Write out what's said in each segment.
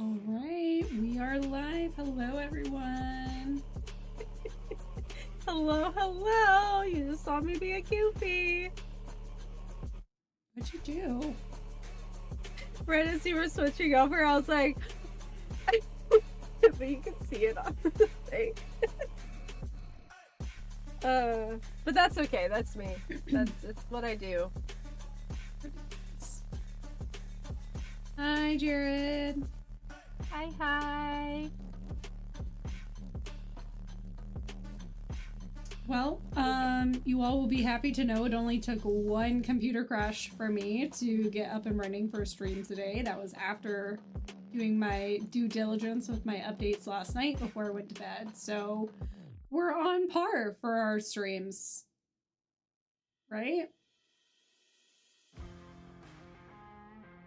All right, we are live. Hello, everyone. Hello, hello. You just saw me be a Kewpie. What'd you do? Right as you were switching over, I was like, but you can see it on the thing. But that's okay. That's me. It's what I do. Hi, Jared. Hi. Well, you all will be happy to know it only took one computer crash for me to get up and running for a stream today. That was after doing my due diligence with my updates last night before I went to bed. So we're on par for our streams, right?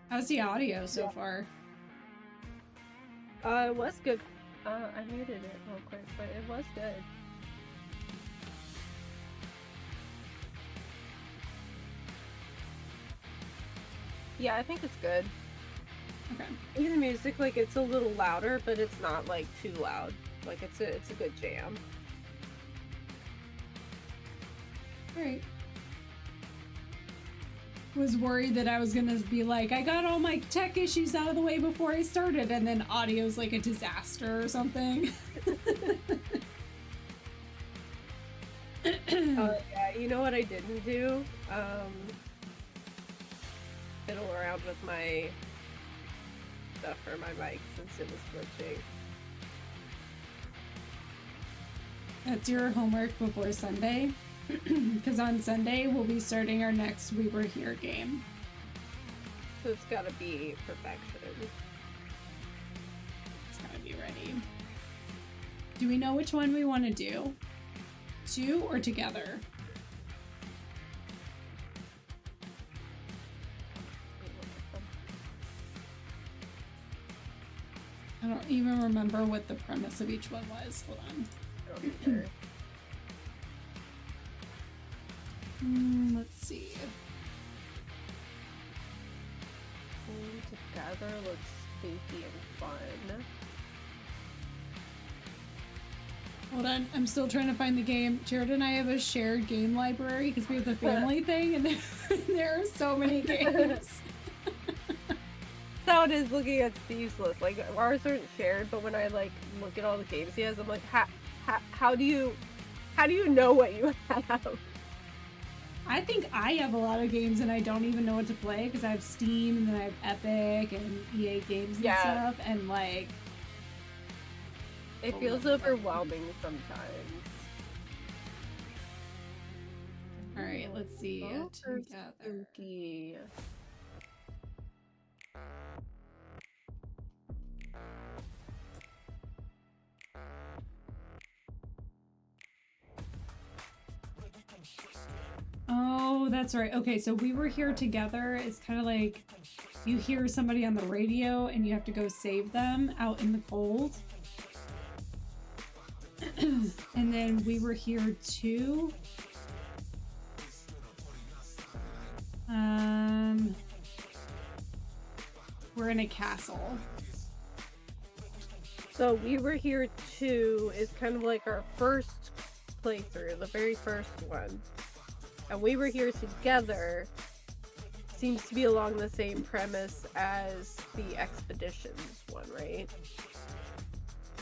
How's the audio so far? It was good. I muted it real quick, but it was good. Yeah, I think it's good. Okay. The music, like, it's a little louder, but it's not like too loud. Like, it's a good jam. All right. Was worried that I was gonna be like, I got all my tech issues out of the way before I started, and then audio's like a disaster or something. Yeah, you know what I didn't do? Fiddle around with my stuff for my mic since it was glitching. That's your homework before Sunday, because on Sunday we'll be starting our next We Were Here game. So it's gotta be perfection. It's gotta be ready. Do we know which one we want to do? 2 or together? I don't even remember what the premise of each one was. Hold on. I don't either. Let's see. Pulling together looks spooky and fun. Hold on, I'm still trying to find the game. Jared and I have a shared game library because we have the family thing, and there are so many games. That's how it is looking at Steve's list. Like, ours aren't shared, but when I like look at all the games he has, I'm like, how do you know what you have? I think I have a lot of games and I don't even know what to play because I have Steam and then I have Epic and EA games and stuff, and like it feels overwhelming sometimes. All right, let's see. Together. Spooky. Oh, that's right. Okay, so We Were Here Together is kind of like you hear somebody on the radio and you have to go save them out in the cold. And then We Were Here Too. We're in a castle. So We Were Here Too is kind of like our first playthrough, the very first one. And We Were Here Together seems to be along the same premise as the Expeditions one, right?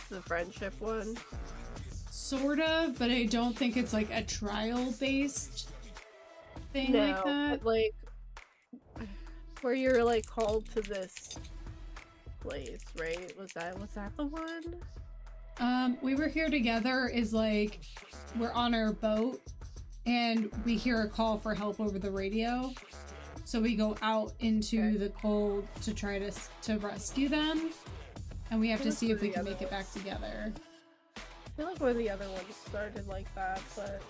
The friendship one. Sort of, but I don't think it's like a trial-based thing like that. But like where you're like called to this place, right? Was that the one? We Were Here Together is like we're on our boat and we hear a call for help over the radio. So we go out into the cold to try to rescue them, and we have to see if we can make it back together. I feel like one of the other ones started like that, but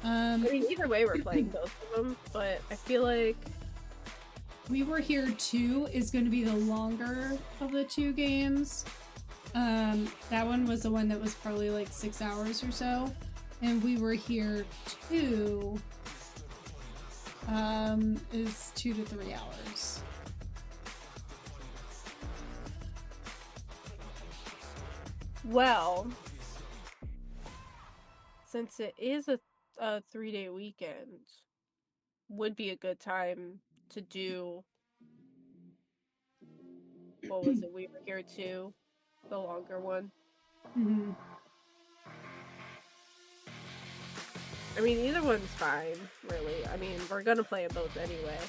I mean, either way, we're playing both of them, but I feel like We Were Here 2 is going to be the longer of the two games. That one was the one that was probably like 6 hours or so, and We Were Here 2 is 2 to 3 hours. Well, since it is a 3-day weekend, would be a good time to do, what was it, We Were Here Too, the longer one. Mhm. I mean, either one's fine, really. I mean, we're gonna play them both anyway.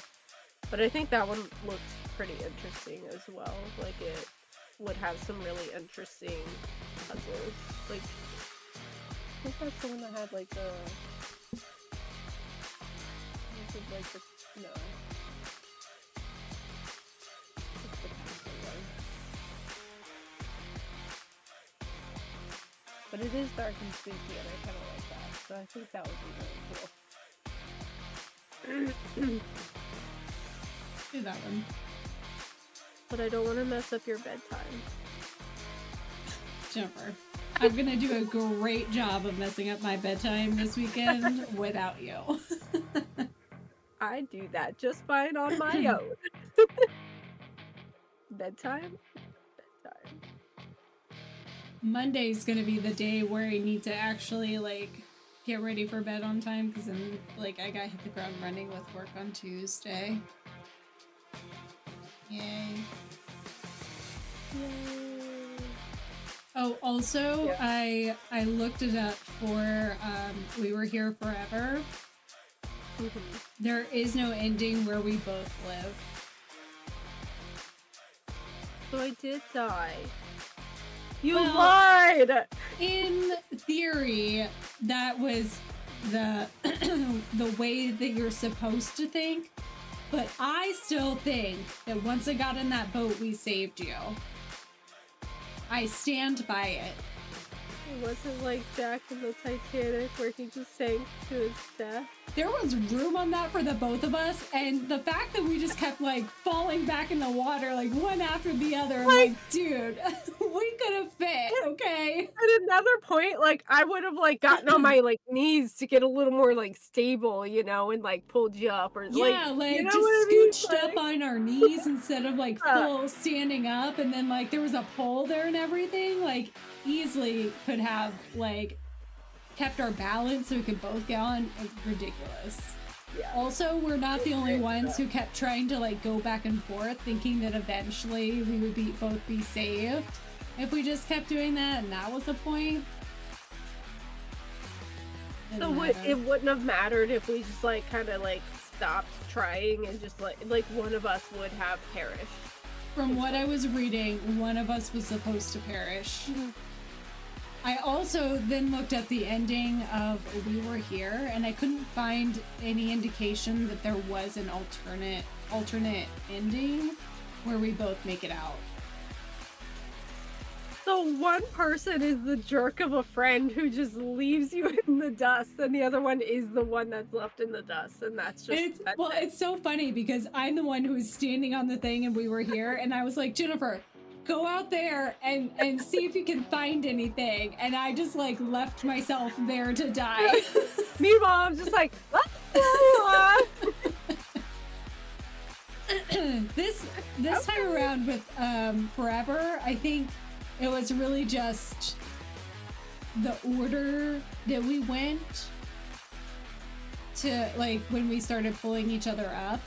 But I think that one looked pretty interesting as well. Like, it would have some really interesting puzzles. Like, I think that's the one that had, like, the... Like the... No. It's the castle one. But it is dark and spooky, and I kind of like that. So I think that would be really cool. Do that one. But I don't want to mess up your bedtime. Jennifer, I'm gonna do a great job of messing up my bedtime this weekend without you. I do that just fine on my own. Bedtime? Bedtime. Monday's gonna be the day where I need to actually, like, get ready for bed on time, because then, like, I gotta hit the ground running with work on Tuesday. Yay. Oh, also, yeah. I looked it up for We Were Here Forever. Mm-hmm. There is no ending where we both live. So I did die. You lied! In theory, that was the the way that you're supposed to think. But I still think that once I got in that boat, we saved you. I stand by it. It wasn't like Jack in the Titanic where he just sank to his death. There was room on that for the both of us, and the fact that we just kept, like, falling back in the water, like, one after the other, I'm like, dude, we could have fit, okay? At another point, like, I would have, like, gotten on my, like, knees to get a little more, like, stable, you know, and, like, pulled you up, or, yeah, like you know just scooched I mean? up on our knees instead of, like, full standing up, and then, like, there was a pole there and everything, like, easily could have, like, kept our balance so we could both get on. It's ridiculous. Yeah. Also, we're not the only ones who kept trying to, like, go back and forth, thinking that eventually we would both be saved if we just kept doing that, and that was the point. So it wouldn't have mattered if we just, like, kind of, like, stopped trying and just, like one of us would have perished. From what I was reading, one of us was supposed to perish. Mm-hmm. I also then looked at the ending of We Were Here, and I couldn't find any indication that there was an alternate ending where we both make it out. So one person is the jerk of a friend who just leaves you in the dust, and the other one is the one that's left in the dust, and that's just... It's so funny because I'm the one who was standing on the thing and We Were Here, and I was like, Jennifer, go out there and see if you can find anything. And I just, like, left myself there to die. Meanwhile, I'm just like, this time around with Forever, I think it was really just the order that we went to, like, when we started pulling each other up.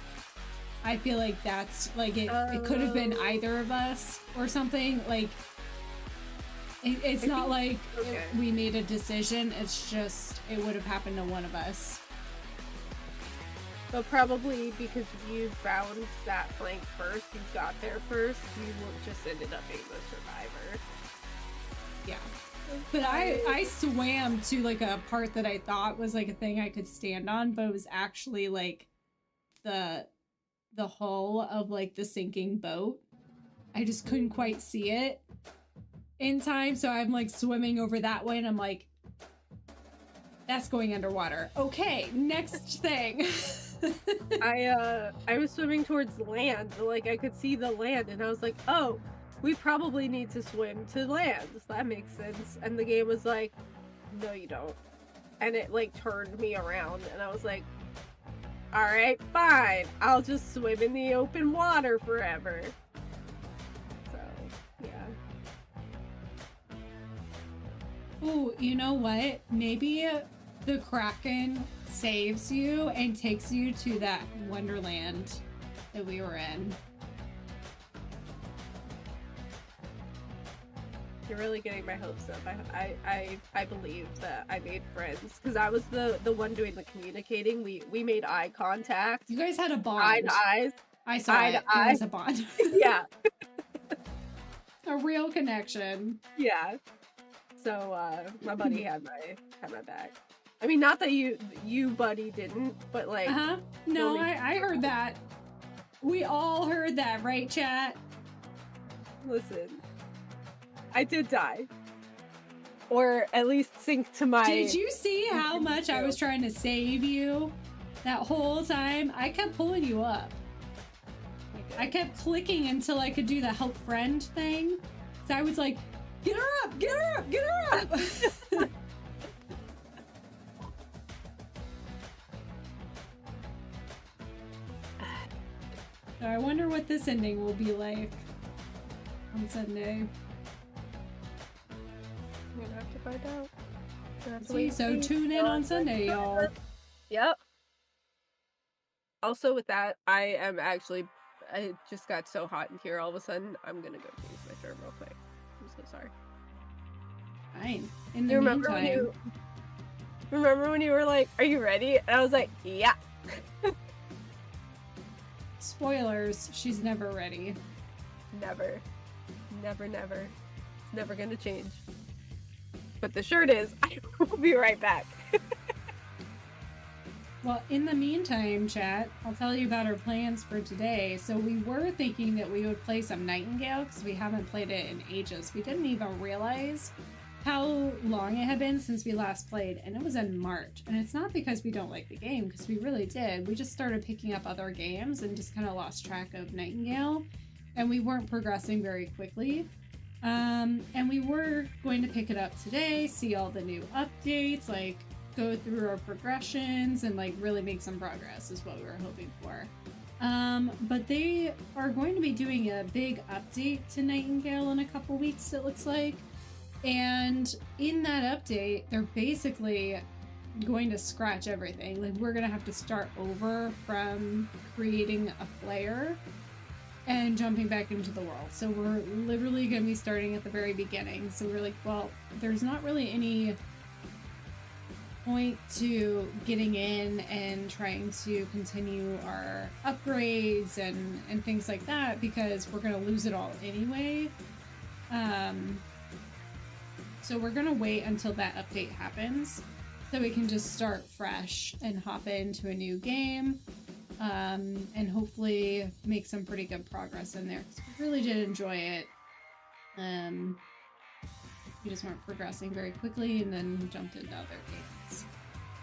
I feel like that's, like, it could have been either of us or something. Like, it's not like we made a decision. It's just, it would have happened to one of us. But probably because you found that flank first, you got there first, you just ended up being the survivor. Yeah. But I swam to, like, a part that I thought was, like, a thing I could stand on, but it was actually, like, the hull of, like, the sinking boat. I just couldn't quite see it in time, so I'm, like, swimming over that way, and I'm like, that's going underwater. Okay, next thing. I was swimming towards land, like, I could see the land, and I was like, oh, we probably need to swim to land. So that makes sense. And the game was like, no, you don't. And it, like, turned me around, and I was like, alright, fine. I'll just swim in the open water forever. So, yeah. Oh, you know what? Maybe the Kraken saves you and takes you to that wonderland that we were in. You're really getting my hopes up. I believe that I made friends because I was the one doing the communicating. We made eye contact. You guys had a bond. Eye to eyes. I saw eye it. To there eye. was a bond. Yeah. A real connection. Yeah. So my buddy had my back. I mean, not that you buddy didn't, but like. No, I heard that. We all heard that, right, chat? Listen, I did die, or at least sink to my. Did you see how much I was trying to save you that whole time? I kept pulling you up. Okay. I kept clicking until I could do the help friend thing. So I was like, get her up, get her up, get her up. So I wonder what this ending will be like on Sunday. We're gonna have to find out. So tune in on Sunday, y'all. Yep. Also with that, I just got so hot in here all of a sudden. I'm gonna go change my shirt real quick. I'm so sorry. Fine. In the meantime. Remember when you were like, "Are you ready?" And I was like, "Yeah." Spoilers, she's never ready. Never. Never, never. It's never gonna change. But the shirt is. I will be right back. Well, in the meantime, chat, I'll tell you about our plans for today. So we were thinking that we would play some Nightingale because we haven't played it in ages. We didn't even realize how long it had been since we last played, and it was in March. And it's not because we don't like the game, because we really did. We just started picking up other games and just kind of lost track of Nightingale, and we weren't progressing very quickly. And we were going to pick it up today, see all the new updates, like go through our progressions and like really make some progress is what we were hoping for. But they are going to be doing a big update to Nightingale in a couple weeks, it looks like. And in that update, they're basically going to scratch everything. Like, we're gonna have to start over from creating a player and jumping back into the world. So we're literally gonna be starting at the very beginning. So we're like, well, there's not really any point to getting in and trying to continue our upgrades and things like that, because we're gonna lose it all anyway. So we're gonna wait until that update happens so we can just start fresh and hop into a new game, and hopefully make some pretty good progress in there, because we really did enjoy it. We just weren't progressing very quickly and then jumped into other games.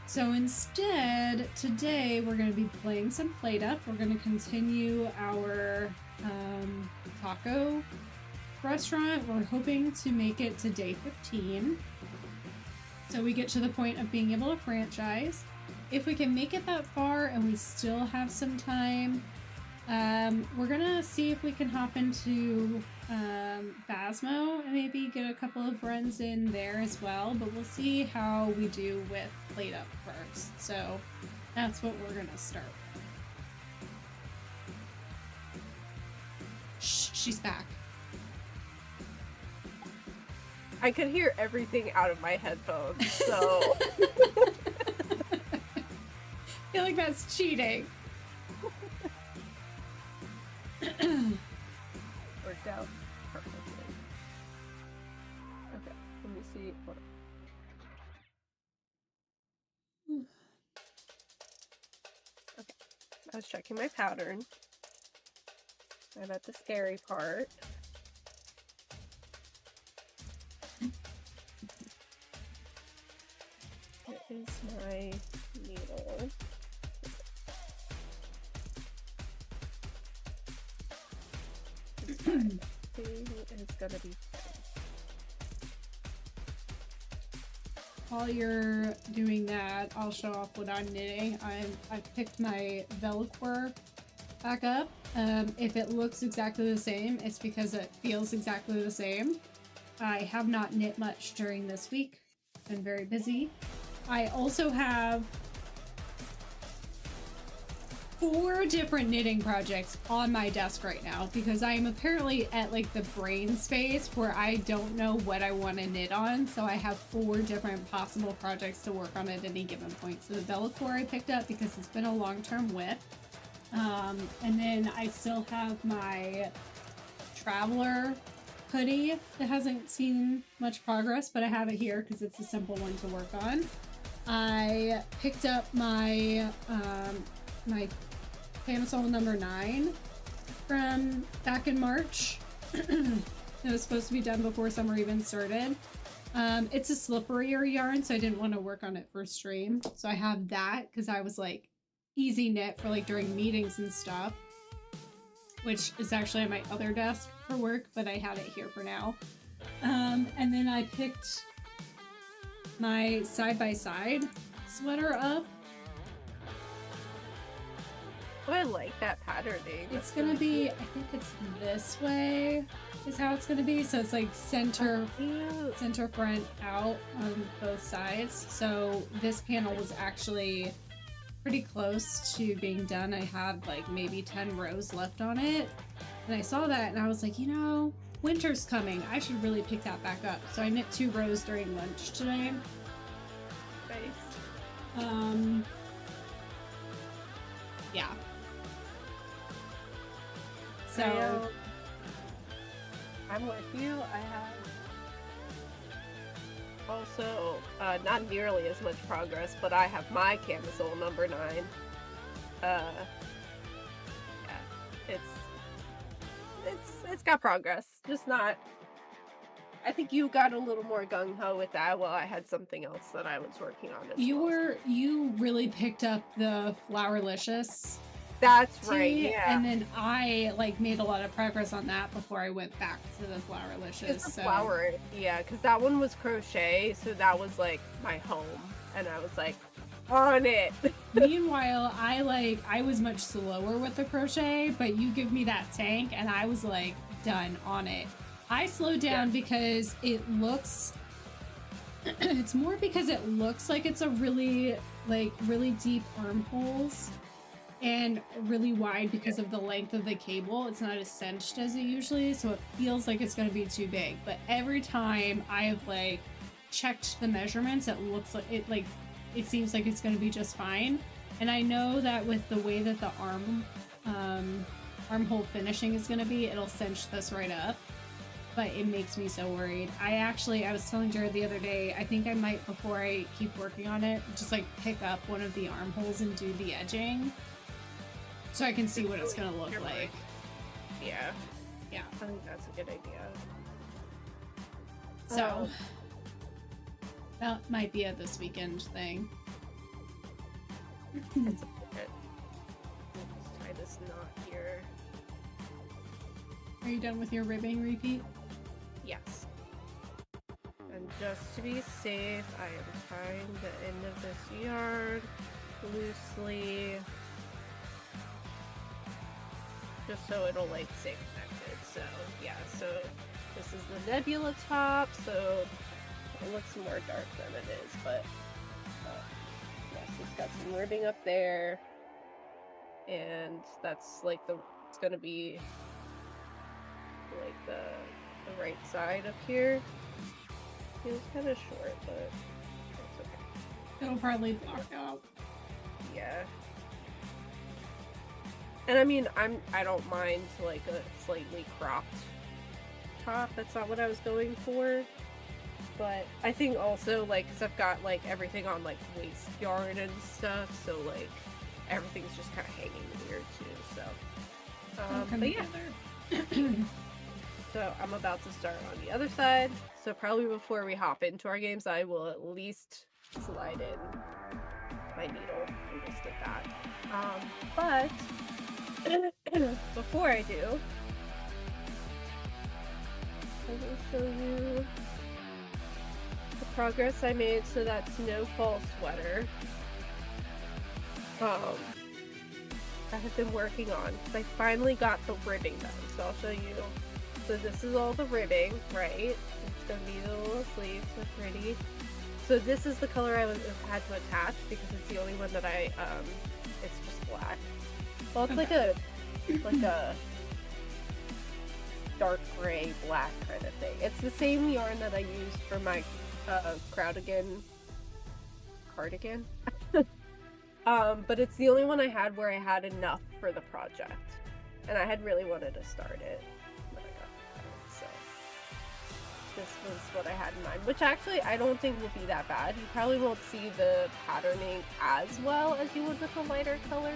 So instead, today we're going to be playing some PlateUp. We're going to continue our taco restaurant. We're hoping to make it to day 15. So we get to the point of being able to franchise. If we can make it that far and we still have some time, we're going to see if we can hop into phasmo and maybe get a couple of runs in there as well, but we'll see how we do with PlateUp first. So that's what we're gonna start with. Shh, she's back. I could hear everything out of my headphones, so I feel like that's cheating. Worked out perfectly. Okay, let me see. Hold on. Okay, I was checking my pattern. I'm at the scary part. Here is my needle. It's gonna be While you're doing that, I'll show off what I'm knitting. I picked my Velcro back up. If it looks exactly the same, it's because it feels exactly the same. I have not knit much during this week been very busy. I also have 4 different knitting projects on my desk right now because I am apparently at like the brain space where I don't know what I want to knit on. So I have 4 different possible projects to work on at any given point. So the Bellacore I picked up because it's been a long-term whip. And then I still have my Traveler hoodie that hasn't seen much progress, but I have it here because it's a simple one to work on. I picked up my my camisole number 9 from back in March. It was supposed to be done before summer even started. It's a slipperier yarn, so I didn't want to work on it for stream. So I have that because I was like easy knit for like during meetings and stuff, which is actually at my other desk for work, but I have it here for now. And then I picked my side-by-side sweater up. Oh, I like that patterning. It's gonna be, I think it's this way is how it's gonna be. So it's like center front out on both sides. So this panel was actually pretty close to being done. I had like maybe 10 rows left on it. And I saw that and I was like, you know, winter's coming. I should really pick that back up. So I knit 2 rows during lunch today. Nice. Yeah. So I'm with you. I have also not nearly as much progress, but I have my camisole number 9. Yeah, it's got progress, just not. I think you got a little more gung-ho with that while I had something else that I was working on as well. You really picked up the Flowerlicious. That's right, yeah. And then I like made a lot of progress on that before I went back to the Flowerlicious. It's the flower, yeah, because that one was crochet, so that was like my home, and I was like on it. Meanwhile, I was much slower with the crochet, but you give me that tank, and I was like done on it. I slowed down because it looks. It's more because it looks like it's a really deep armholes. And really wide because of the length of the cable. It's not as cinched as it usually is, so it feels like it's going to be too big. But every time I have like checked the measurements, it looks like it seems like it's going to be just fine. And I know that with the way that the armhole finishing is going to be, it'll cinch this right up. But it makes me so worried. I was telling Jared the other day, I think I might, before I keep working on it, just like pick up one of the armholes and do the edging. So I can see what it's gonna look like. Yeah. Yeah. I think that's a good idea. So that might be a this weekend thing. It's a bit. Let's try this knot here. Are you done with your ribbing repeat? Yes. And just to be safe, I am tying the end of this yarn loosely. Just so it'll like stay connected. So yeah, so this is the nebula top, so it looks more dark than it is, but yes, it's got some ribbing up there, and that's like it's gonna be like the right side up here. Feels kind of short, but it's okay. It'll probably block out. Yeah. And I mean, I don't mind like a slightly cropped top. That's not what I was going for. But I think also like, cause I've got like everything on like waist yarn and stuff, so like everything's just kind of hanging weird too. So, but yeah. So I'm about to start on the other side. So probably before we hop into our games, I will at least slide in my needle and just get that. But before I do, I will show you the progress I made. So that's no fall sweater. I have been working on, because I finally got the ribbing done. So I'll show you. So this is all the ribbing, right? It's gonna be the little sleeves, so pretty. So this is the color I had to attach because it's the only one that it's just black. Well, it's Okay. like a dark gray black kind of thing. It's the same yarn that I used for my cardigan. But it's the only one I had where I had enough for the project, and I had really wanted to start it, but I got it. So this was what I had in mind, which actually I don't think will be that bad. You probably won't see the patterning as well as you would with a lighter color,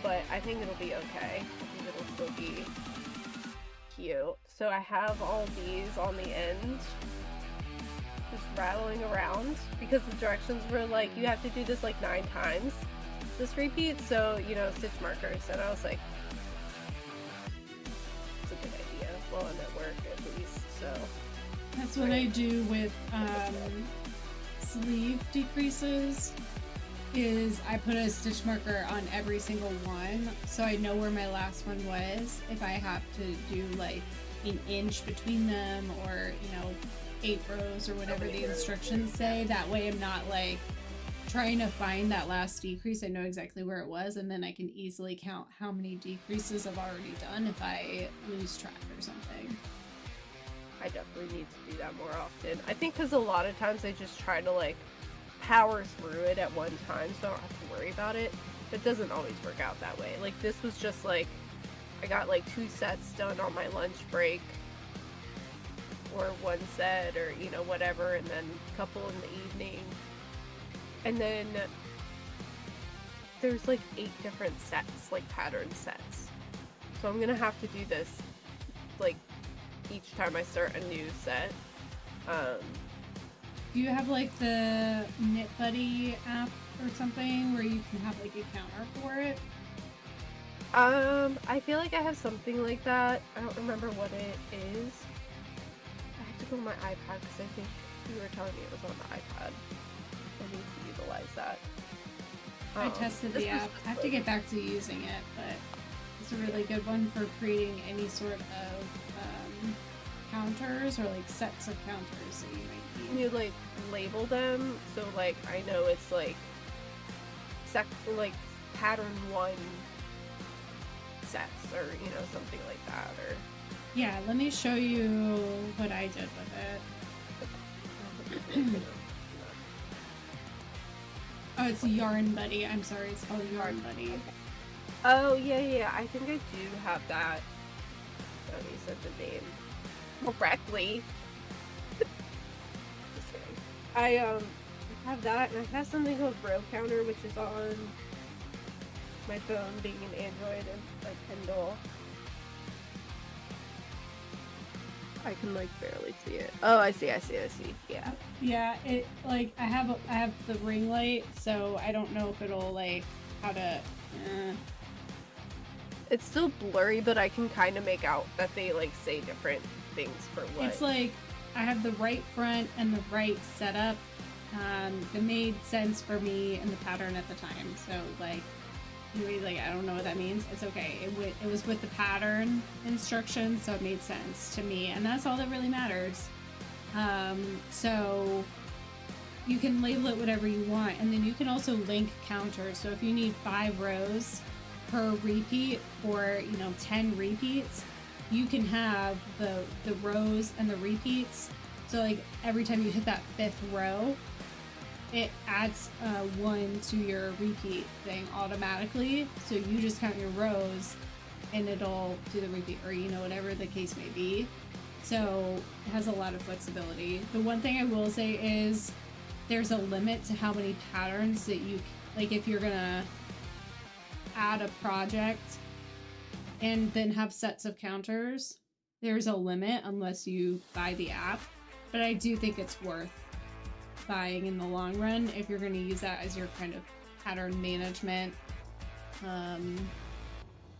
but I think it'll be okay. I think it'll still be cute. So I have all these on the end just rattling around because the directions were like, you have to do this like 9 times, this repeat, so, you know, stitch markers, and I was like, it's a good idea. Well, and it worked at least, so. That's what I do with sleeve decreases, is I put a stitch marker on every single one so I know where my last one was. If I have to do like an inch between them, or, you know, 8 rows or whatever the instructions say, that way I'm not like trying to find that last decrease. I know exactly where it was, and then I can easily count how many decreases I've already done if I lose track or something. I definitely need to do that more often. I think because a lot of times I just try to like power through it at one time so I don't have to worry about it. It doesn't always work out that way. Like this was just like, I got like 2 sets done on my lunch break, or 1 set, or, you know, whatever, and then a couple in the evening. And then there's like 8 different sets, like pattern sets. So I'm gonna have to do this like each time I start a new set. Do you have like the Knit Buddy app or something where you can have like a counter for it? I feel like I have something like that. I don't remember what it is. I have to go on my iPad because I think you were telling me it was on the iPad. I need to utilize that. I tested the app. I have to get back to using it, but it's a really good one for creating any sort of counters, or like sets of counters that you might need. You like label them, so like I know it's like like pattern 1 sets, or, you know, something like that, or yeah, let me show you what I did with it. Oh, it's Yarn Buddy. I'm sorry, it's called Yarn Buddy. Okay. Oh yeah, I think I do have that. Oh, you said the name correctly. Just kidding. I have that, and I have something called Row Counter, which is on my phone, being an Android and a Kindle. I can like barely see it. Oh, I see. Yeah. Yeah, it like I have the ring light, so I don't know if it'll like how to. It's still blurry, but I can kind of make out that they like say different things for what. It's like I have the right front and the right setup. That made sense for me in the pattern at the time. So like, anyway, like I don't know what that means. It's okay. It was with the pattern instructions, so it made sense to me, and that's all that really matters. So you can label it whatever you want, and then you can also link counters. So if you need 5 rows per repeat, or 10 repeats, you can have the rows and the repeats. So like every time you hit that 5th row, it adds 1 to your repeat thing automatically. So you just count your rows and it'll do the repeat, or whatever the case may be. So it has a lot of flexibility. The one thing I will say is there's a limit to how many patterns that you, like if you're gonna add a project and then have sets of counters, there's a limit unless you buy the app. But I do think it's worth buying in the long run if you're going to use that as your kind of pattern management.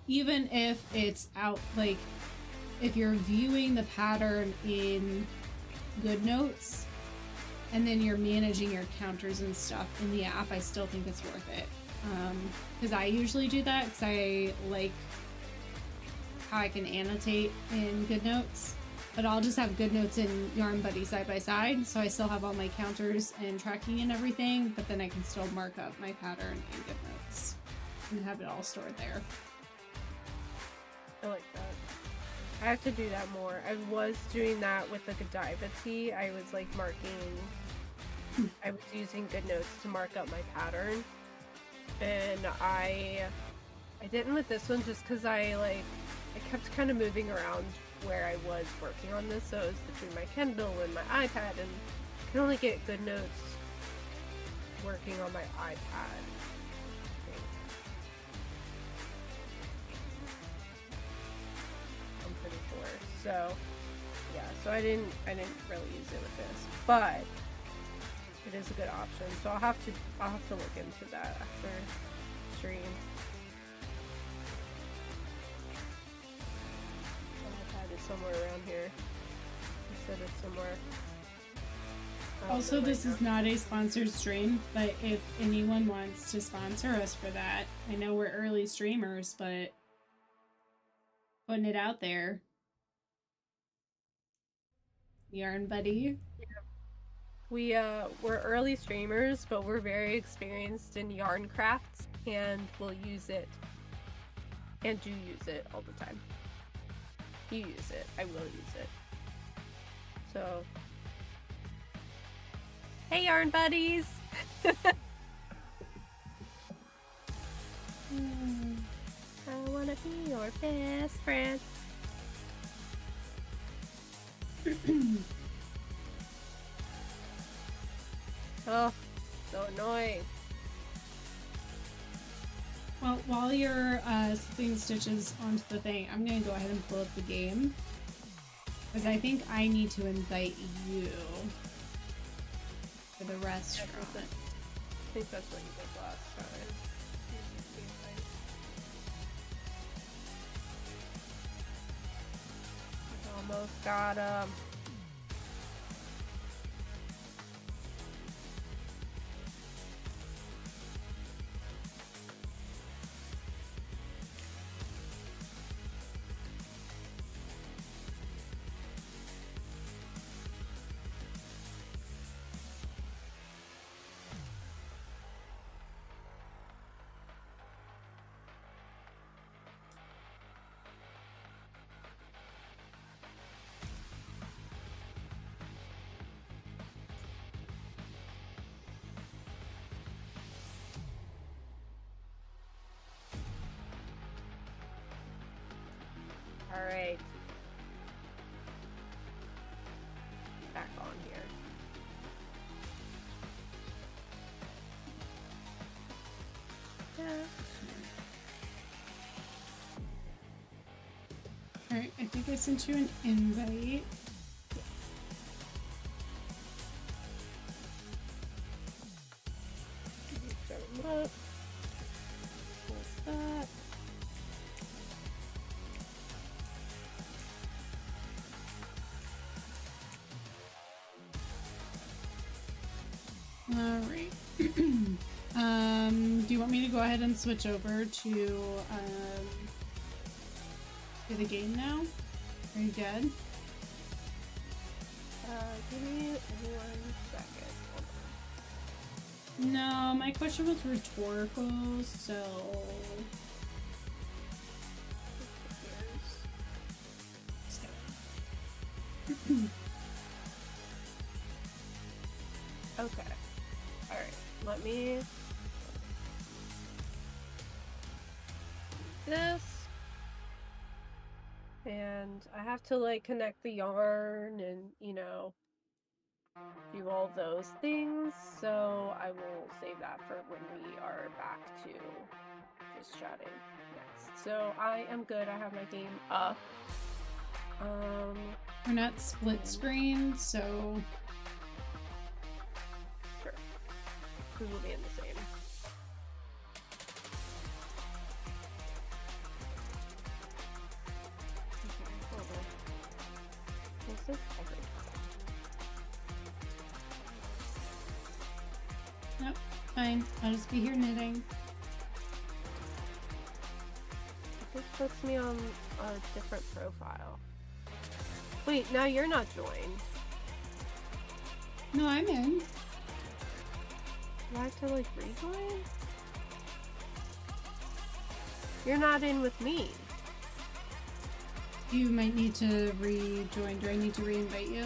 Even if it's out, like if you're viewing the pattern in GoodNotes and then you're managing your counters and stuff in the app, I still think it's worth it. Because I usually do that because I like how I can annotate in GoodNotes. but I'll just have GoodNotes and Yarn Buddy side by side, so I still have all my counters and tracking and everything, but then I can still mark up my pattern and GoodNotes and have it all stored there. I like that. I have to do that more. I was doing that with the Godiva tea. I was like marking, I was using GoodNotes to mark up my pattern, and I didn't with this one just because I kept kind of moving around where I was working on this, so it was between my Kindle and my iPad, and I can only get GoodNotes working on my iPad. I'm pretty sure. So yeah, so I didn't really use it with this, but it is a good option. So I'll have to look into that after stream. Somewhere around here. I said it's somewhere. Also, this is not a sponsored stream, but if anyone wants to sponsor us for that, I know we're early streamers, but putting it out there. Yarn Buddy. Yeah. We're early streamers, but we're very experienced in yarn crafts, and we'll use it and do use it all the time. You use it, I will use it. So, hey yarn buddies! I wanna be your best friend. Oh, so annoying. Well, while you're slipping stitches onto the thing, I'm gonna go ahead and pull up the game, because I think I need to invite you for the restaurant. I think that's what you did last time. Almost got him. Alright. Back on here. Yeah. Alright, I think I sent you an invite. What's that? Alright. Do you want me to go ahead and switch over to the game now? Are you good? Give me 1 second. Hold on. No, my question was rhetorical, so... Okay. Alright. Let me... this. And I have to like connect the yarn and, you know, do all those things. So I will save that for when we are back to just chatting next. So I am good. I have my game up. We're not split screen, so... Sure. We will be in the same. Okay, hold on. Is this okay? Nope, fine. I'll just be here knitting. This puts me on a different profile. Wait, now you're not joined. No, I'm in. Do I have to like rejoin? You're not in with me. You might need to rejoin. Do I need to reinvite you?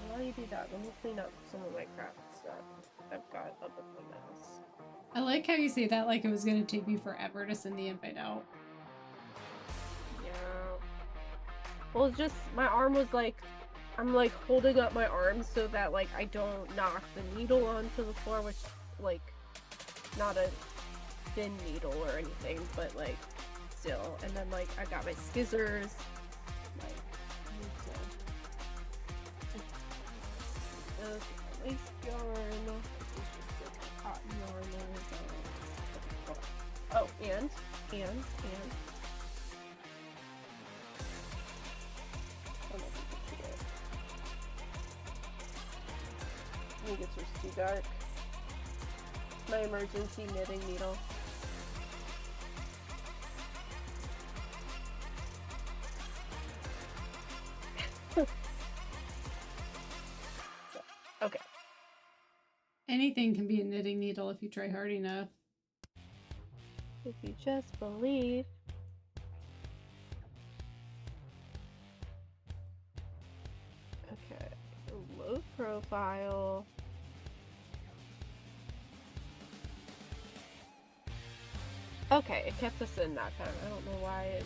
While you do that, let me clean up some of my crap stuff I've got up in the mess. I like how you say that like it was gonna take me forever to send the invite out. Yeah. Well, it's just my arm was like, I'm like holding up my arm so that like I don't knock the needle onto the floor, which like not a thin needle or anything, but like still. And then like I got my scissors. Like I need to lace yarn. It's just like cotton yarn. Oh, and. I think it's just too dark. My emergency knitting needle. Okay. Anything can be a knitting needle if you try hard enough. If you just believe. Okay. Low profile. Okay, it kept us in that time. I don't know why it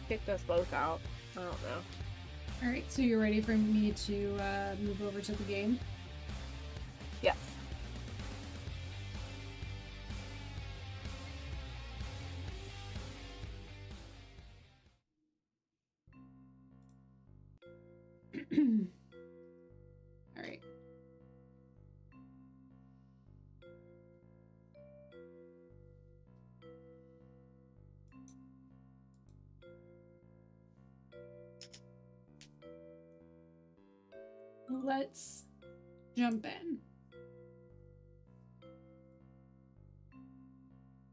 kicked us both out. I don't know. Alright, so you're ready for me to move over to the game? Yes. Alright. Let's jump in.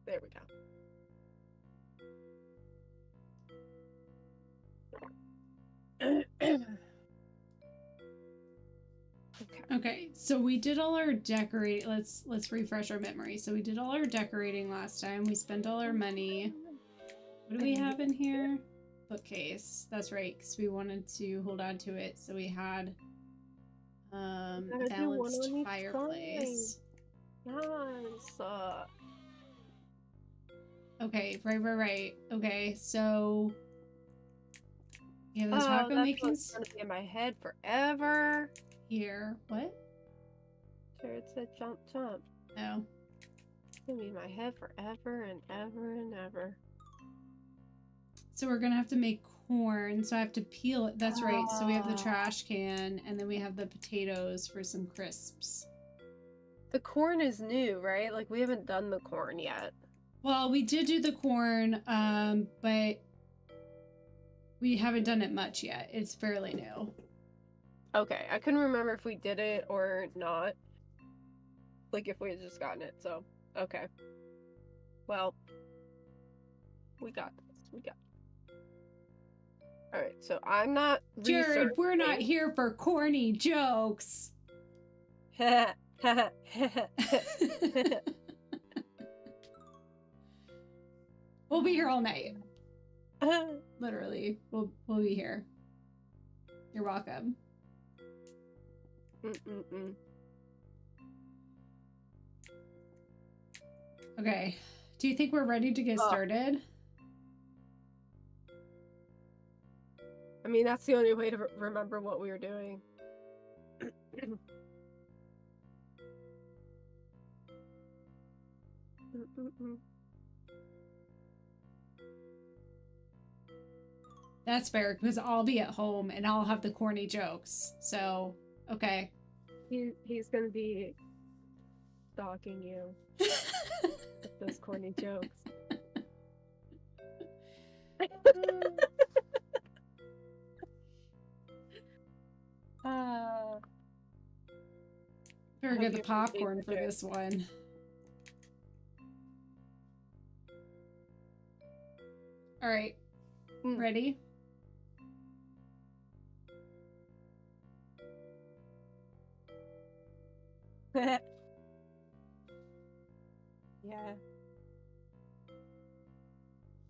There we go. Okay, so we did all our decorate. Let's refresh our memory. So we did all our decorating last time. We spent all our money. What do we have in here? Bookcase. That's right, because we wanted to hold on to it. So we had balanced fireplace. Yes. Okay, right. Okay, so yeah, the taco making that's gonna be in my head forever. Here. What? Sure, it said jump. Oh. It's gonna be in my head forever and ever and ever. So we're gonna have to make corn, so I have to peel it. That's right. So we have the trash can, and then we have the potatoes for some crisps. The corn is new, right? Like, we haven't done the corn yet. Well, we did do the corn, but we haven't done it much yet. It's fairly new. Okay, I couldn't remember if we did it or not. Like, if we had just gotten it, so, okay. Well, we got this. Alright, so I'm not Jared, we're not here for corny jokes. We'll be here all night. Literally, we'll be here. You're welcome. Okay. Do you think we're ready to get started? I mean, that's the only way to remember what we were doing. That's fair, because I'll be at home and I'll have the corny jokes. So, okay. He's gonna be stalking you with those corny jokes. Better get the popcorn for this one. All right. Ready? Yeah.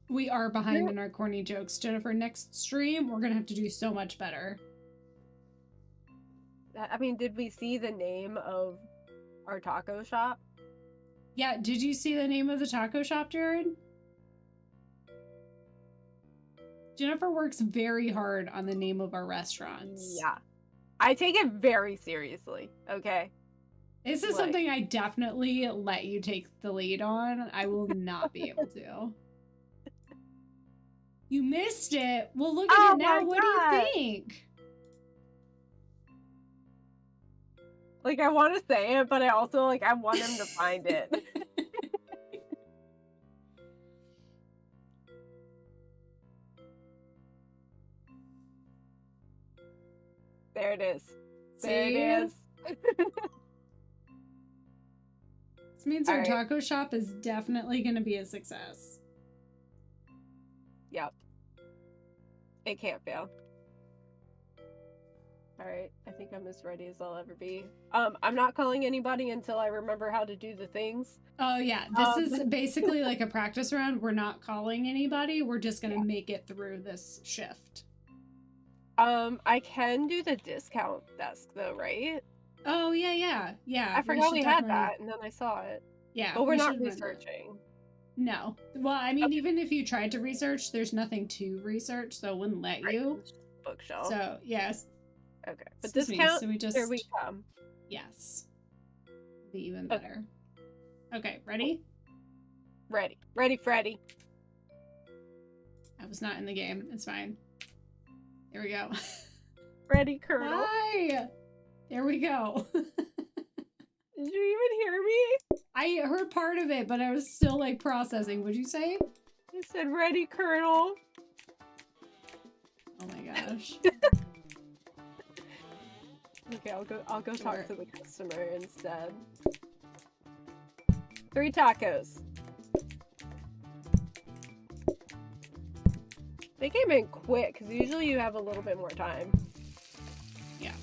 We are behind in our corny jokes. Jennifer, next stream, we're going to have to do so much better. I mean, did we see the name of our taco shop? Yeah, did you see the name of the taco shop, Jared? Jennifer works very hard on the name of our restaurants. Yeah. I take it very seriously, okay? This is something I definitely let you take the lead on. I will not be able to. You missed it. Well, look at it now. What do you think? Like, I want to say it, but I also, like, I want him to find it. There it is. There it is. This means our taco shop is definitely going to be a success. Yep. It can't fail. Alright, I think I'm as ready as I'll ever be. I'm not calling anybody until I remember how to do the things. Oh yeah, this is basically like a practice round. We're not calling anybody. We're just going to make it through this shift. I can do the discount desk though, right? Oh, yeah. I forgot we had that, and then I saw it. Yeah. But we're not researching. No. Well, I mean, even if you tried to research, there's nothing to research, so it wouldn't let you. Bookshelf. So, yes. Okay. But discount, so we just... here we come. Yes. Be even better. Okay, ready? Ready. Ready, Freddy. I was not in the game. It's fine. There we go. Ready, Colonel. Hi! There we go. Did you even hear me? I heard part of it, but I was still like processing. What'd you say? I said, ready, Colonel. Oh my gosh. Okay, I'll go talk to the customer instead. 3 tacos. They came in quick, because usually you have a little bit more time. Yeah.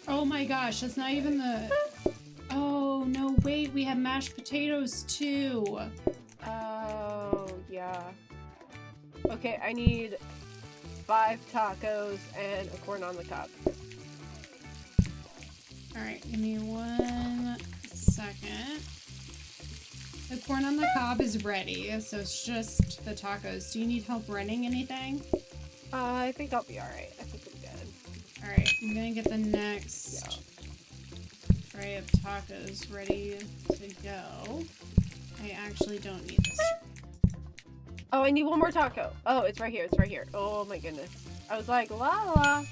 Oh my gosh, that's not even the... Oh, no, wait, we have mashed potatoes too. Oh, yeah. Okay, I need 5 tacos and a corn on the cob. Alright, give me 1 second. The corn on the cob is ready, so it's just the tacos. Do you need help running anything? I think I'll be alright. I think I'm good. Alright, I'm gonna get the next tray of tacos ready to go. I actually don't need this. Oh, I need 1 more taco. Oh, it's right here. It's right here. Oh my goodness. I was like, la la.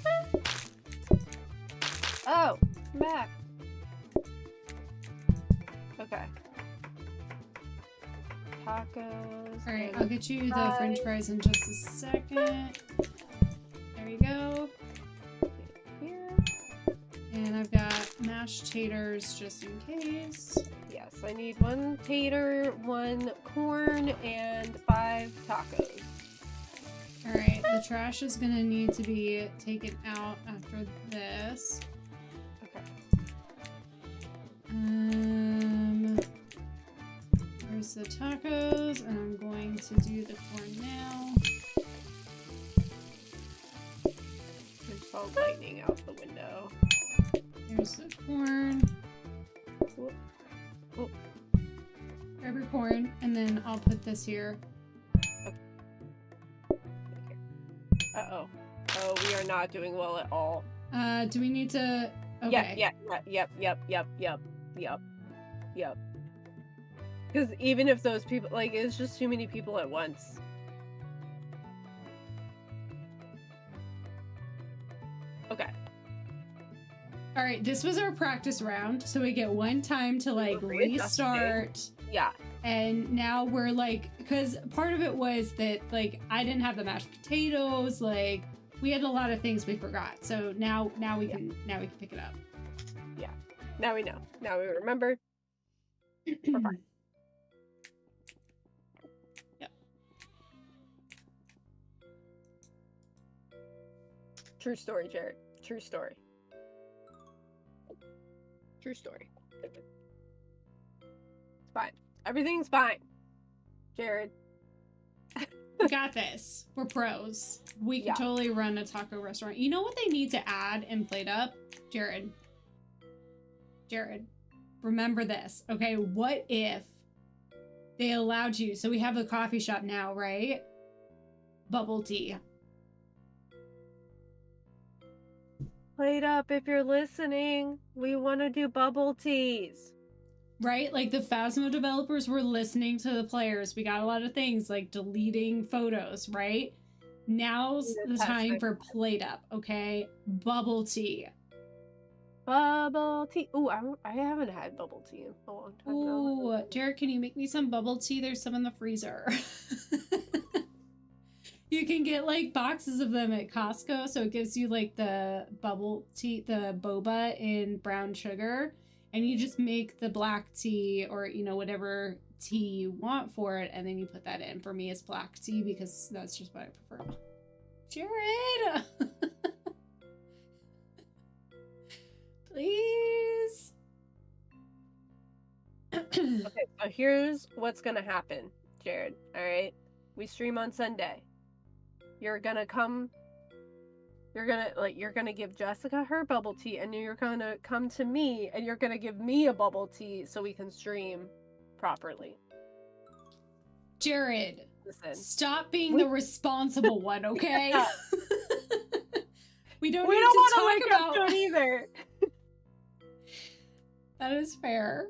Oh, come back. Okay. Tacos. Alright, I'll get you the french fries in just a second. There you go. Here. And I've got mashed taters just in case. Yes, I need 1 tater, 1 corn, and 5 tacos. Alright, the trash is gonna need to be taken out after this. Okay. There's the tacos, and I'm going to do the corn now. There's all lightning out the window. There's the corn. Whoop. Whoop. Grab your corn, and then I'll put this here. Uh-oh. Oh, we are not doing well at all. Do we need to... Okay. Yep. Because even if those people, like, it's just too many people at once. Okay. Alright, this was our practice round, so we get 1 time to, like, restart. Yeah. And now we're like, because part of it was that like I didn't have the mashed potatoes, like we had a lot of things we forgot. So now we can pick it up. Yeah. Now we know. Now we remember. We're fine. Yep. True story, Jared. True story. True story. It's fine. Everything's fine. Jared. We got this. We're pros. We can totally run a taco restaurant. You know what they need to add in PlateUp? Jared, remember this. Okay, what if they allowed you, so we have a coffee shop now, right? Bubble tea. PlateUp, if you're listening, we want to do bubble teas. Right? Like the Phasmo developers were listening to the players. We got a lot of things like deleting photos, right? Now's the time for PlateUp, okay? Bubble tea. Bubble tea. Ooh, I haven't had bubble tea in a long time. Ooh, Jared, can you make me some bubble tea? There's some in the freezer. You can get like boxes of them at Costco, so it gives you like the bubble tea, the boba in brown sugar, and you just make the black tea or, you know, whatever tea you want for it, and then you put that in. For me, it's black tea because that's just what I prefer. Jared! Please! Okay, so here's what's gonna happen, Jared, alright? We stream on Sunday. You're gonna give Jessica her bubble tea, and you're gonna come to me, and you're gonna give me a bubble tea so we can stream properly. Jared, listen, stop being the responsible one, okay? Yeah. we don't need to talk about to it either. That is fair.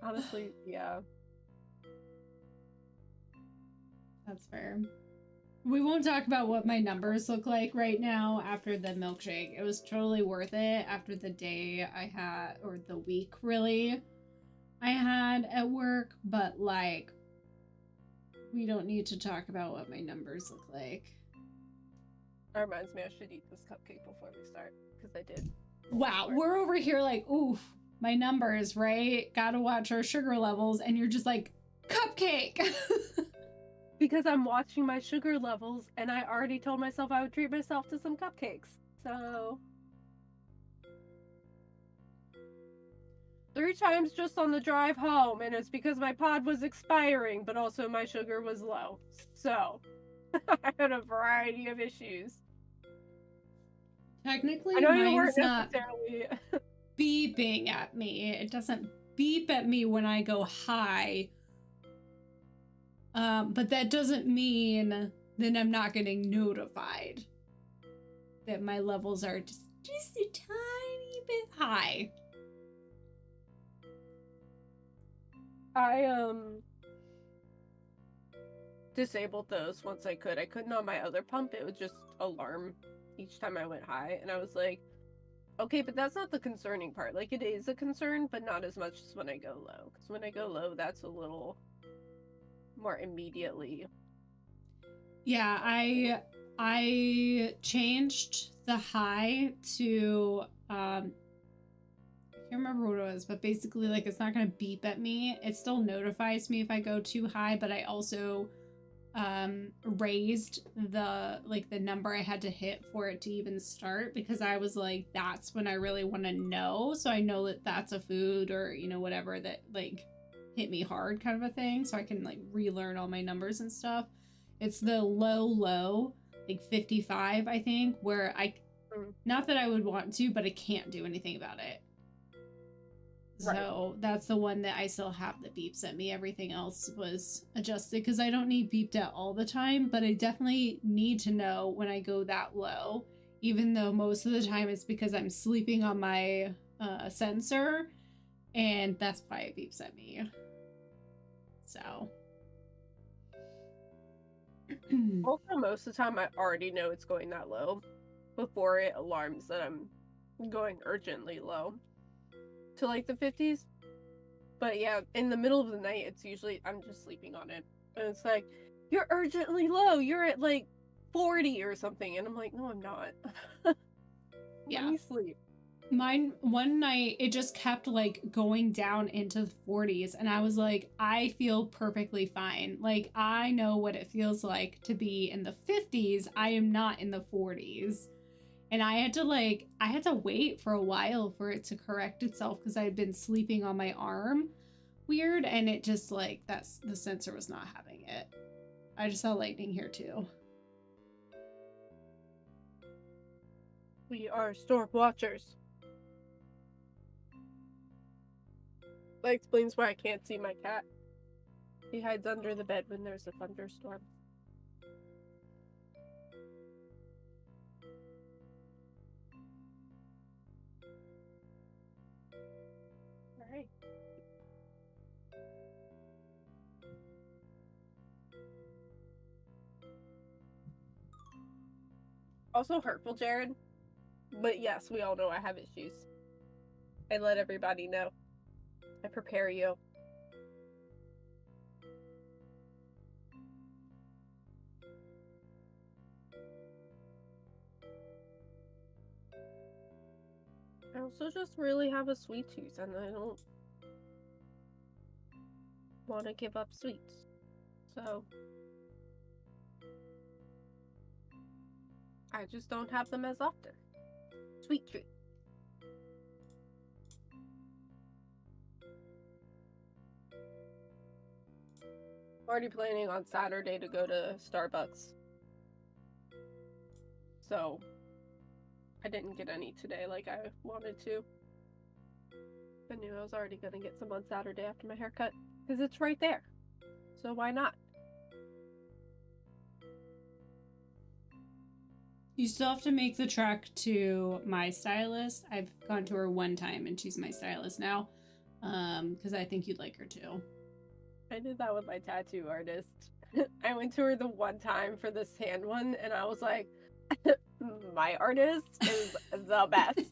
Honestly, yeah. That's fair. We won't talk about what my numbers look like right now after the milkshake. It was totally worth it after the day I had, or the week really, I had at work, but like, we don't need to talk about what my numbers look like. That reminds me, I should eat this cupcake before we start, because I did. Wow, we're over here like, oof, my numbers, right? Gotta watch our sugar levels, and you're just like, cupcake! Because I'm watching my sugar levels, and I already told myself I would treat myself to some cupcakes. So 3 times just on the drive home, and it's because my pod was expiring, but also my sugar was low. So I had a variety of issues. Technically, I know you mine's weren't necessarily beeping at me. It doesn't beep at me when I go high. But that doesn't mean that I'm not getting notified that my levels are just a tiny bit high. I disabled those once I could. I couldn't on my other pump. It would just alarm each time I went high, and I was like, okay, but that's not the concerning part. Like, it is a concern, but not as much as when I go low. Because when I go low, that's a little more immediately. Yeah, I changed the high to I can't remember what it was, but basically like it's not gonna beep at me. It still notifies me if I go too high, but I also raised the number I had to hit for it to even start, because I was like, that's when I really want to know, so I know that that's a food or, you know, whatever that like hit me hard kind of a thing, so I can like relearn all my numbers and stuff. It's the low like 55, I think, where I not that I would want to, but I can't do anything about it. Right. So that's the one that I still have that beeps at me. Everything else was adjusted because I don't need beeped at all the time, but I definitely need to know when I go that low, even though most of the time it's because I'm sleeping on my sensor, and that's why it beeps at me. So. Also, most of the time I already know it's going that low before it alarms that I'm going urgently low. To like the 50s. But yeah, in the middle of the night, it's usually, I'm just sleeping on it. And it's like, you're urgently low. You're at like 40 or something. And I'm like, no, I'm not. Yeah. Let me sleep. Mine, one night, it just kept like going down into the 40s. And I was like, I feel perfectly fine. Like, I know what it feels like to be in the 50s. I am not in the 40s. And I had to wait for a while for it to correct itself because I had been sleeping on my arm weird. And it just like, the sensor was not having it. I just saw lightning here too. We are storm watchers. That explains why I can't see my cat. He hides under the bed when there's a thunderstorm. Alright. Also hurtful, Jared. But yes, we all know I have issues. I let everybody know. I prepare you. I also just really have a sweet tooth and I don't want to give up sweets. So I just don't have them as often. Sweet treat. I'm already planning on Saturday to go to Starbucks. So I didn't get any today like I wanted to. I knew I was already going to get some on Saturday after my haircut. Because it's right there. So why not? You still have to make the trek to my stylist. I've gone to her one time and she's my stylist now. Because I think you'd like her too. I did that with my tattoo artist. I went to her the one time for this hand one and I was like, my artist is the best.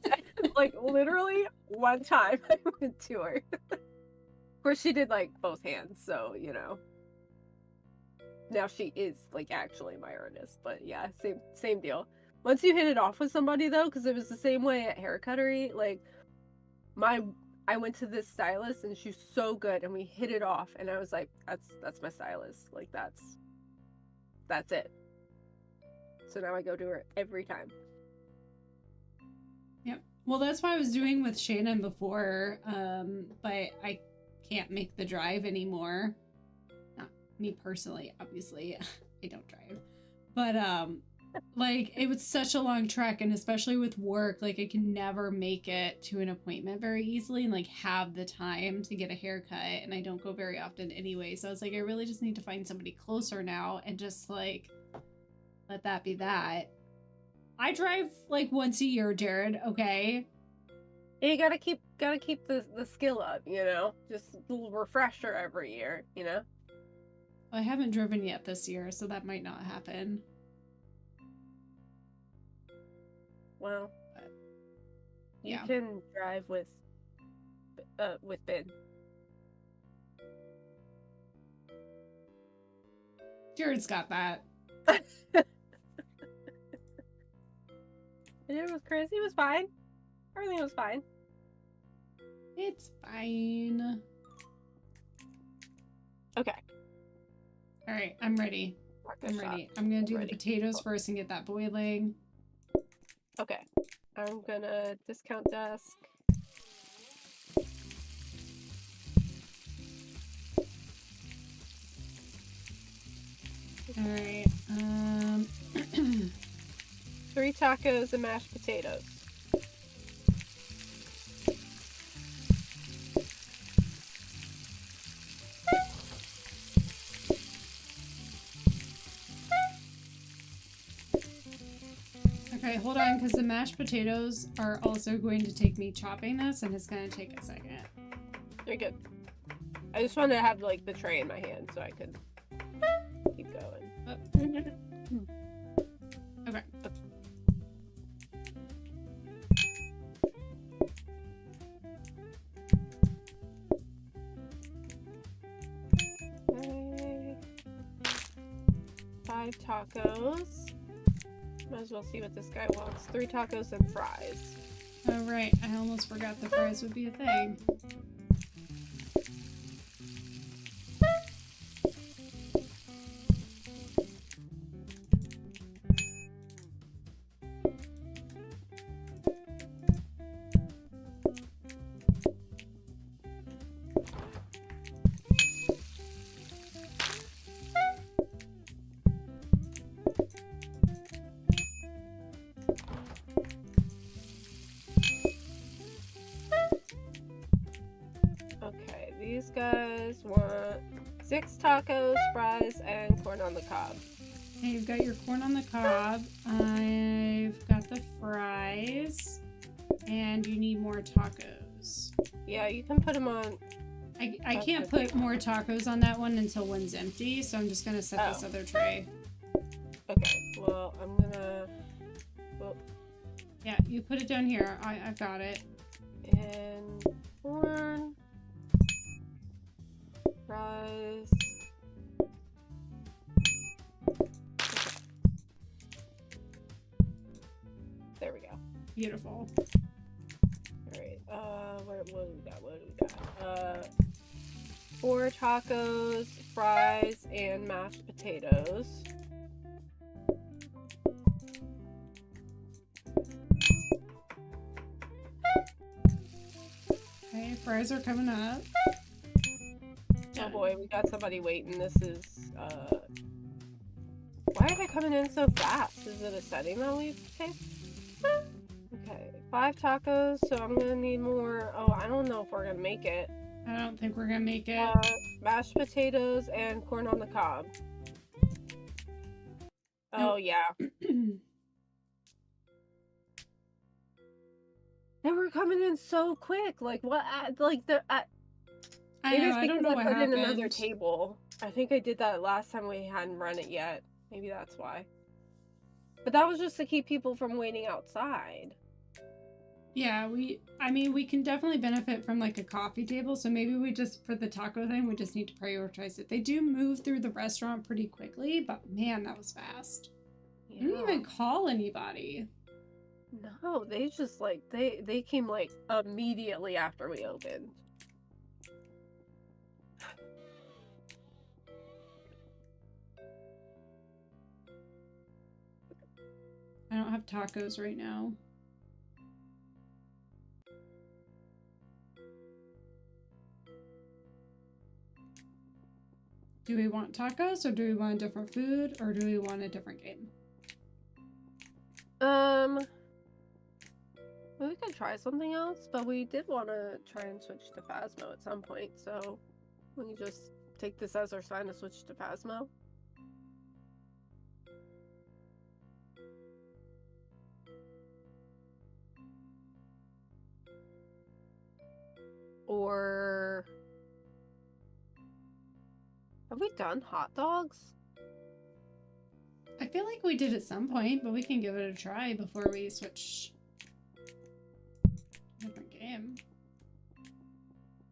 Like literally one time I went to her. Of course she did like both hands, so you know. Now she is like actually my artist, but yeah, same deal. Once you hit it off with somebody though, because it was the same way at Hair Cuttery, like I went to this stylist and she's so good and we hit it off and I was like, that's my stylist. Like that's it. So now I go to her every time. Yep. Well, that's what I was doing with Shannon before, but I can't make the drive anymore. Not me personally, obviously. I don't drive. But, like, it was such a long trek, and especially with work, like, I can never make it to an appointment very easily and, like, have the time to get a haircut, and I don't go very often anyway. So I was like, I really just need to find somebody closer now and just, like, let that be that. I drive like once a year, Jared, okay? You gotta keep the skill up, you know? Just a little refresher every year, you know? I haven't driven yet this year, so that might not happen. Well, but, yeah. You can drive with Ben. Jared's got that. It was crazy. It was fine. Everything was fine. It's fine. Okay. All right, I'm ready. I'm ready. I'm gonna do the potatoes first and get that boiling. Okay. I'm gonna discount desk. All right. 3 tacos and mashed potatoes. Okay, hold on, because the mashed potatoes are also going to take me chopping this, and it's going to take a second. You're good. I just wanted to have, like, the tray in my hand so I could keep going. Okay. 5 tacos. Might as well see what this guy wants. 3 tacos and fries. Oh, right. I almost forgot the fries would be a thing. Okay, these guys want 6 tacos, fries, and corn on the cob. Okay, you've got your corn on the cob. I've got the fries. And you need more tacos. Yeah, you can put them on. I can't put more tacos on that one until one's empty, so I'm just gonna set this other tray. Okay, well, I'm gonna... Well, Yeah, you put it down here. I've got it. and corn, fries. Okay. There we go. Beautiful. Alright, what do we got? 4 tacos, fries, and mashed potatoes. Okay, fries are coming up. Oh boy, we got somebody waiting. This is, why are they coming in so fast? Is it a setting that we picked? Okay, 5 tacos, so I'm gonna need more. Oh, I don't know if we're gonna make it. I don't think we're gonna make it. Mashed potatoes and corn on the cob. Oh, yeah. They were coming in so quick. Like, what? Like, I don't know what put happened. in another table. I think I did that last time we hadn't run it yet. Maybe that's why. But that was just to keep people from waiting outside. Yeah, we can definitely benefit from like a coffee table, so maybe we just, for the taco thing, we just need to prioritize it. They do move through the restaurant pretty quickly, but man, that was fast. Yeah. You didn't even call anybody. No, they just like, they came like immediately after we opened. I don't have tacos right now. Do we want tacos, or do we want a different food, or do we want a different game? Well, we could try something else, but we did want to try and switch to Phasmo at some point, so we can just take this as our sign to switch to Phasmo. Or... have we done hot dogs? I feel like we did at some point, but we can give it a try before we switch to a different game.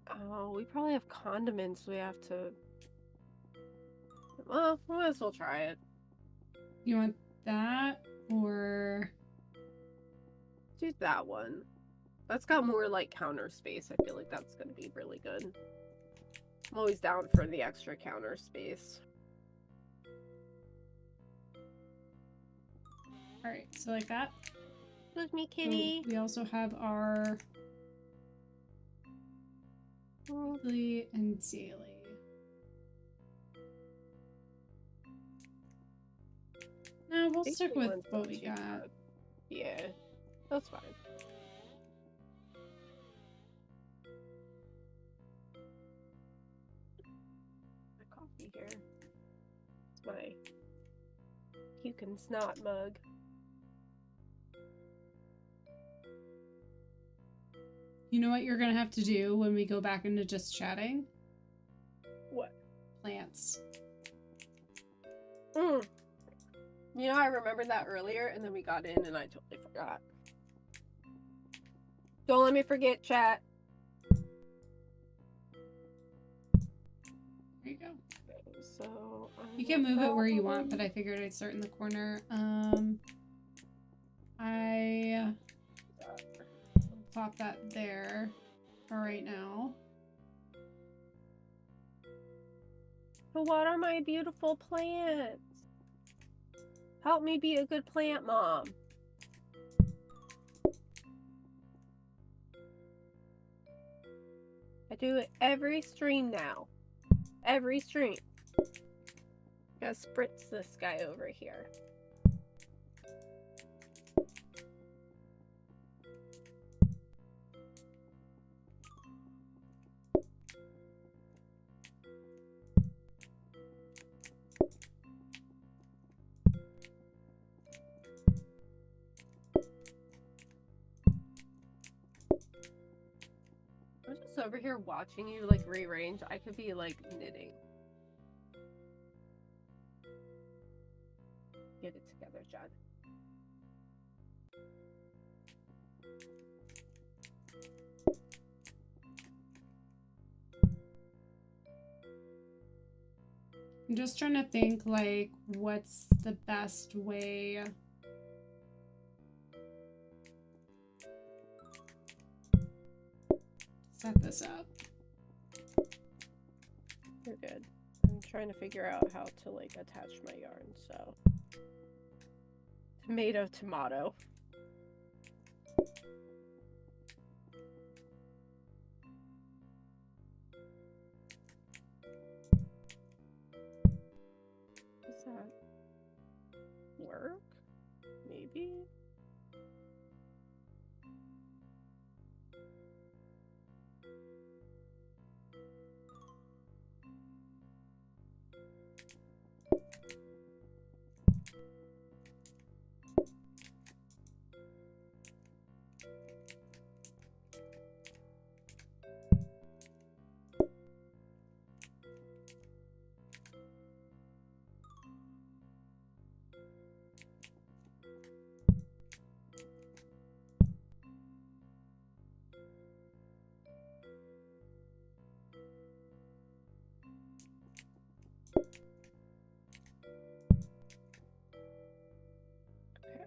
Oh, we probably have condiments we have to... well, we might as well try it. You want that, or... do that one. That's got more, like, counter space. I feel like that's gonna be really good. I'm always down for the extra counter space. Alright, so like that. With me, kitty. So we also have our weekly and daily. No, we'll stick with what we got. Yeah, that's fine. My coffee here. It's my puke and snot mug. You know what you're gonna have to do when we go back into just chatting? What? Plants. You know, I remembered that earlier, and then we got in, and I totally forgot. Don't let me forget, chat. There you go. So You can move it where you want, but I figured I'd start in the corner. I pop that there for right now. But what are my beautiful plants? Help me be a good plant mom. I do it every stream now. Every stream. Gotta spritz this guy over here. I'm just over here watching you like rearrange. I could be like knitting. Get it together, Judd. I'm just trying to think like what's the best way to set this up. You're good. I'm trying to figure out how to like attach my yarn, so. Tomato, tomato. Does that work? Maybe? Okay.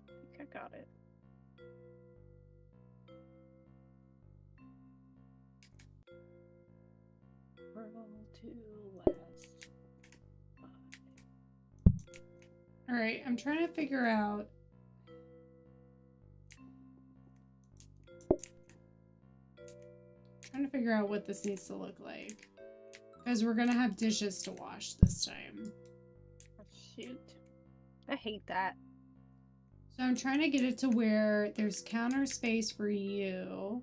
I think I got it. Purl to last 5. All right, I'm trying to figure out what this needs to look like. Because we're gonna have dishes to wash this time. Oh, shoot. I hate that. So I'm trying to get it to where there's counter space for you.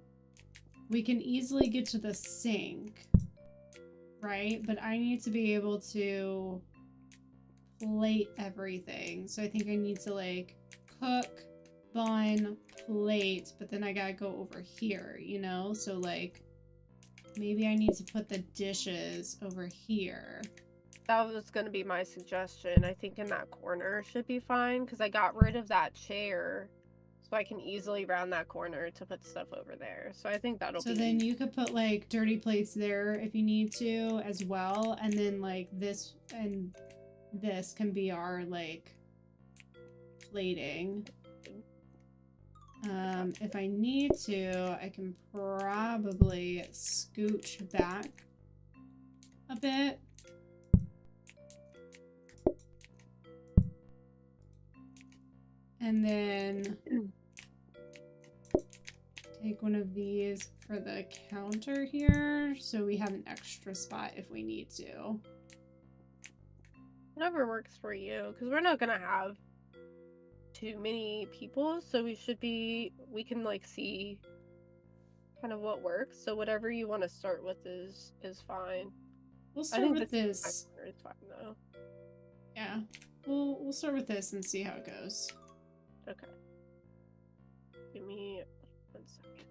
We can easily get to the sink, right? But I need to be able to plate everything. So I think I need to like cook, bun, plate, but then I gotta go over here, you know? So like maybe I need to put the dishes over here. That was going to be my suggestion. I think in that corner should be fine because I got rid of that chair so I can easily round that corner to put stuff over there. So I think that'll be... So then you could put like dirty plates there if you need to as well. And then like this and this can be our like plating. If I need to, I can probably scooch back a bit. And then take one of these for the counter here so we have an extra spot if we need to. Whatever works for you, because we're not going to have too many people, so we can like see kind of what works. So whatever you want to start with is fine. We'll start with this. It's fine though. Yeah, we'll start with this and see how it goes. Okay. Give me 1 second.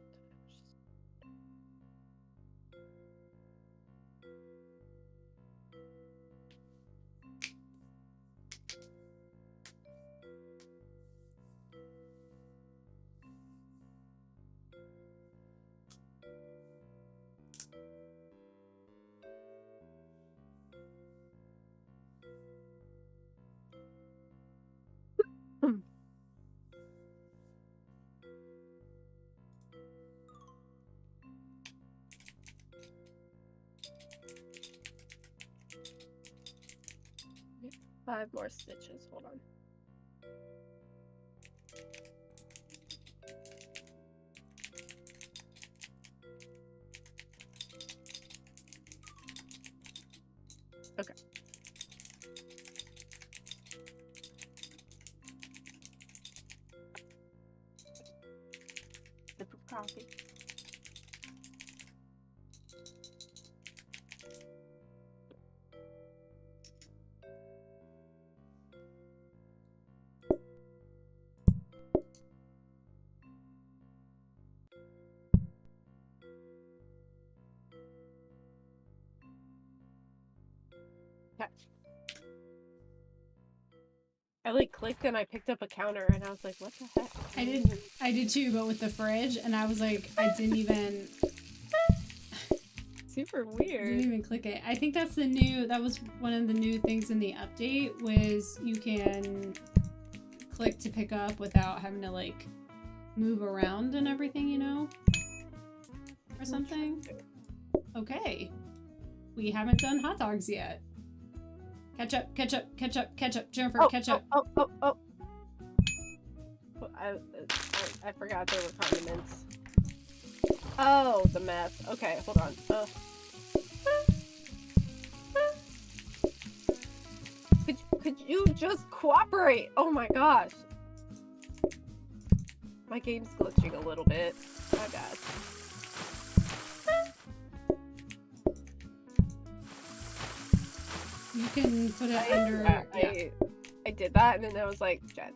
5 more stitches. Hold on. Okay. Sip of coffee. Okay. I like clicked and I picked up a counter and I was like, what the heck? I did too, but with the fridge, and I was like, I didn't even Super weird. didn't even click it. I think that was one of the new things in the update, was you can click to pick up without having to like move around and everything, you know? Or something. Okay. We haven't done hot dogs yet. Ketchup, ketchup, ketchup, ketchup, Jennifer, ketchup. Oh. I forgot there were condiments. Oh, the mess. Okay, hold on. Could you just cooperate? Oh my gosh. My game's glitching a little bit. My bad. You can put it under. Yeah. I did that and then I was like, Jen.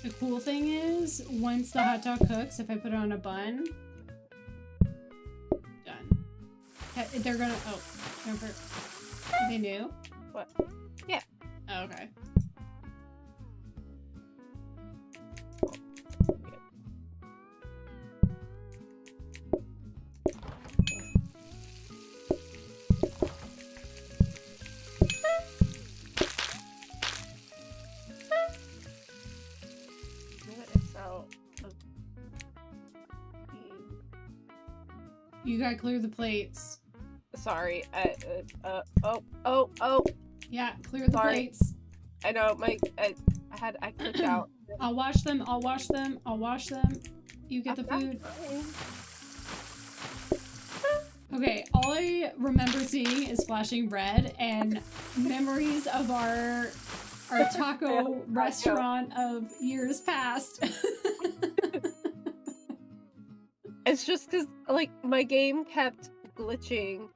The cool thing is, once the hot dog cooks, if I put it on a bun, done. They're gonna. Oh, Jennifer. They knew? What? Yeah. Oh, okay. You gotta clear the plates. Sorry. Oh. Yeah, clear the plates. I know, I clicked out. I'll wash them. You get the food. Okay, all I remember seeing is flashing red and memories of our taco restaurant of years past. It's just because, like, my game kept glitching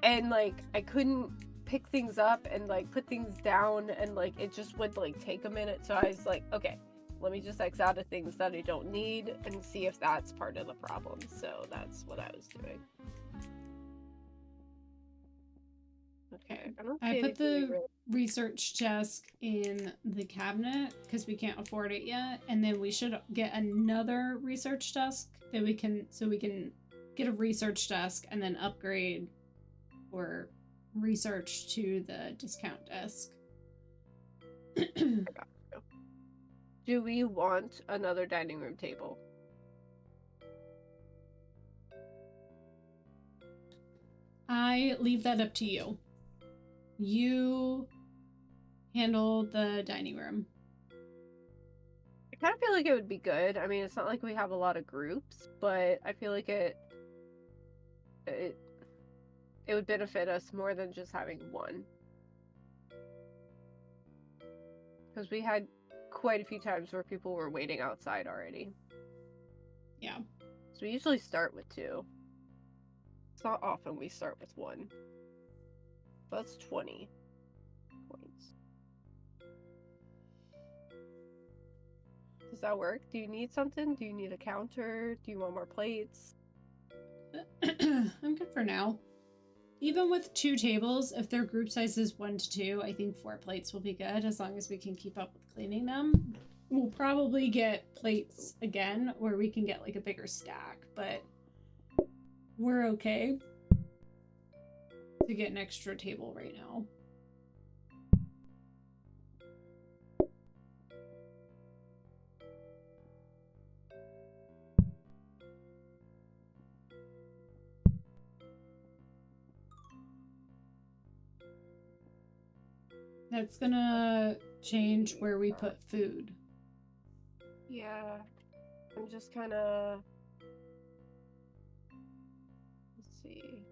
and, like, I couldn't pick things up and, like, put things down and, like, it just would, like, take a minute. So I was like, okay, let me just X out of things that I don't need and see if that's part of the problem. So that's what I was doing. Okay, I put the research desk in the cabinet because we can't afford it yet, and then we should get another research desk that we can get a research desk and then upgrade or research to the discount desk. Do we want another dining room table? I leave that up to you. You handle the dining room. I kind of feel like it would be good. I mean, it's not like we have a lot of groups, but I feel like it would benefit us more than just having one. Because we had quite a few times where people were waiting outside already. Yeah. So we usually start with 2. It's not often we start with 1. That's 20 points. Does that work? Do you need something? Do you need a counter? Do you want more plates? I'm good for now. Even with 2 tables, if their group size is 1 to 2, I think 4 plates will be good as long as we can keep up with cleaning them. We'll probably get plates again where we can get like a bigger stack, but we're okay to get an extra table right now. That's gonna change where we put food. Yeah. I'm just kind of... Let's see.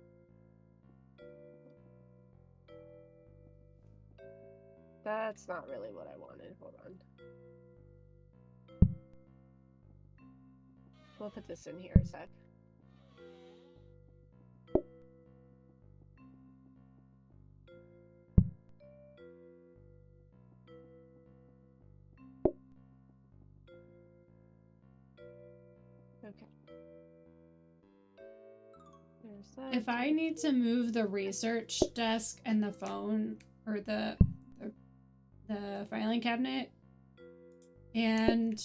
That's not really what I wanted. Hold on. We'll put this in here a sec. Okay. There's that. If I need to move the research desk and the phone, or the filing cabinet and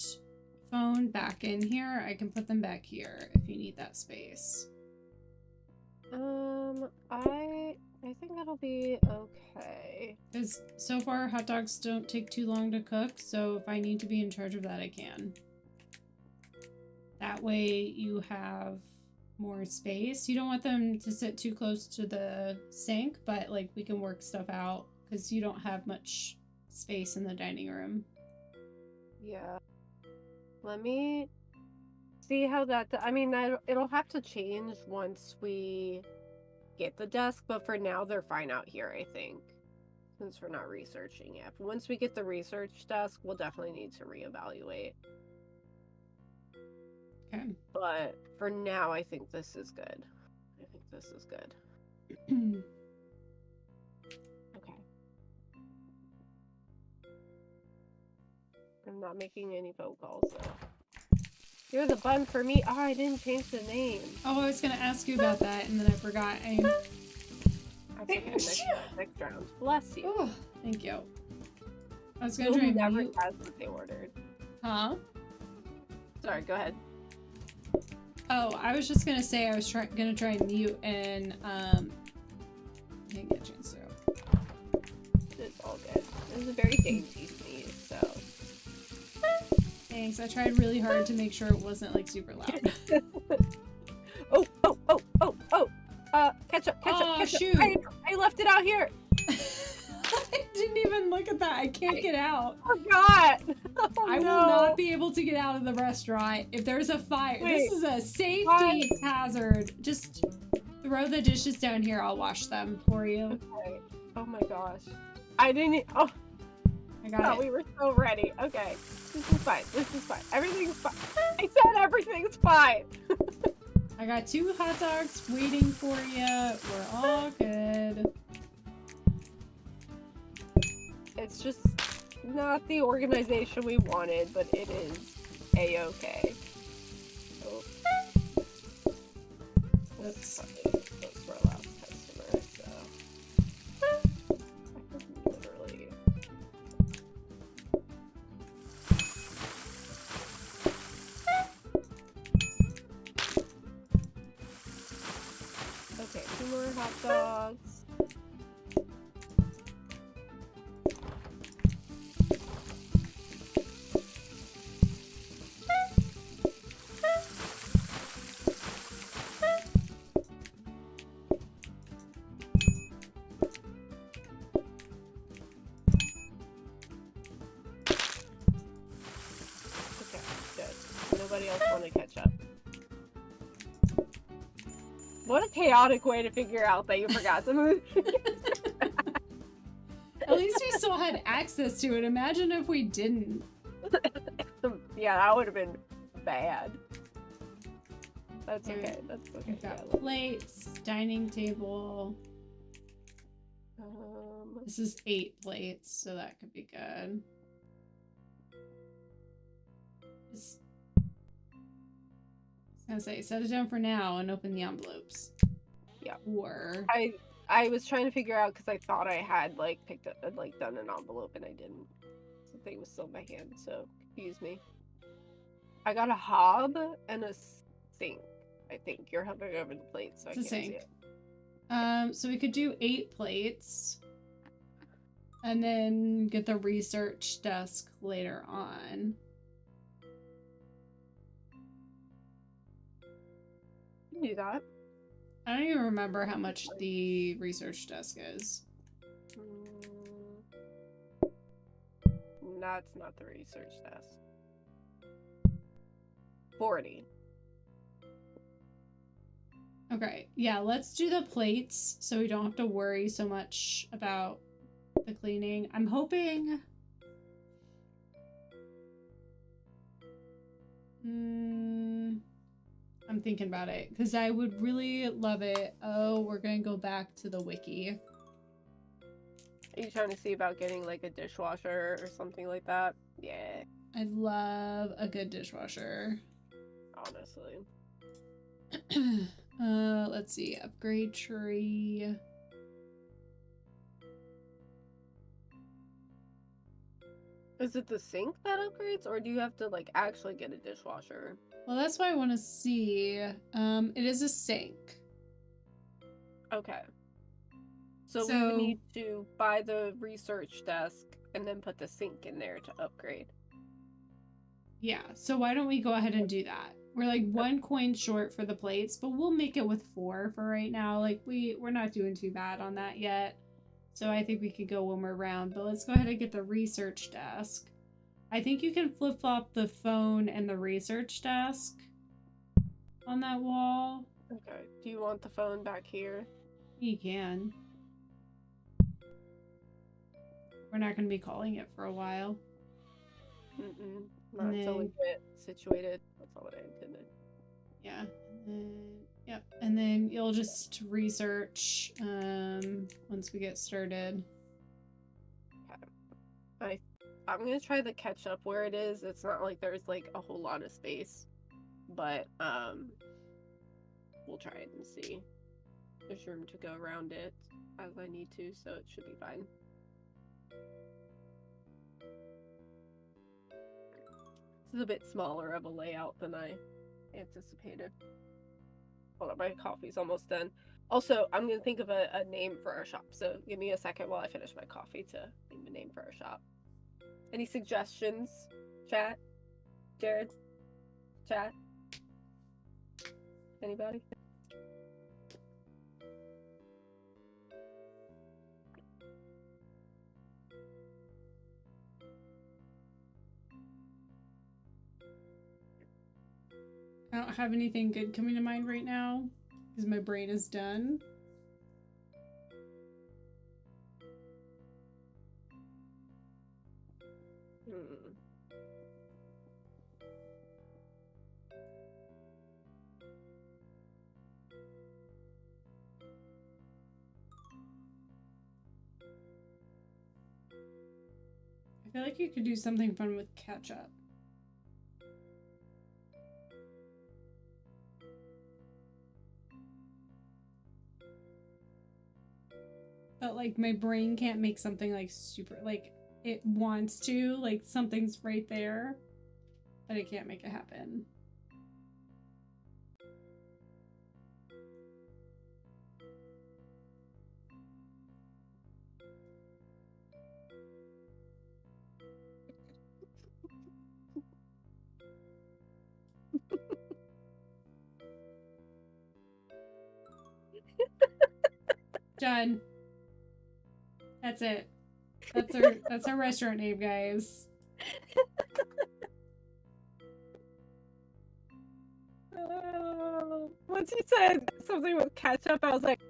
phone back in here, I can put them back here if you need that space. I think that'll be okay. Because so far hot dogs don't take too long to cook, so if I need to be in charge of that, I can. That way you have more space. You don't want them to sit too close to the sink, but like we can work stuff out because you don't have much space in the dining room. Yeah. Let me see how that... I mean, it'll have to change once we get the desk, but for now they're fine out here, I think. Since we're not researching yet. Once we get the research desk, we'll definitely need to reevaluate. Okay. But for now, I think this is good. I think this is good. Okay. I'm not making any phone calls, though. You're the bun for me. Oh, I didn't change the name. Oh, I was gonna ask you about that, and then I forgot. Next round. Bless you. Oh, thank you. I was gonna You'll try and never mute. guess what they ordered. Huh? Sorry, go ahead. Oh, I was just gonna say I was gonna try and mute and didn't get a chance to. It's all good. It was a very dainty sneeze, so. Thanks. I tried really hard to make sure it wasn't like super loud. Oh! Ketchup! Oh, shoot. I left it out here! I didn't even look at that. I can't get out. Forgot! Oh, I will not be able to get out of the restaurant if there's a fire. Wait, this is a safety hazard. Just throw the dishes down here. I'll wash them for you. Okay. Oh my gosh. I didn't... Oh! I got it. We were so ready. Okay. This is fine. This is fine. Everything's fine. I said everything's fine! I got 2 hot dogs waiting for you. We're all good. It's just not the organization we wanted, but it is a-okay. Oh. Oops. Close for our last customer, so... I could literally... Okay, 2 more hot dogs. Okay, good. Nobody else want to catch up. What a chaotic way to figure out that you forgot to move. At least we still had access to it. Imagine if we didn't. Yeah, that would have been bad. That's okay. That's okay. We've got Yeah, plates, dining table. This is 8 plates, so that could be good. Just, I was gonna say, set it down for now and open the envelopes. Yeah. Or I was trying to figure out because I thought I had like picked up, like done an envelope and I didn't. The thing was still in my hand, so excuse me. I got a hob and a sink. I think you're hovering over the plate, so I can't see it. So we could do 8 plates. And then get the research desk later on. You can do that. I don't even remember how much the research desk is. that's not the research desk. 40. Okay, yeah, let's do the plates so we don't have to worry so much about the cleaning. I'm hoping... I'm thinking about it because I would really love it. Oh, we're gonna go back to the wiki. Are you trying to see about getting like a dishwasher or something like that? Yeah. I'd love a good dishwasher. Honestly. Let's see. Upgrade tree. Is it the sink that upgrades, or do you have to like actually get a dishwasher? Well, that's what I want to see. It is a sink. Okay. So we would need to buy the research desk and then put the sink in there to upgrade. Yeah, so why don't we go ahead and do that? We're like 1 coin short for the plates, but we'll make it with 4 for right now. Like we're not doing too bad on that yet. So I think we could go one more round, but let's go ahead and get the research desk. I think you can flip-flop the phone and the research desk on that wall. Okay. Do you want the phone back here? You can. We're not going to be calling it for a while. Mm-mm. Not until we get situated. That's not what I intended. Yeah. Yep. And then you'll just research once we get started. Okay. I'm gonna try the ketchup where it is. It's not like there's like a whole lot of space, but we'll try it and see. There's room to go around it as I need to, so it should be fine. This is a bit smaller of a layout than I anticipated. Hold on, my coffee's almost done. Also, I'm gonna think of a name for our shop, so give me a second while I finish my coffee to think of a name for our shop. Any suggestions? Chat? Jared? Chat? Anybody? I don't have anything good coming to mind right now because my brain is done. I feel like you could do something fun with ketchup. But like my brain can't make something like super, like it wants to, like something's right there, but it can't make it happen. Done. That's it. That's our restaurant name, guys. Once you said something with ketchup, I was like,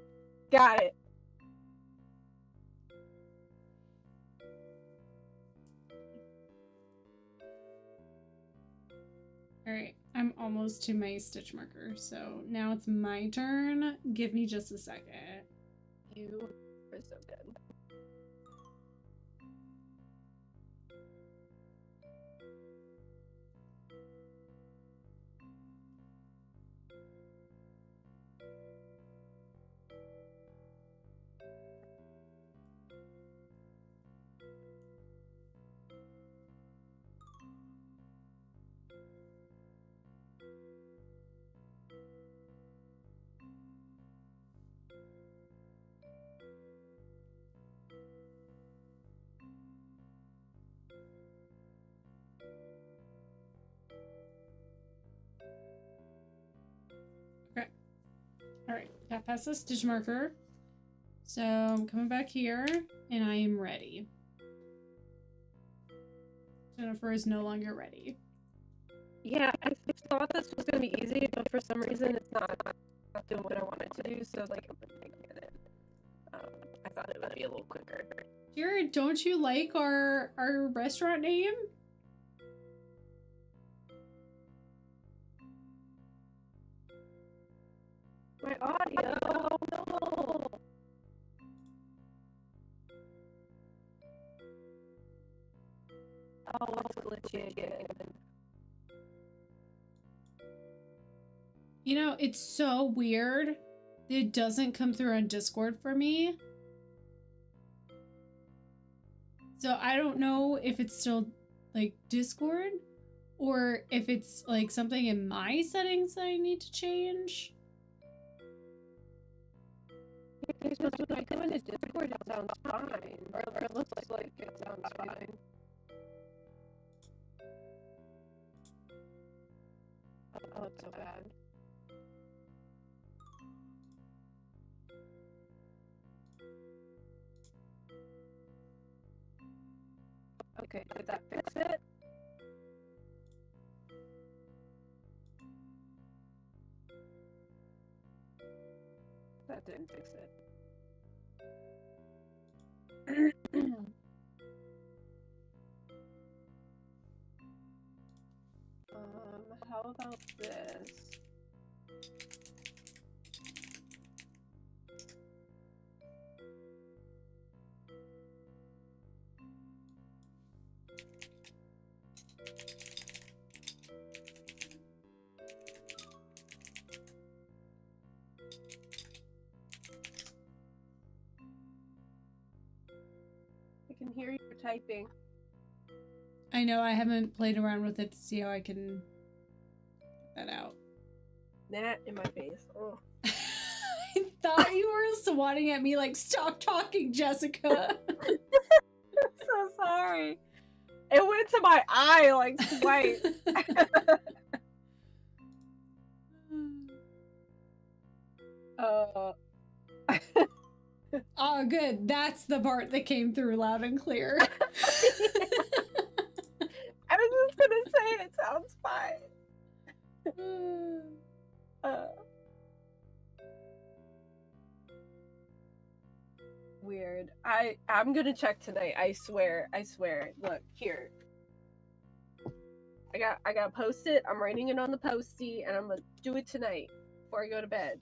got it. Alright, I'm almost to my stitch marker, so now it's my turn. Give me just a second. You are so good. Alright, got past the stitch marker. So I'm coming back here and I am ready. Jennifer is no longer ready. Yeah, I thought this was gonna be easy, but for some reason it's not doing what I wanted to do, so like I thought it would be a little quicker. Jared, don't you like our restaurant name? My audio, no. Oh, it's glitchy again. You know, it's so weird. It doesn't come through on Discord for me. So I don't know if it's still like Discord or if it's like something in my settings that I need to change. You're supposed to be like, when is Discord? It sounds fine. Or it looks like it sounds fine. Oh, it's so bad. Okay, did that fix it? That didn't fix it. How about this? I can hear you typing. I know, I haven't played around with it to see how I can get that out. Gnat in my face. Oh. I thought you were swatting at me like, stop talking, Jessica. I'm so sorry. It went to my eye like twice. Oh, good. That's the part that came through loud and clear. I was just gonna say it sounds fine. Weird. I'm gonna check tonight. I swear. Look here. I got Post-it. I'm writing it on the Post-it, and I'm gonna do it tonight before I go to bed.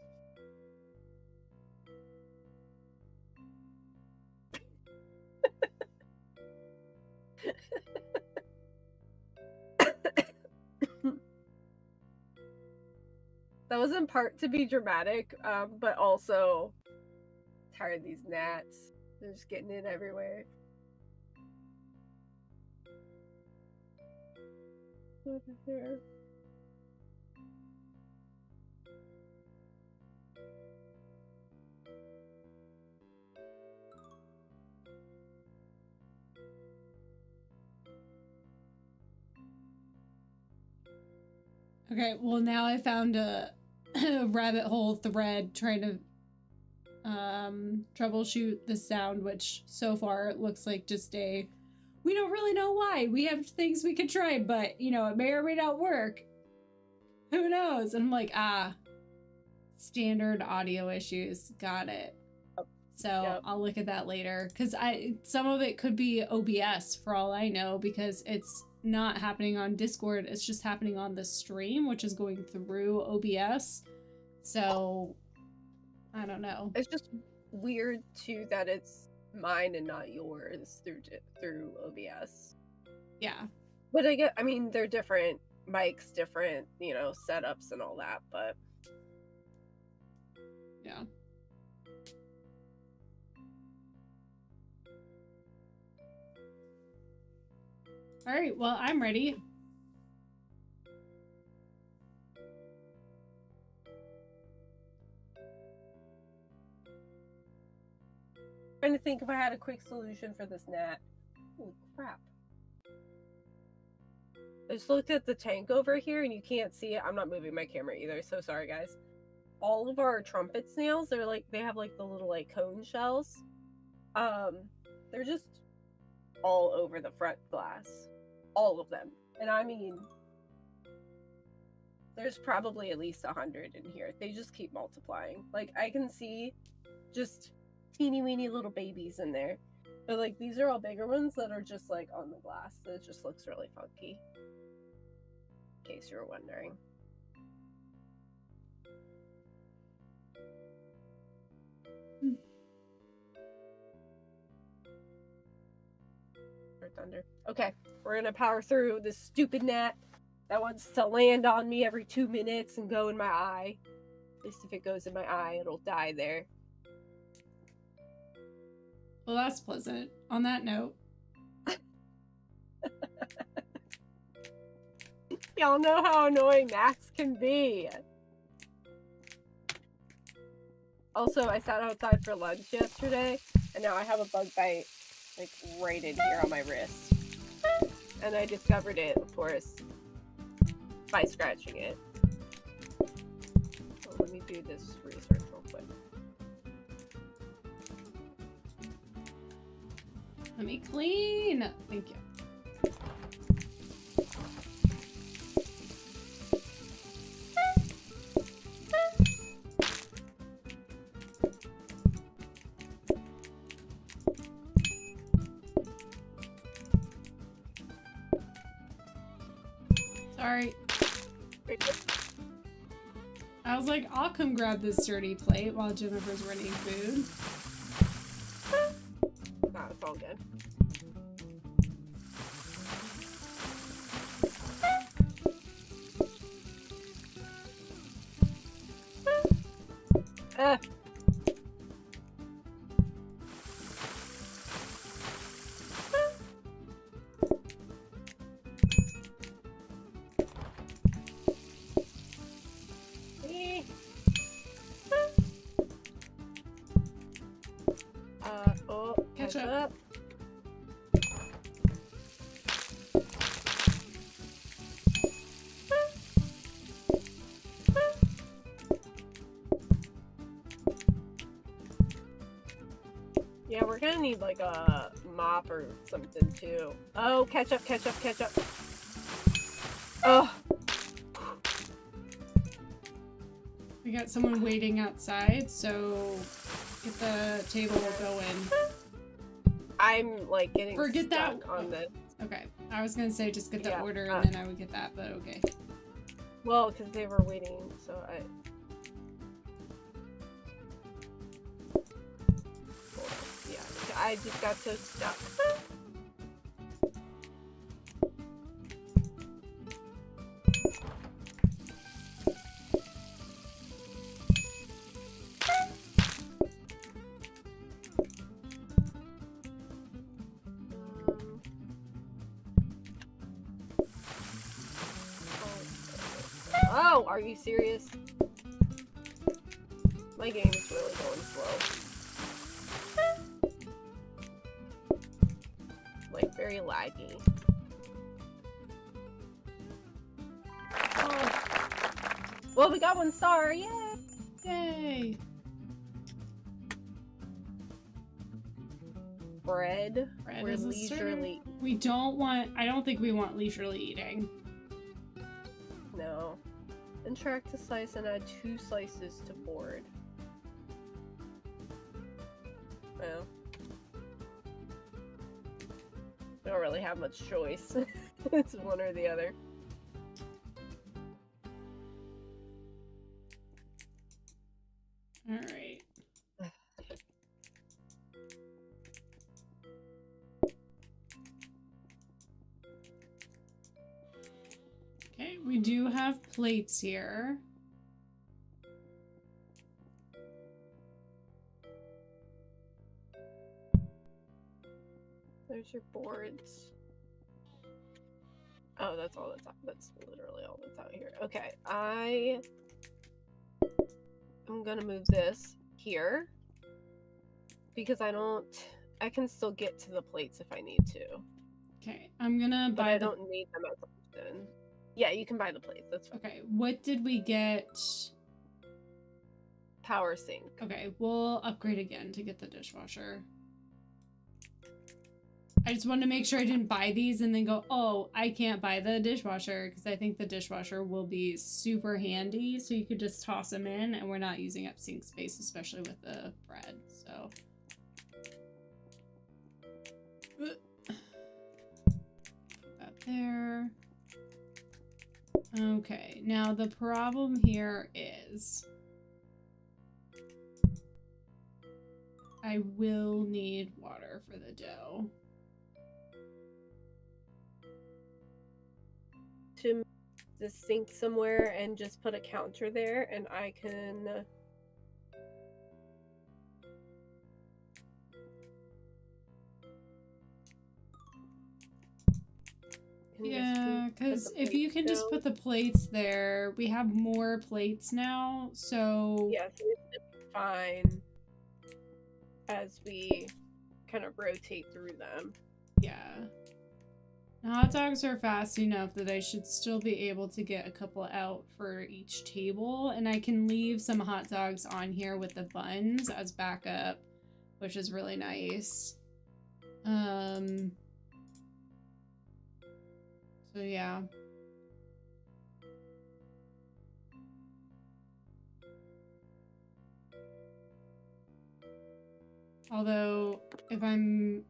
That was in part to be dramatic, but also tired of these gnats. They're just getting in everywhere. Over here. Okay, well now I found a rabbit hole thread trying to troubleshoot the sound, which so far it looks like just a, we don't really know why. We have things we could try, but you know, it may or may not work. Who knows? And I'm like, standard audio issues. Got it. So yep. I'll look at that later, because some of it could be OBS for all I know, because it's not happening on Discord. It's just happening on the stream, which is going through OBS. So I don't know. It's just weird too that it's mine and not yours through OBS. Yeah. But I mean, they're different mics, different, you know, setups and all that, but yeah. All right, well, I'm ready. Trying to think if I had a quick solution for this gnat. Holy crap. I just looked at the tank over here and you can't see it. I'm not moving my camera either, so sorry guys. All of our trumpet snails, they have like the little like cone shells. They're just all over the front glass. All of them. And I mean, there's probably at least 100 in here. They just keep multiplying. Like, I can see just teeny weeny little babies in there. But like, these are all bigger ones that are just like on the glass. So it just looks really funky. In case you were wondering. Thunder. Okay, we're gonna power through this stupid gnat that wants to land on me every 2 minutes and go in my eye. At least if it goes in my eye, it'll die there. Well, that's pleasant. On that note. Y'all know how annoying gnats can be. Also, I sat outside for lunch yesterday, and now I have a bug bite, like, right in here on my wrist. And I discovered it, of course, by scratching it. So let me do this research real quick. Let me clean. Thank you. Sorry. I was like, I'll come grab this dirty plate while Jennifer's running food. No, it's all good. Ketchup. Yeah, we're gonna need like a mop or something too. Oh, ketchup, ketchup, ketchup. Oh. We got someone waiting outside, so get the table going. I'm like getting Forget stuck that on this. Okay, I was gonna say just get the order and then I would get that, but okay. Well, because they were waiting, so I. Yeah, I just got so stuck. Oh, are you serious? My game is really going slow. Like, very laggy. Oh. Well, we got 1 star, yay! Yay! Bread. Bread We're is a leisurely. We don't want. I don't think we want leisurely eating. No. Interact to slice and add 2 slices to board. Well. We don't really have much choice. It's one or the other. Alright. Okay, we do have plates here. There's your boards. Oh, that's all that's out. That's literally all that's out here. Okay, I'm gonna move this here because I can still get to the plates if I need to. Okay, I'm gonna But buy I don't need them as often. Yeah, you can buy the plates. That's fine. Okay, what did we get? Power sink. Okay, we'll upgrade again to get the dishwasher. I just wanted to make sure I didn't buy these and then go, oh, I can't buy the dishwasher, because I think the dishwasher will be super handy, so you could just toss them in and we're not using up sink space, especially with the bread, so. Put that there. Okay, now the problem here is I will need water for the dough. To the sink somewhere and just put a counter there, and I can yeah, because if you can just put the plates there, we have more plates now, so yeah, so it's fine as we kind of rotate through them. yeah. Hot dogs are fast enough that I should still be able to get a couple out for each table, and I can leave some hot dogs on here with the buns as backup, which is really nice. So yeah. Although, if I'm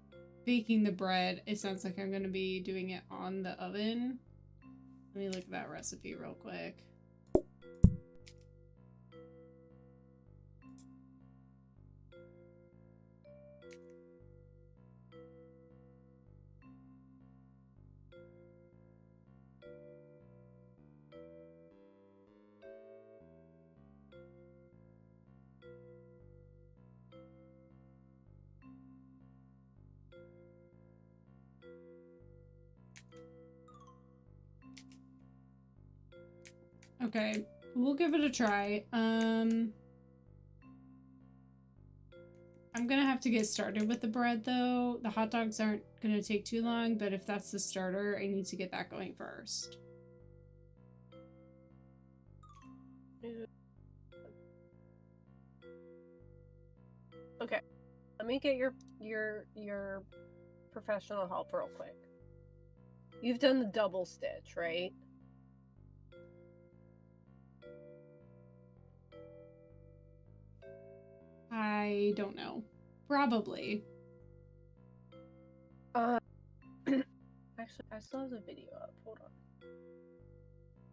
baking the bread, it sounds like I'm going to be doing it on the oven. Let me look at that recipe real quick. Okay, we'll give it a try. I'm gonna have to get started with the bread though. The hot dogs aren't gonna take too long, but if that's the starter, I need to get that going first. Okay, let me get your professional help real quick. You've done the double stitch, right? I don't know. Probably. Actually, I still have the video up. Hold on.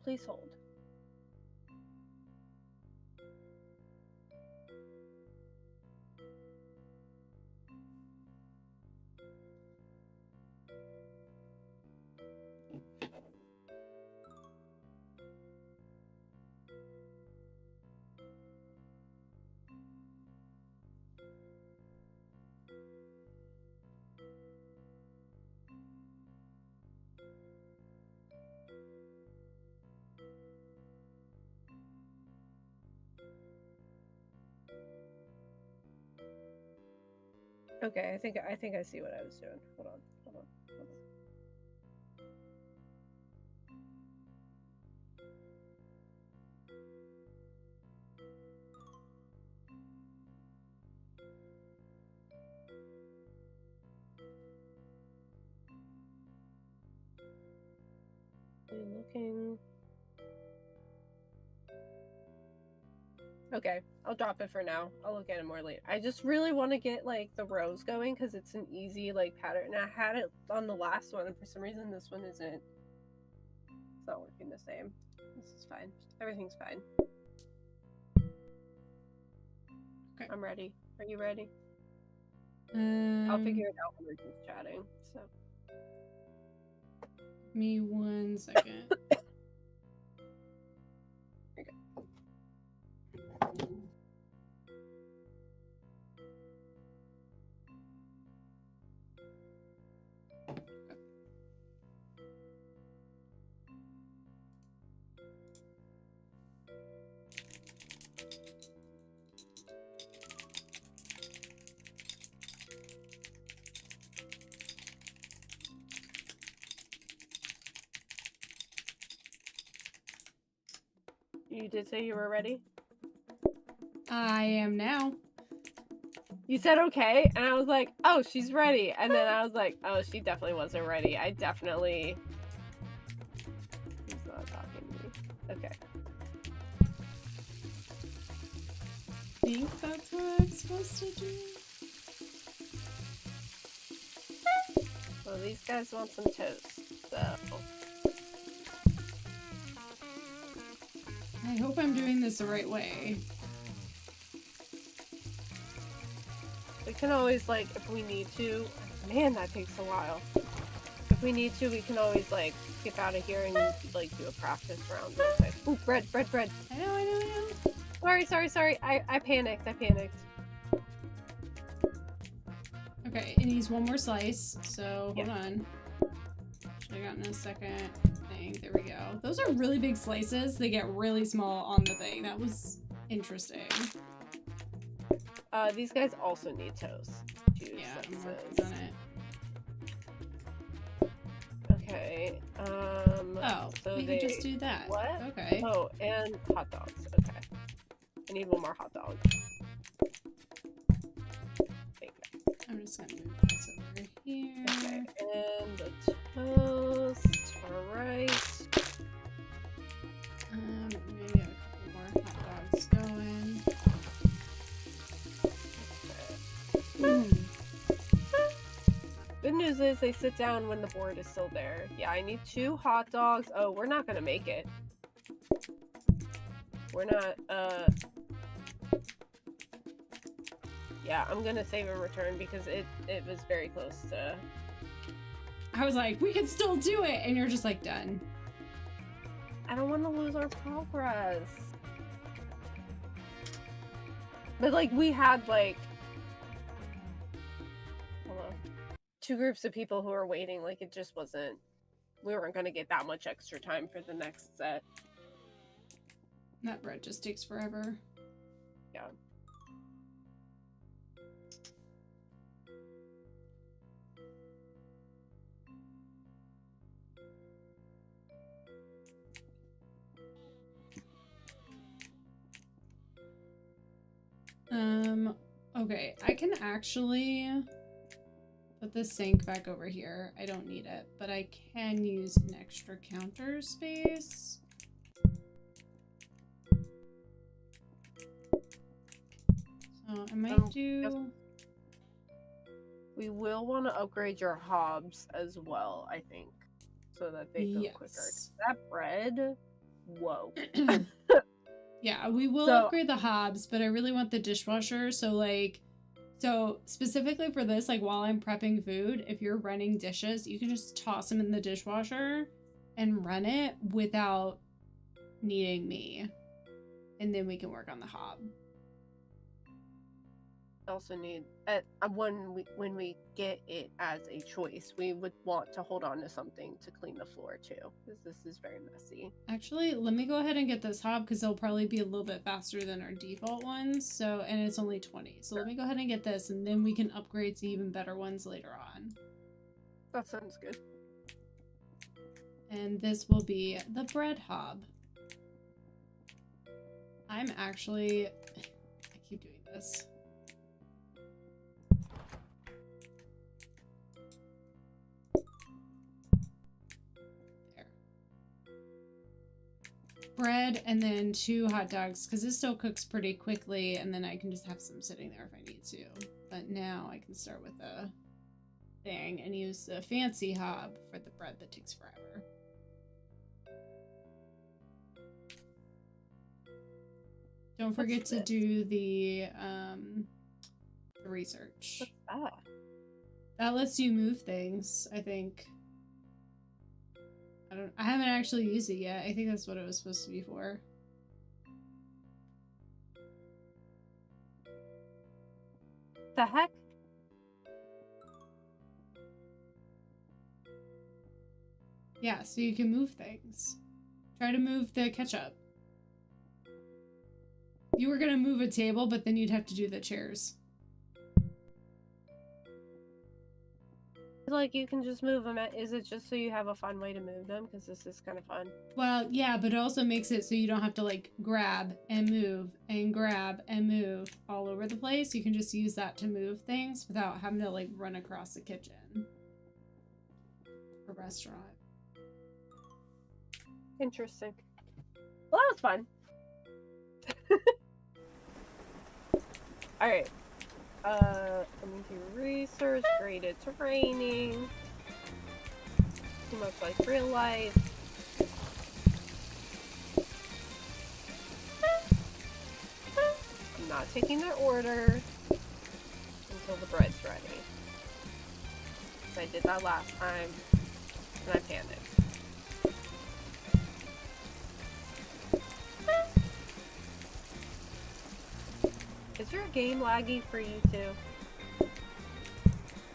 Please hold. Okay, I think I see what I was doing. Hold on. Looking. Okay, I'll drop it for now. I'll look at it more later. I just really want to get like the rows going because it's an easy like pattern. And I had it on the last one, and for some reason this one isn't. It's not working the same. This is fine. Everything's fine. Okay. I'm ready. Are you ready? I'll figure it out when we're just chatting. So. Give me 1 second. You did say you were ready? I am now. You said okay, and I was like, oh, she's ready. And then I was like, oh, she definitely wasn't ready. I definitely... He's not talking to me. Okay. I think that's what I'm supposed to do. Well, these guys want some toast, so... I hope I'm doing this the right way. We can always, like, if we need to... Man, that takes a while. If we need to, we can always, like, skip out of here and, like, do a practice round real quick. Ooh, bread. I know. Sorry. I panicked. Okay, it needs one more slice, so hold on. Should have gotten a second thing. There we go. Those are really big slices. They get really small on the thing. That was interesting. These guys also need toast. Yeah, I'm working on it. Okay, Oh, so we could just do that. What? Okay. Oh, and hot dogs. Okay. I need one more hot dog. I'm just gonna move this over here. Okay, and the toast. Alright. Maybe a couple more hot dogs going. Okay. Good news is they sit down when the board is still there. Yeah, I need 2 hot dogs. Oh, we're not gonna make it. We're not, yeah, I'm gonna save and return because it was very close to... I was like, we can still do it! And you're just like, done. I don't want to lose our progress. But, like, we had, like... Hello. 2 groups of people who were waiting. Like, it just wasn't... We weren't gonna get that much extra time for the next set. That bread just takes forever. Yeah. Okay, I can actually put the sink back over here. I don't need it, but I can use an extra counter space. So I might do... We will want to upgrade your hobs as well, I think, so that they go quicker. That bread, whoa. Yeah, we will upgrade the hobs, but I really want the dishwasher. So like, so specifically for this, like while I'm prepping food, if you're running dishes, you can just toss them in the dishwasher and run it without needing me. And then we can work on the hob. Also need when we get it as a choice, we would want to hold on to something to clean the floor too, because this is very messy. Actually, let me go ahead and get this hob because they'll probably be a little bit faster than our default ones. So, and it's only 20. So let me go ahead and get this, and then we can upgrade to even better ones later on. That sounds good. And this will be the bread hob. I keep doing this. Bread and then 2 hot dogs because this still cooks pretty quickly, and then I can just have some sitting there if I need to. But now I can start with a thing and use the fancy hob for the bread that takes forever. Don't forget to do the research. What's that? That lets you move things, I think. I haven't actually used it yet. I think that's what it was supposed to be for. The heck? Yeah, so you can move things. Try to move the ketchup. You were gonna move a table, but then you'd have to do the chairs. Like, you can just move them. Is it just so you have a fun way to move them? Because this is kind of fun. Well, yeah, but it also makes it so you don't have to like grab and move all over the place. You can just use that to move things without having to like run across the kitchen or restaurant. Interesting. Well, that was fun. Alright. Let me do research. Great, it's raining. Too much like real life. I'm not taking their order until the bread's ready. I did that last time, and I panicked. Is your game laggy for you too?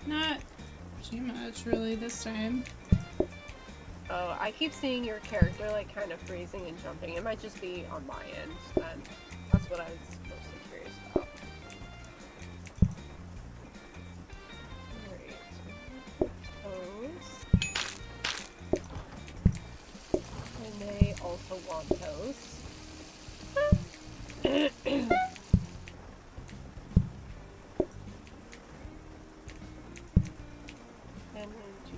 Not too much, really, this time. Oh, I keep seeing your character like kind of freezing and jumping. It might just be on my end then. That's what I was mostly curious about. Alright, toast. And they also want toast. And then do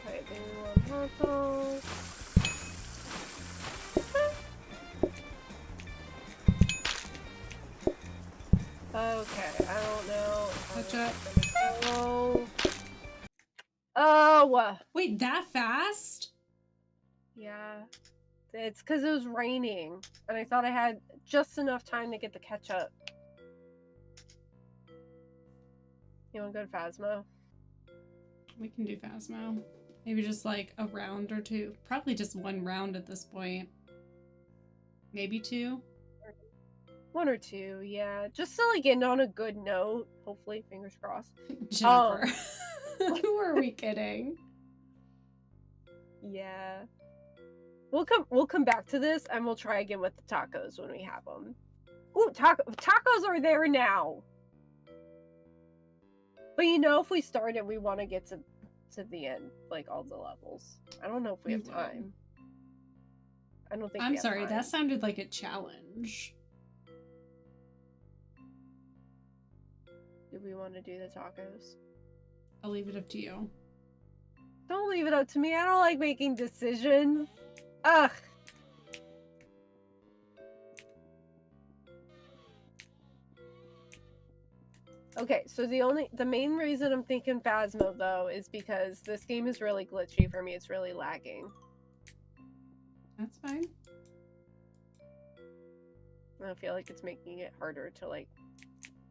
okay, then we want hot dogs. Okay, I don't know. Catch up. Oh! Wait, that fast? Yeah. It's because it was raining, and I thought I had just enough time to get the ketchup. You want to go to Phasmo? We can do phasmo. Maybe just like a round or two. Probably just one round at this point. Maybe two. One or two, yeah. Just to like end on a good note. Hopefully, fingers crossed. Jennifer. Who are we kidding? Yeah. We'll come back to this, and we'll try again with the tacos when we have them. Ooh, tacos are there now. But you know, if we start it, we want to get to the end, like all the levels. I don't know if we have time. I don't think. I'm sorry, that sounded like a challenge. Do we want to do the tacos? I'll leave it up to you. Don't leave it up to me. I don't like making decisions. Ugh. Okay, so the main reason I'm thinking Phasmo though is because this game is really glitchy for me. It's really lagging. That's fine. I feel like it's making it harder to like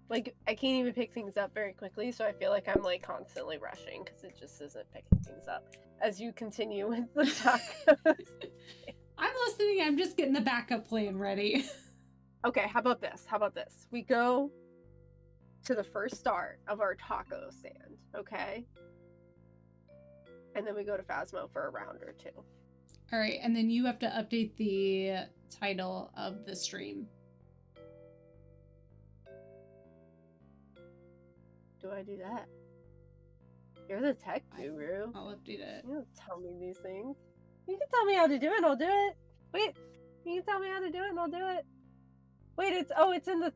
I can't even pick things up very quickly, so I feel like I'm like constantly rushing because it just isn't picking things up. As you continue with the tacos. I'm listening. I'm just getting the backup plan ready. Okay, how about this? How about this? We go to the first start of our taco stand, okay? And then we go to Phasmo for a round or two. All right, and then you have to update the title of the stream. Do I do that? You're the tech guru. I'll update it. You don't tell me these things. You can tell me how to do it and I'll do it. Wait, you can tell me how to do it and I'll do it. Wait, it's in the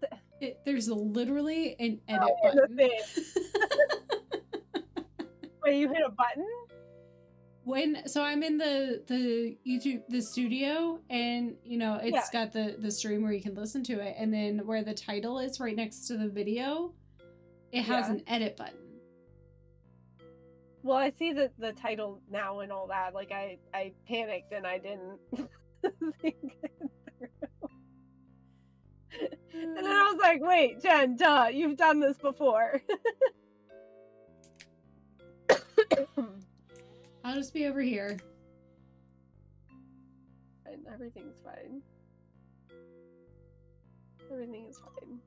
there's literally an edit button. Wait, you hit a button? So I'm in the YouTube, the studio, and you know, it's got the stream where you can listen to it, and then where the title is right next to the video, it has an edit button. Well, I see the title now and all that. Like I panicked and I didn't think it through. And then I was like, wait, Jen, duh, you've done this before. I'll just be over here. fine. Everything's fine. Everything is fine.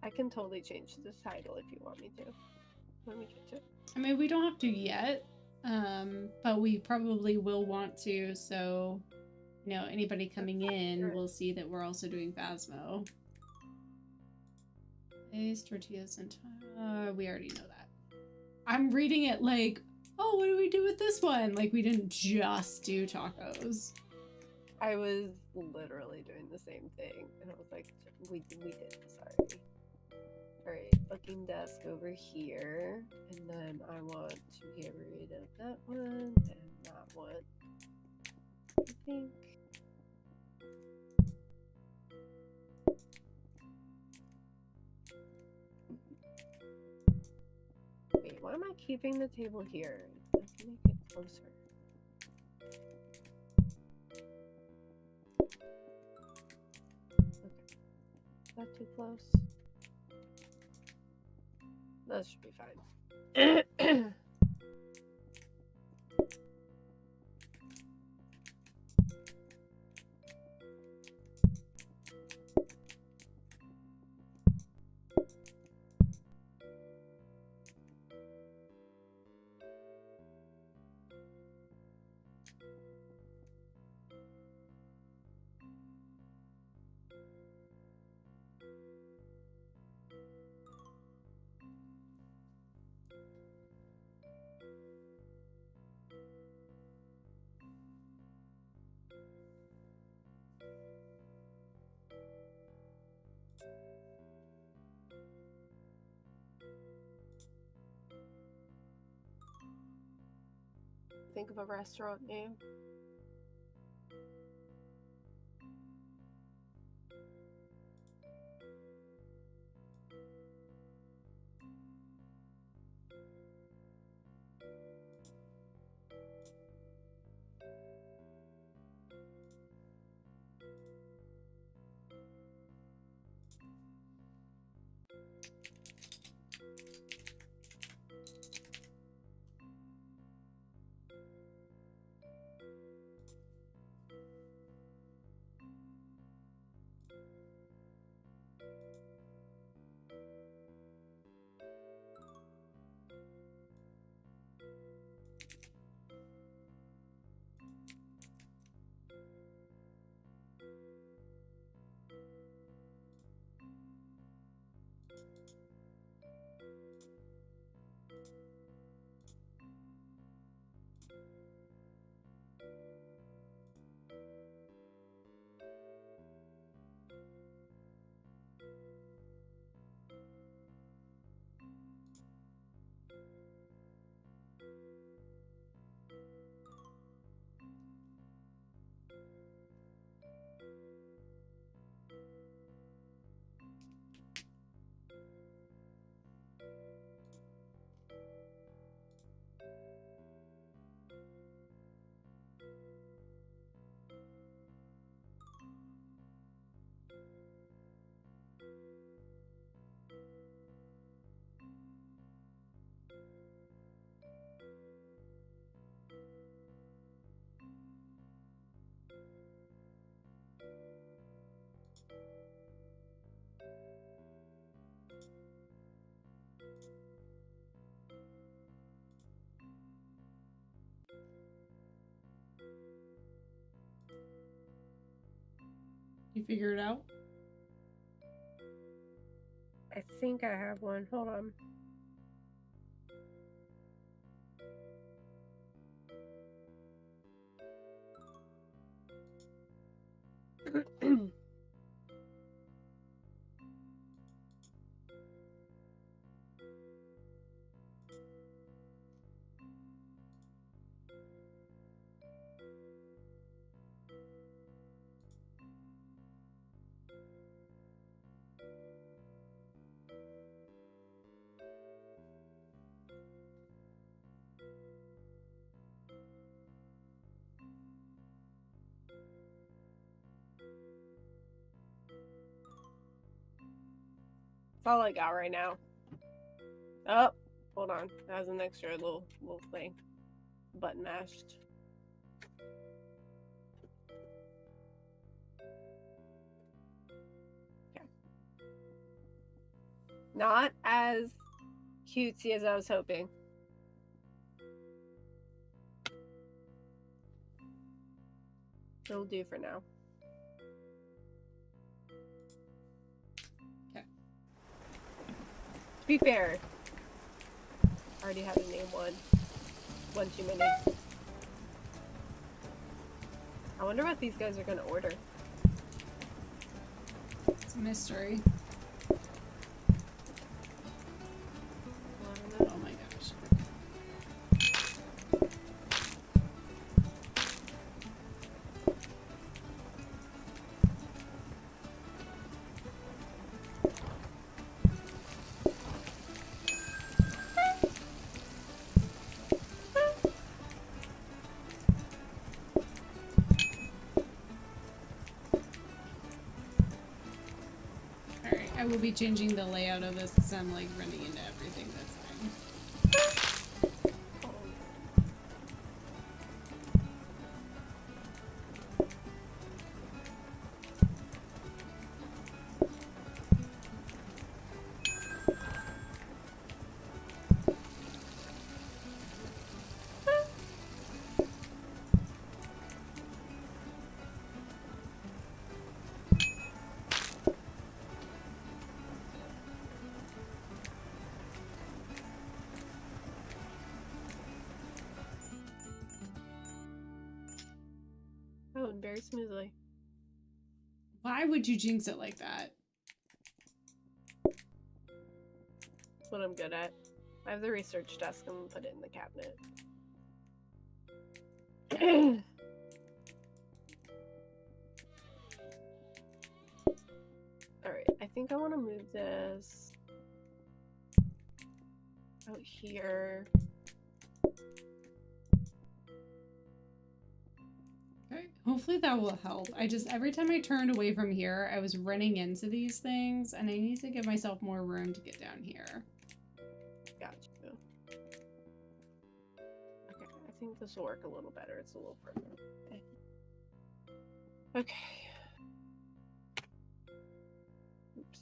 I can totally change this title if you want me to. Let me get to it. I mean, we don't have to yet, but we probably will want to, so, you know, anybody coming in will see that we're also doing phasmo. Base, tortillas, and we already know that. I'm reading it like, oh, what do we do with this one? Like, we didn't just do tacos. I was literally doing the same thing, and I was like, we did this already. Alright, booking desk over here, and then I want to get rid of that one, and that one. I think. Wait, why am I keeping the table here? Let's make it closer. Okay. Is that too close? That should be fine. Think of a restaurant name. You figure it out? I think I have one. Hold on. That's all I got right now. Oh, hold on. That was an extra little thing. button mashed. Okay. Not as cutesy as I was hoping. It'll do for now. Okay. To be fair, I already had to name one. One too many. I wonder what these guys are gonna order. It's a mystery. Oh my gosh. Alright, I will be changing the layout of this because I'm like running into everything that's fine. Oh, and very smoothly. Why would you jinx it like that? That's what I'm good at. I have the research desk. I'm gonna put it in the cabinet. Alright, I think I want to move this out here. Okay, hopefully that will help. I just, every time I turned away from here, I was running into these things, and I need to give myself more room to get down here. Gotcha. Okay, I think this will work a little better. It's a little further. Okay. Oops.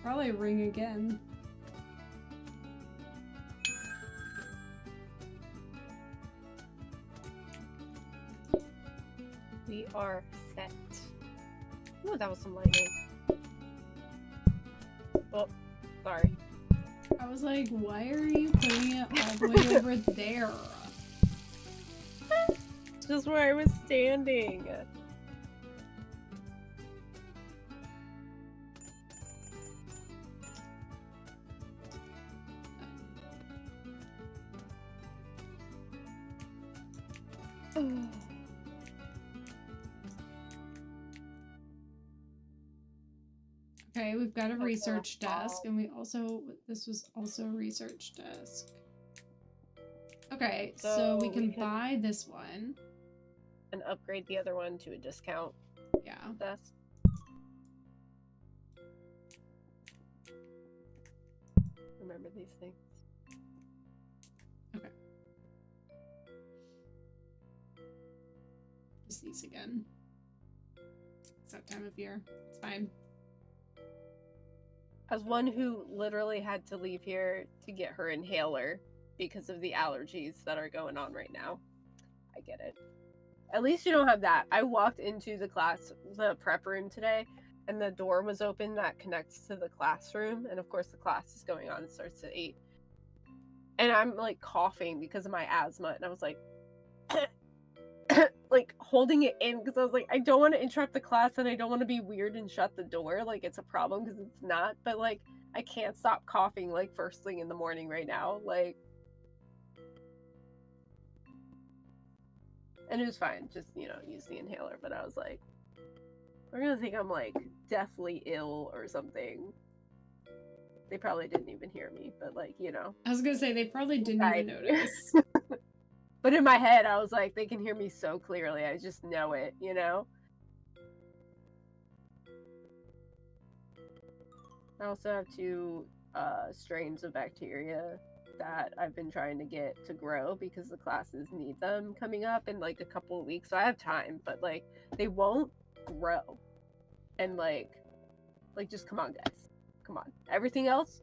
Probably ring again. We are set. Oh, that was some lightning. Oh, sorry. I was like, why are you putting it all the way over there? Just where I was standing. Okay, we've got a research desk, and we also, this was also a research desk. Okay, so we can buy this one. And upgrade the other one to a discount Yeah. desk. remember these things. Okay. Just these again. It's that time of year. It's fine. As one who literally had to leave here to get her inhaler because of the allergies that are going on right now, I get it. At least you don't have that. I walked into the prep room today, and the door was open that connects to the classroom. And of course, the class is going on. It starts at 8. And I'm like coughing because of my asthma. And I was like, like holding it in because I was like, I don't want to interrupt the class and I don't want to be weird and shut the door. Like, it's a problem because it's not. But like, I can't stop coughing like first thing in the morning right now. Like, and it was fine. Just, you know, use the inhaler. But I was like, they're going to think I'm like deathly ill or something. They probably didn't even hear me, but like, you know. I was gonna say, they probably didn't even notice. But in my head, I was like, they can hear me so clearly. I just know it, you know? I also have 2 strains of bacteria that I've been trying to get to grow because the classes need them coming up in like a couple of weeks. So I have time, but like, they won't grow. And like just come on, guys. Come on. Everything else,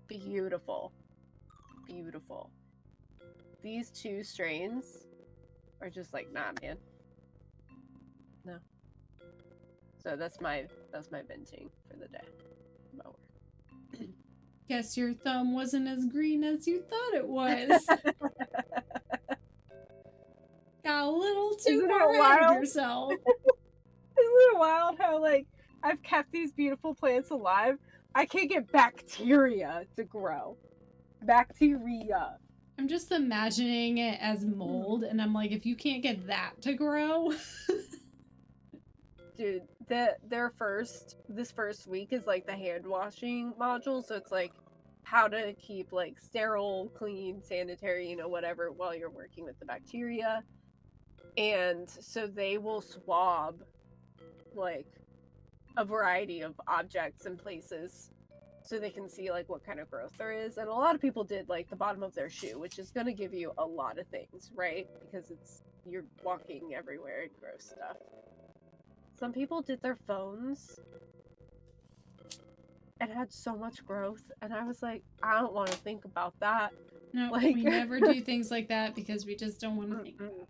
beautiful. Beautiful. These 2 strains are just like, nah, man. No. So that's my venting for the day. Guess your thumb wasn't as green as you thought it was. Got a little too far ahead of yourself. Isn't it wild how like I've kept these beautiful plants alive? I can't get bacteria to grow. Bacteria. I'm just imagining it as mold, and I'm like, if you can't get that to grow. Dude, this first week is like the hand washing module, so it's like how to keep like sterile, clean, sanitary, you know, whatever, while you're working with the bacteria. And so they will swab like a variety of objects and places so they can see like what kind of growth there is. And a lot of people did like the bottom of their shoe, which is going to give you a lot of things, right? Because you're walking everywhere and gross stuff. Some people did their phones and had so much growth, and I was like, I don't want to think about that. No, like, we never do things like that because we just don't want to think about it.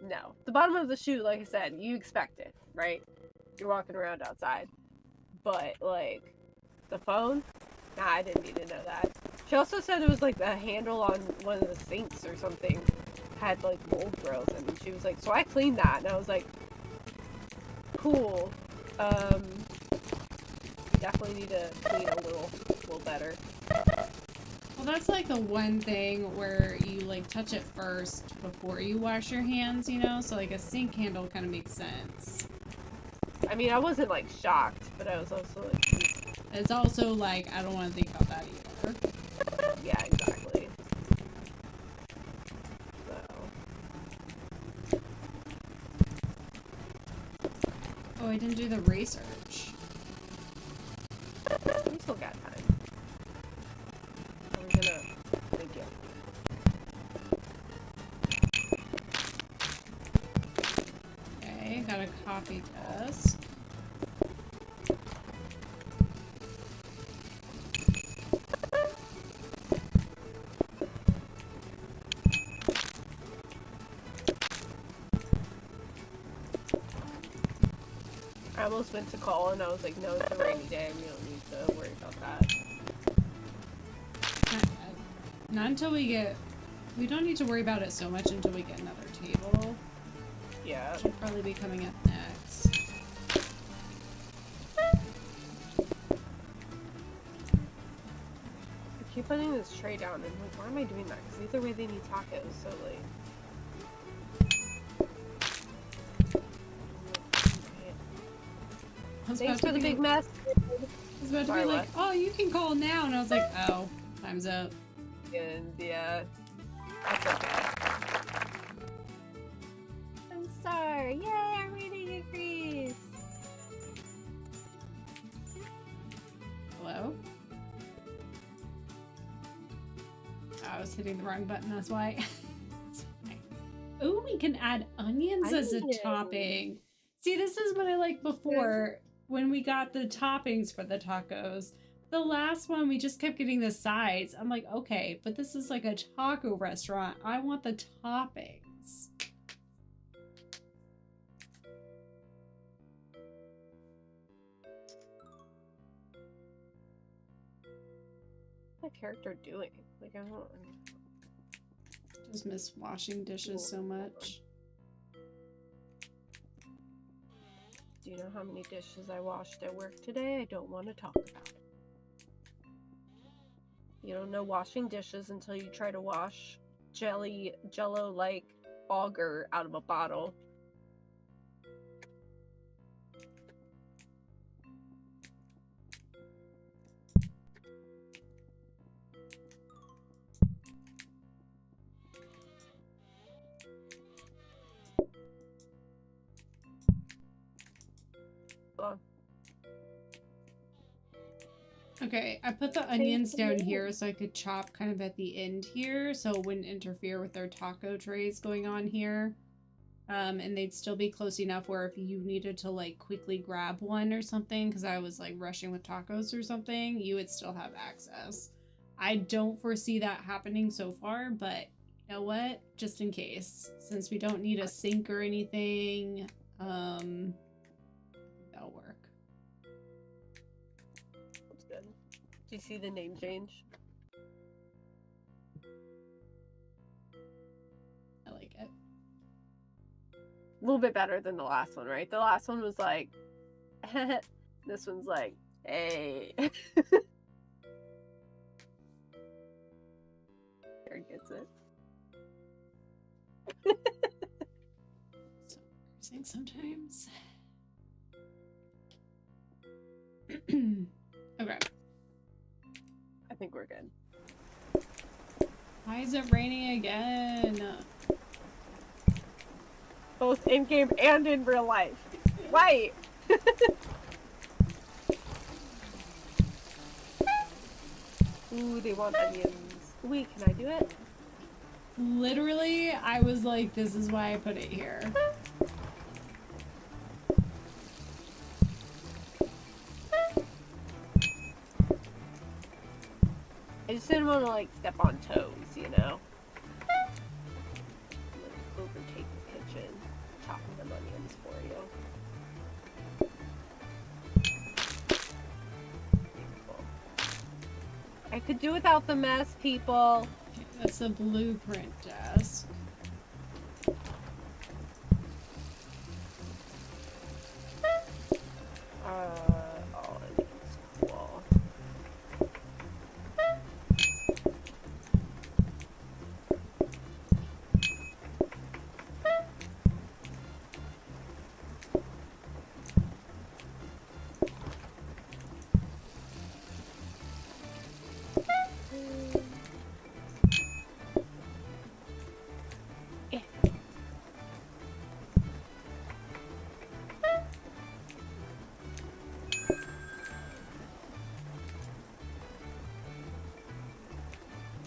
No. The bottom of the shoe, like I said, you expect it, right? You're walking around outside. But, like, the phone? Nah, I didn't need to know that. She also said it was, like, the handle on one of the sinks or something had, like, mold growth, and she was like, so I cleaned that, and I was like, cool. Definitely need to clean a little better. Well, that's like the one thing where you like touch it first before you wash your hands, you know? So like a sink handle kind of makes sense. I mean, I wasn't like shocked, but I was also like... It's also like, I don't want to think about that either. Yeah, exactly. So... Oh, I didn't do the research. We still got time. We're gonna make it. Okay, got a coffee test. I almost went to call and I was like, no, it's a rainy day. We don't need to worry about that. Not until we don't need to worry about it so much until we get another table. Yeah. Which will probably be coming up next. I keep putting this tray down and I'm like, why am I doing that? Because either way they need tacos, so like... Thanks for the big mess. I was about to be like, oh, you can call now. And I was like, oh, time's up. And yeah, that's okay. I'm sorry. Yay, our rating increased. Hello? Yes. was hitting the wrong button, that's why. Ooh, we can add onions as a topping. See, this is what I liked before when we got the toppings for the tacos. The last one, we just kept getting the sides. I'm like, okay, but this is like a taco restaurant. I want the toppings. What's the character doing? Like, I don't... Just miss washing dishes so much. Do you know how many dishes I washed at work today? I don't want to talk about it. You don't know washing dishes until you try to wash jello-like auger out of a bottle. Okay, I put the onions down here so I could chop kind of at the end here so it wouldn't interfere with their taco trays going on here. And they'd still be close enough where if you needed to like quickly grab one or something because I was like rushing with tacos or something, you would still have access. I don't foresee that happening so far, but you know what? Just in case, since we don't need a sink or anything, that'll work. That's good. Do you see the name change? I like it. A little bit better than the last one, right? The last one was like, this one's like, hey. There gets it. So embarrassing sometimes. Okay. I think we're good. Why is it raining again? Both in-game and in real life. Right! Ooh, they want onions. Wait, can I do it? Literally, I was like, this is why I put it here. I just didn't want to, like, step on toes, you know? Overtake the kitchen, chopping them onions for you. Beautiful. I could do without the mess, people. Okay, that's the blueprint desk. Oh, it's cool.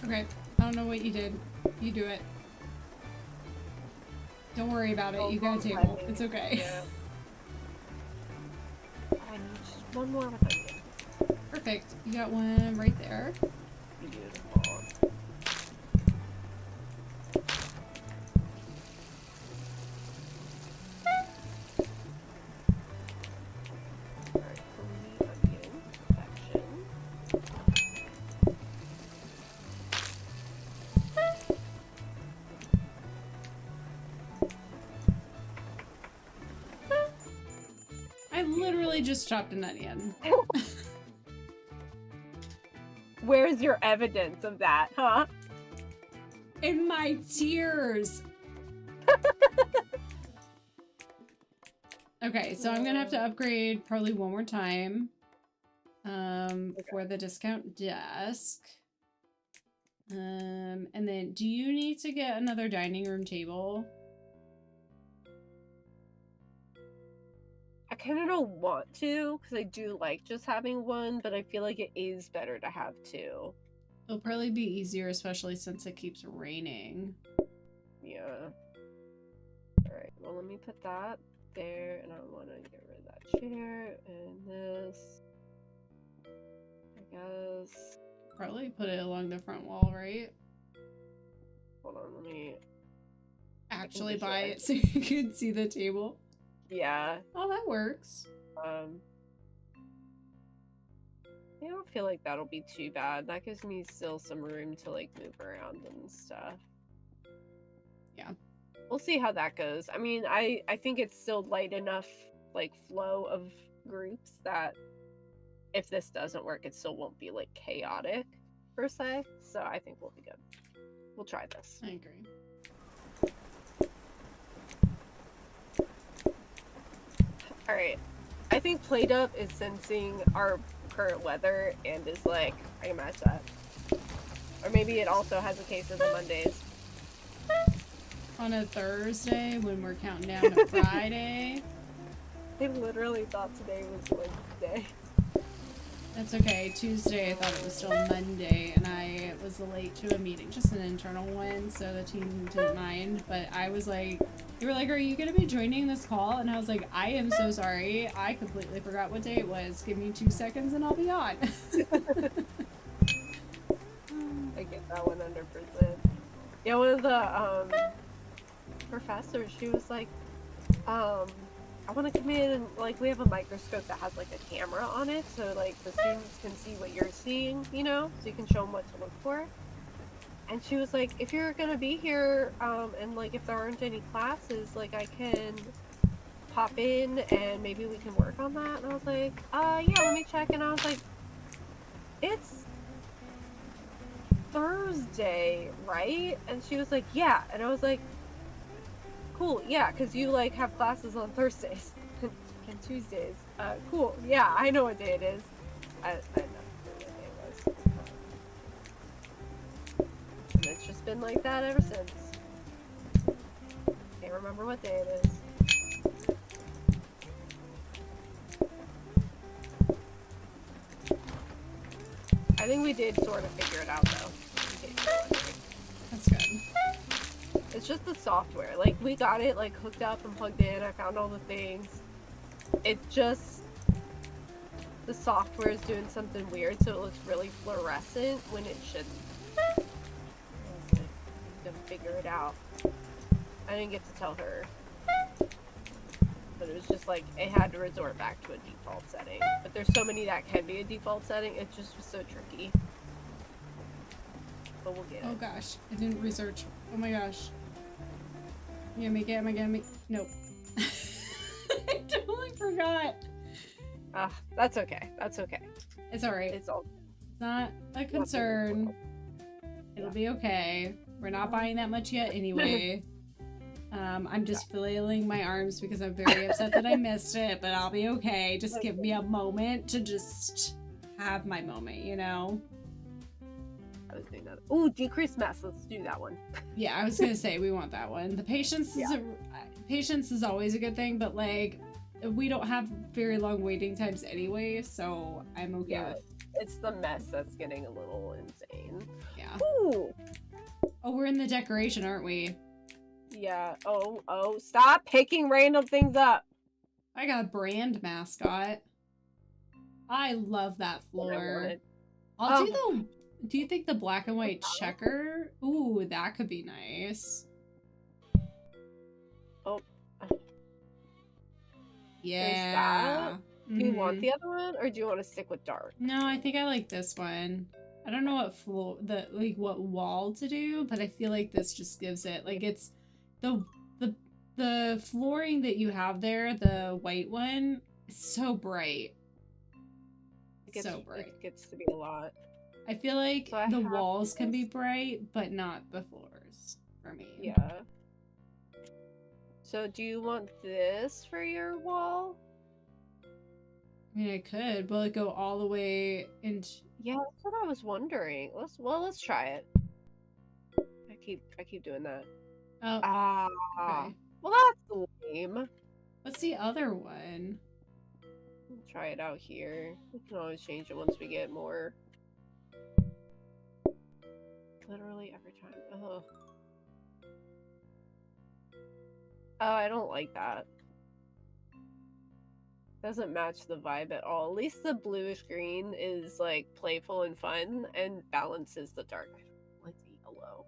Okay, I don't know what you did. You do it. Don't worry about it. You got a table. It's okay. Yeah. I need just one more with onion. Perfect. You got one right there. Beautiful. Alright, clean the onion section. I literally just chopped an onion. Where's your evidence of that, huh? In my tears. Okay, so I'm gonna have to upgrade probably one more time for the discount desk. And then do you need to get another dining room table? I kind of don't want to, because I do like just having one, but I feel like it is better to have two. It'll probably be easier, especially since it keeps raining. Yeah. Alright, well, let me put that there, and I want to get rid of that chair, and this. I guess. Probably put it along the front wall, right? Hold on, let me. Actually buy it so you can see the table. Yeah. Oh, that works. I don't feel like that'll be too bad. That gives me still some room to like move around and stuff. Yeah. We'll see how that goes. I mean, I think it's still light enough like flow of groups that if this doesn't work, it still won't be like chaotic per se. So I think we'll be good. We'll try this. I agree. Alright. I think PlateUp is sensing our current weather and is like, I can match that. Or maybe it also has a case of the Mondays. On a Thursday when we're counting down to Friday. I literally thought today was Wednesday. That's okay. Tuesday I thought it was still Monday and I was late to a meeting, just an internal one, so the team didn't mind. But I was like, they were like, are you going to be joining this call? And I was like, I am so sorry. I completely forgot what day it was. Give me 2 seconds and I'll be on. I get that 100%. Yeah, one of the professors, she was like, I want to come in and like we have a microscope that has like a camera on it, so like the students can see what you're seeing, you know, so you can show them what to look for. And she was like, if you're gonna be here, and like if there aren't any classes, like I can pop in and maybe we can work on that. And I was like, yeah, let me check. And I was like, it's Thursday, right? And she was like, yeah. And I was like, cool, yeah, because you like have classes on Thursdays and Tuesdays. Cool, yeah, I know what day it is. I know what day it was. And it's just been like that ever since. Can't remember what day it is. I think we did sort of figure it out though. That's good. It's just the software. Like, we got it, like, hooked up and plugged in. I found all the things. It just... The software is doing something weird, so it looks really fluorescent when it shouldn't. I was like, I need to figure it out. I didn't get to tell her. But it was just like, it had to resort back to a default setting. But there's so many that can be a default setting, it just was so tricky. But we'll get it. Oh gosh, I didn't research. Oh my gosh. Am I gonna make Nope. I totally forgot. That's okay. That's okay. It's alright. It's all. It's not a concern. It'll be okay. We're not buying that much yet anyway. I'm just flailing my arms because I'm very upset that I missed it, but I'll be okay. Just give me a moment to just have my moment, you know? I was doing that. Ooh, decrease mess. Let's do that one. Yeah, I was gonna say we want that one. The patience is patience is always a good thing, but like we don't have very long waiting times anyway, so I'm okay with. It's the mess that's getting a little insane. Yeah. Ooh. Oh, we're in the decoration, aren't we? Yeah. Oh, stop picking random things up. I got a brand mascot. I love that floor. I'll do the. Do you think the black and white checker? Ooh, that could be nice. Oh. Yeah. Do you want the other one, or do you want to stick with dark? No, I think I like this one. I don't know what floor, what wall to do, but I feel like this just gives it, like, it's the flooring that you have there, the white one, is so bright. So bright. It gets to be a lot. I feel like the walls can be bright, but not the floors for me. Yeah. So do you want this for your wall? I mean, I could. Will it go all the way into? Yeah, that's what I was wondering. Let's try it. I keep doing that. Oh. Okay. Well, that's lame. What's the other one? We'll try it out here. We can always change it once we get more. Literally every time. Oh. Oh, I don't like that. Doesn't match the vibe at all. At least the bluish green is like playful and fun and balances the dark. I don't like the yellow.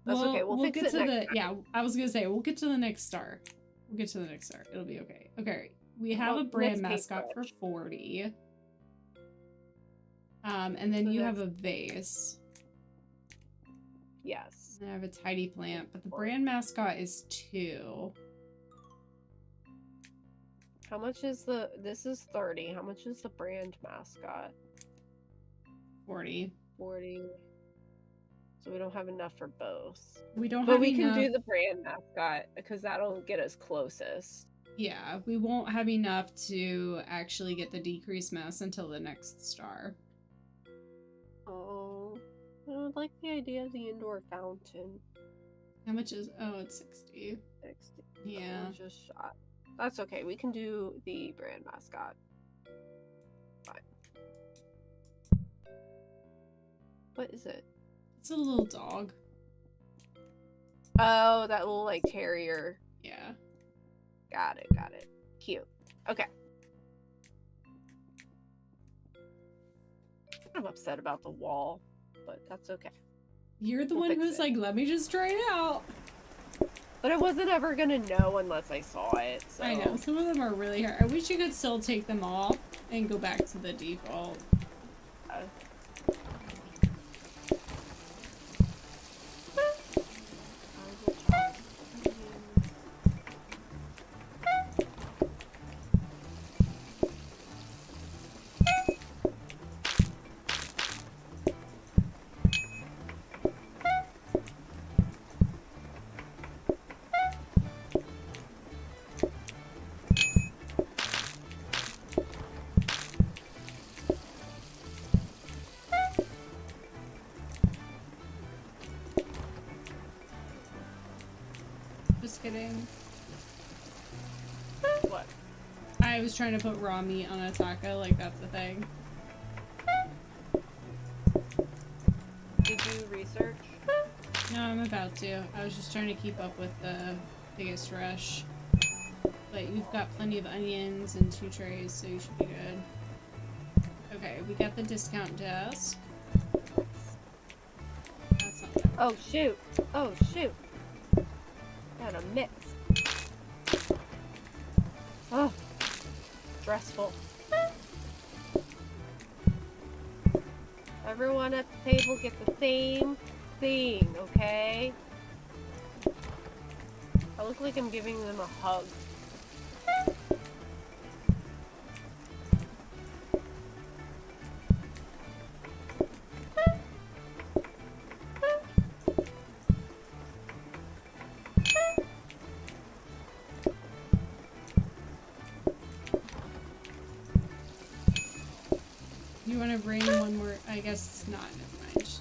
That's okay. We'll fix get it to next the time. yeah. I was gonna say we'll get to the next star. We'll get to the next star. It'll be okay. Okay, we have a brand mascot for 40. And then you have a vase. Yes. And I have a tidy plant, but the brand mascot is 2. How much is the? This is 30. How much is the brand mascot? 40. 40. So we don't have enough for both. We don't but have we enough. Can do the brand mascot because that'll get us closest. Yeah, we won't have enough to actually get the decreased mass until the next star. Oh, I would like the idea of the indoor fountain. How much is? Oh, it's 60. 60. Yeah. Oh, just shot. That's okay. We can do the brand mascot. Fine. What is it? It's a little dog. Oh, that little like terrier. Yeah. Got it. Got it. Cute. Okay. I'm upset about the wall, but that's okay. You're the one who's like, let me just try it out. But I wasn't ever gonna know unless I saw it. So. I know. Some of them are really hard. I wish you could still take them off and go back to the default. Just kidding. What? I was trying to put raw meat on a taco, like that's the thing. Did you research? No, I'm about to. I was just trying to keep up with the biggest rush. But you've got plenty of onions and 2 trays, so you should be good. Okay, we got the discount desk. That's not bad. Oh shoot! Oh shoot! Got a mix. Oh, stressful. Everyone at the table get the same thing, okay? I look like I'm giving them a hug. You want to bring one more? I guess it's not. Never mind.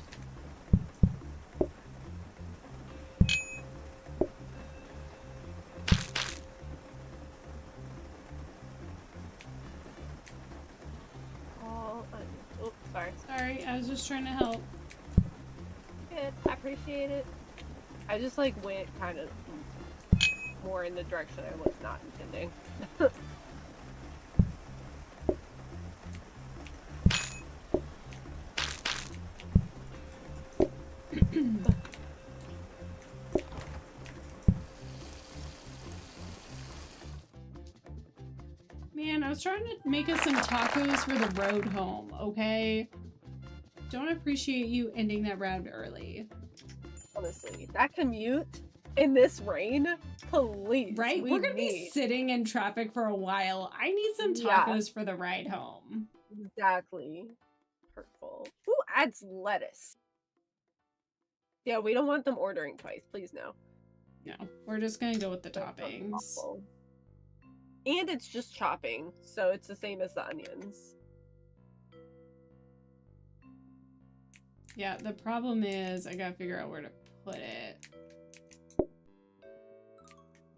Oh, sorry. Sorry, I was just trying to help. Good, I appreciate it. I just like went kind of more in the direction I was not intending. Man, I was trying to make us some tacos for the road home, okay? Don't appreciate you ending that round early. Honestly, that commute in this rain, please. Right? We're gonna be sitting in traffic for a while. I need some tacos for the ride home. Exactly. Hurtful. Who adds lettuce? Yeah, we don't want them ordering twice. Please, no. No, we're just gonna go with the That's toppings. awful. And it's just chopping, so it's the same as the onions. Yeah, the problem is I gotta figure out where to put it.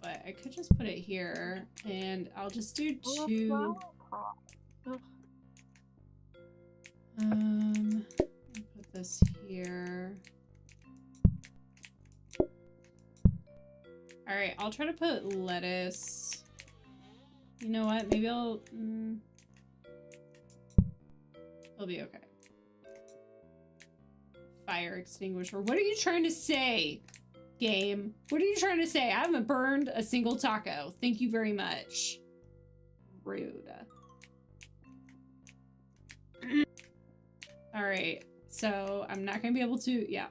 But I could just put it here, and I'll just do 2. Put this here. All right, I'll try to put lettuce. You know what? Maybe I'll... It'll be okay. Fire extinguisher. What are you trying to say, game? What are you trying to say? I haven't burned a single taco. Thank you very much. Rude. All right, so I'm not gonna be able to, yeah.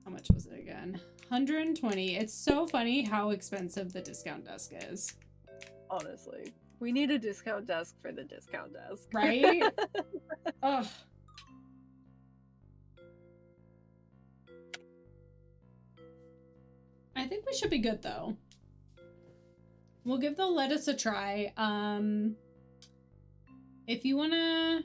How much was it again? 120. It's so funny how expensive the discount desk is. Honestly. We need a discount desk for the discount desk. Right? Ugh. I think we should be good though. We'll give the lettuce a try. If you wanna...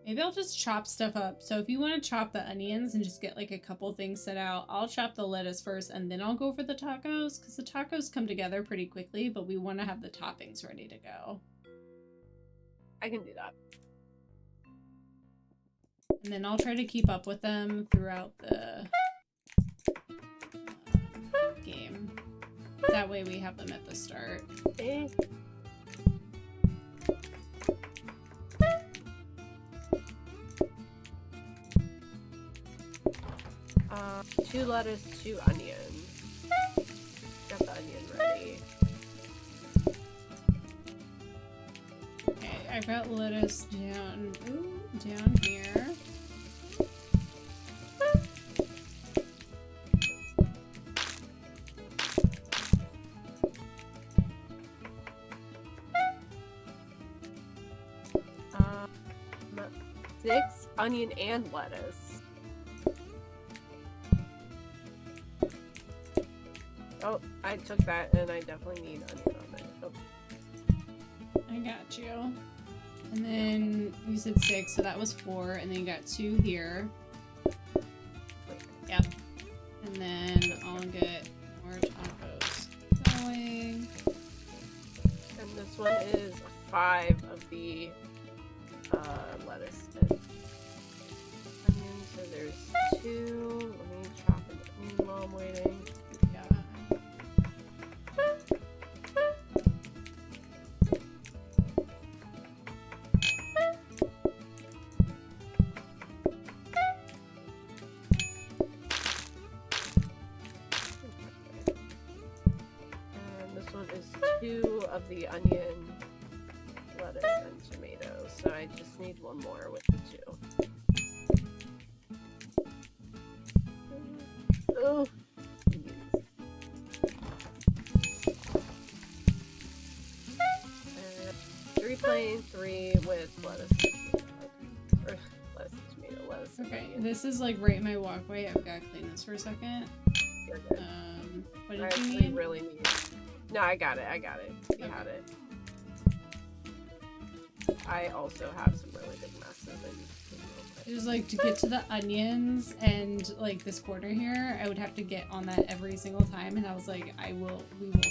Maybe I'll just chop stuff up. So if you want to chop the onions and just get like a couple things set out, I'll chop the lettuce first and then I'll go for the tacos because the tacos come together pretty quickly, but we want to have the toppings ready to go. I can do that. And then I'll try to keep up with them throughout the game. That way we have them at the start. Okay. 2 lettuce, 2 onions. Got the onion ready. Okay, I've got lettuce down here. Um, 6 onion and lettuce. Oh, I took that and I definitely need onion on it. Oh. I got you. And then you said 6, so that was 4, and then you got 2 here. Yep. And then I'll get more tacos going. And this one is 5 of the lettuce and onions. So there's 2. Let me chop an onion while I'm waiting. Of the onion, lettuce, and tomatoes. So I just need one more with the 2. Oh. 3 plain, 3 with lettuce. Or lettuce and tomato, lettuce. And okay, onion. this is like right in my walkway. I've got to clean this for a second. You're good. What I did you actually need? really need. No, I got it. You had it. I also have some really big messes. It was like to get to the onions and like this corner here, I would have to get on that every single time, and I was like, we will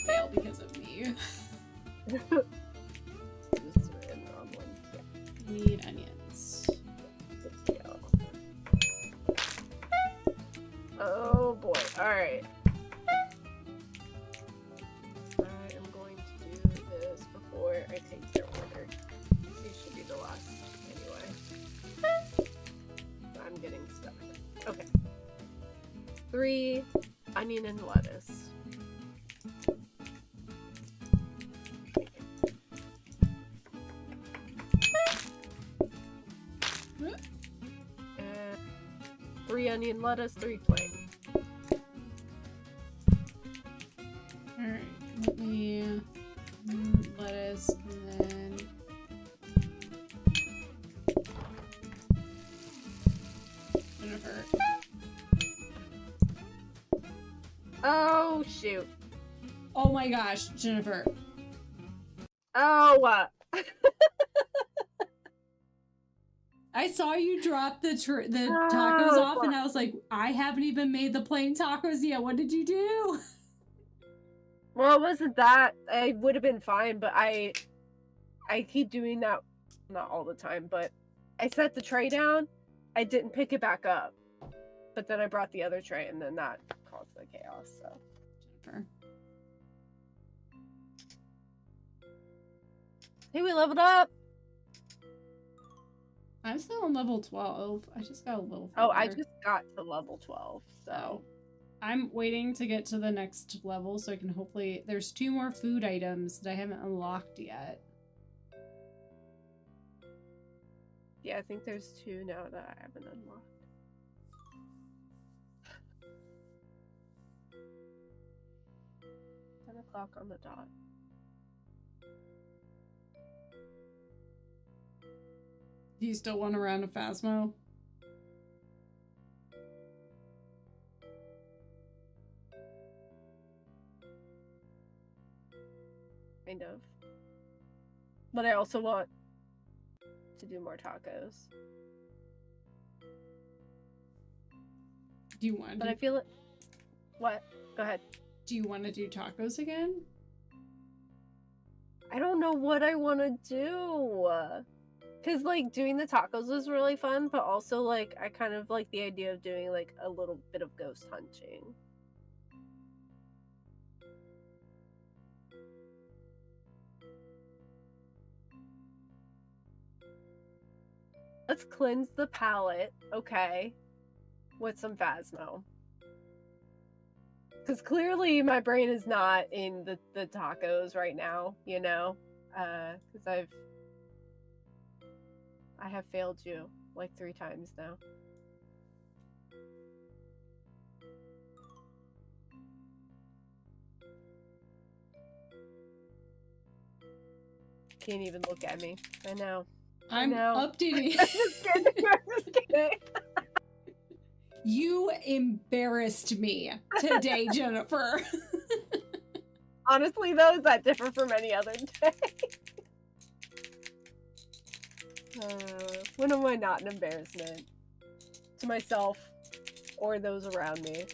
fail because of me. Need onions. Oh boy! All right. Before I take your order. These should be the last anyway. I'm getting stuck. Okay. 3 onion and lettuce. And 3 onion, lettuce, 3 plain. Alright, let me... lettuce, and then Jennifer. Oh shoot! Oh my gosh, Jennifer. Oh. I saw you drop the tacos off, and I was like, I haven't even made the plain tacos yet. What did you do? Well, it wasn't that. I would have been fine, but I keep doing that. Not all the time, but I set the tray down. I didn't pick it back up. But then I brought the other tray, and then that caused the chaos, so. Jennifer. Hey, we leveled up! I'm still on level 12. I just got a little Oh, I further. just got to level 12, so. I'm waiting to get to the next level so I can hopefully... There's 2 more food items that I haven't unlocked yet. Yeah, I think there's 2 now that I haven't unlocked. O'clock on the dot. Do you still want a round of phasmo? Kind of. But I also want to do more tacos. Do you want to But I feel it. What? Go ahead. Do you want to do tacos again? I don't know what I want to do. Because, like, doing the tacos was really fun, but also, like, I kind of like the idea of doing, like, a little bit of ghost hunting. Let's cleanse the palate, okay, with some phasmo. Because clearly my brain is not in the tacos right now, you know? Because I have failed you like 3 times now. Can't even look at me. I know. I'm updating. I'm just kidding. I'm just kidding. You embarrassed me today, Jennifer. Honestly, though, is that different from any other day? When am I not an embarrassment? To myself or those around me?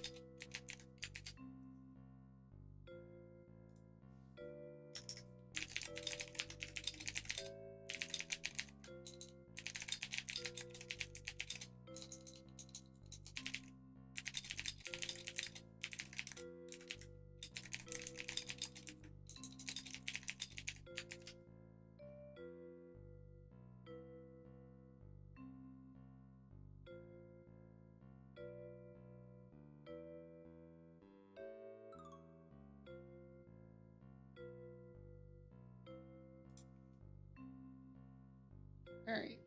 Alright.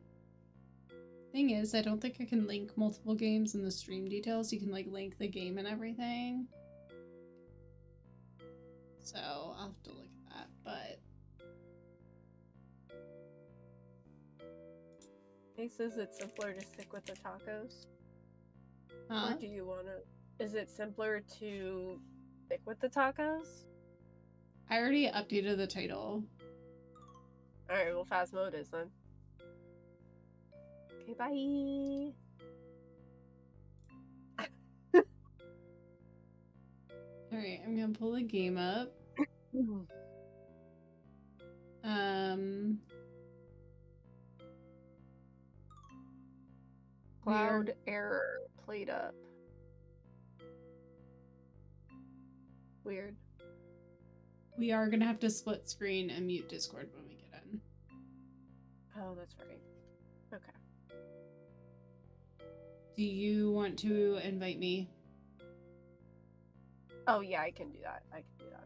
Thing is, I don't think I can link multiple games in the stream details. You can like link the game and everything. So I'll have to look at that, but He says it's simpler to stick with the tacos. huh? Or do you want to... Is it simpler to stick with the tacos? I already updated the title. Alright, well, phasmo it is then. Okay, bye! Alright, I'm gonna pull the game up. Cloud error PlateUp. Weird. We are gonna have to split screen and mute Discord when we get in. Oh, that's right. Okay. Do you want to invite me? Oh, yeah, I can do that. I can do that.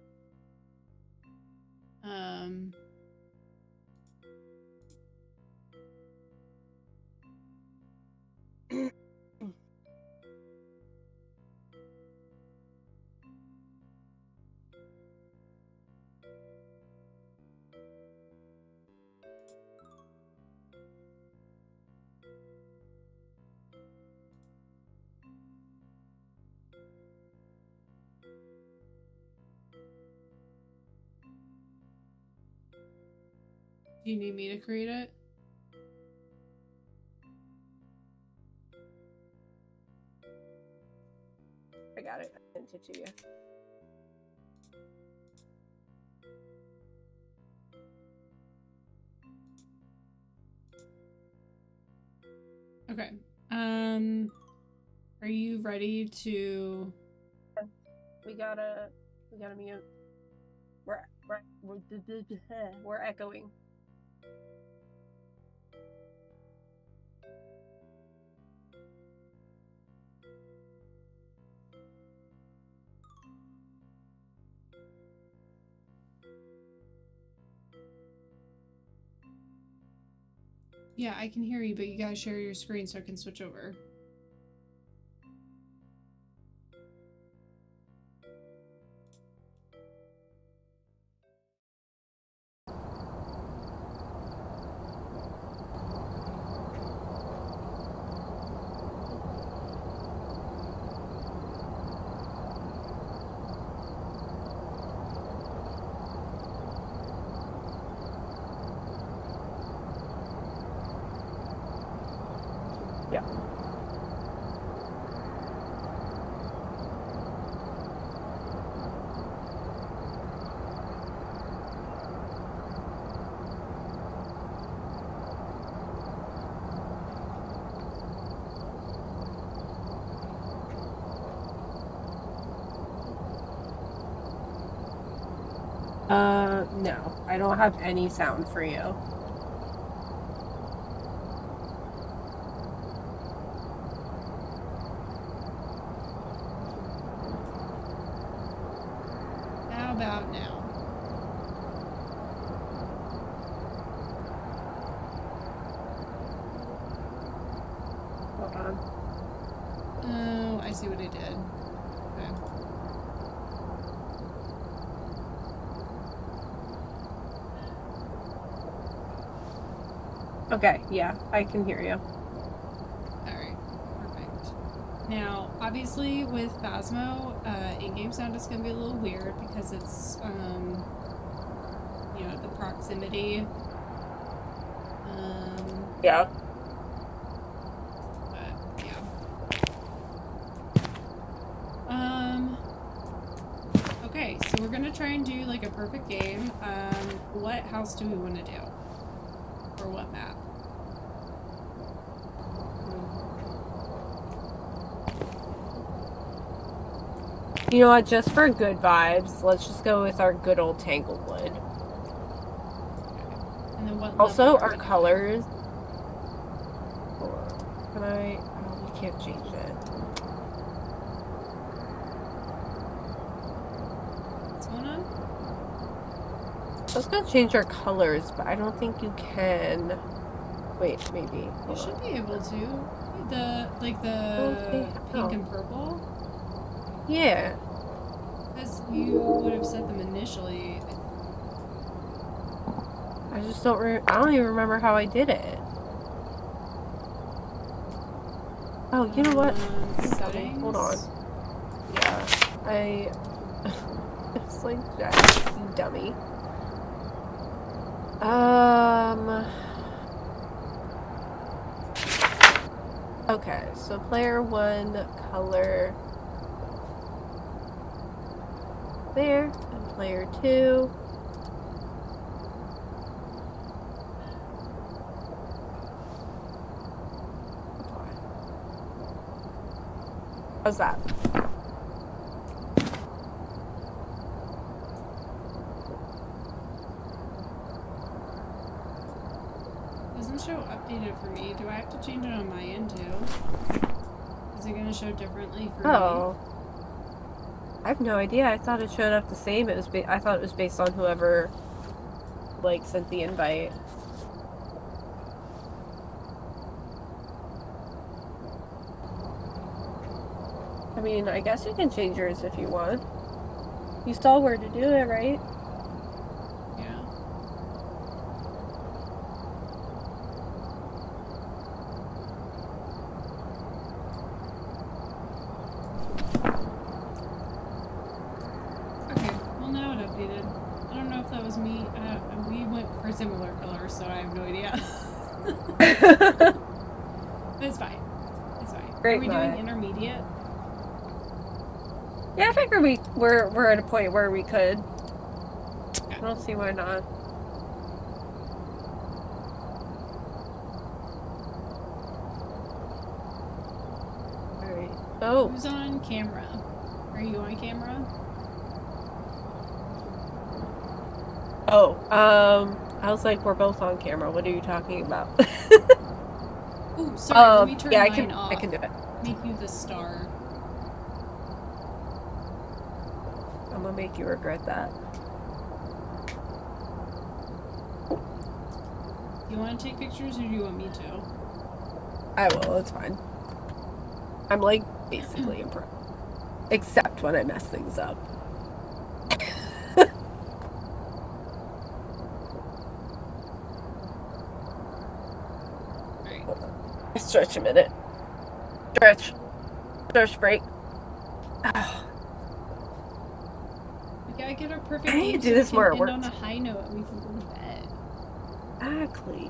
Do you need me to create it? I got it. I sent it to you. Okay. Are you ready to We gotta mute. We're echoing. Yeah, I can hear you, but you gotta share your screen so I can switch over. No. I don't have any sound for you. How about now? Hold on. Oh, I see what I did. Okay, yeah, I can hear you. Alright, perfect. Now, obviously with Phasmo, in-game sound is going to be a little weird because it's, you know, the proximity. Yeah. But, yeah. Okay, so we're going to try and do, like, a perfect game. What house do we want to do? Or what map? You know what, just for good vibes, let's just go with our good old Tanglewood. Okay. And then what Also, level our colors. Can I? Oh, we can't change it. What's going on? I was gonna change our colors, but I don't think you can. Wait, maybe. You should be able to. The pink and purple? Yeah. Because you would have set them initially. I just don't. I don't even remember how I did it. Oh, you know what? Settings. Hold on. Yeah, it's like that, you dummy. Okay, so player 1 color there, and player 2. How's that? Doesn't show updated for me. Do I have to change it on my end too? Is it going to show differently for me? I have no idea. I thought it showed up the same. It was. I thought it was based on whoever, like, sent the invite. I mean, I guess you can change yours if you want. You saw where to do it, right? Yeah. Okay, well now it updated. I don't know if that was me. We went for similar colors, so I have no idea. But it's fine. It's fine. Great. Are we doing intermediate? Yeah, I figure we're at a point where we could. Okay. I don't see why not. Alright. Oh. Who's on camera? Are you on camera? Oh, I was like, we're both on camera. What are you talking about? Oh, sorry, let me turn yeah, mine off. I can do it. Make you the star. I'm gonna make you regret that. You want to take pictures or do you want me to? I will, it's fine. I'm like basically a pro. Except when I mess things up. Stretch a minute. Stretch. Stretch break. Oh. We gotta get a perfect I need game to do this so more we at can work. end on a high note and we can go to bed. Exactly.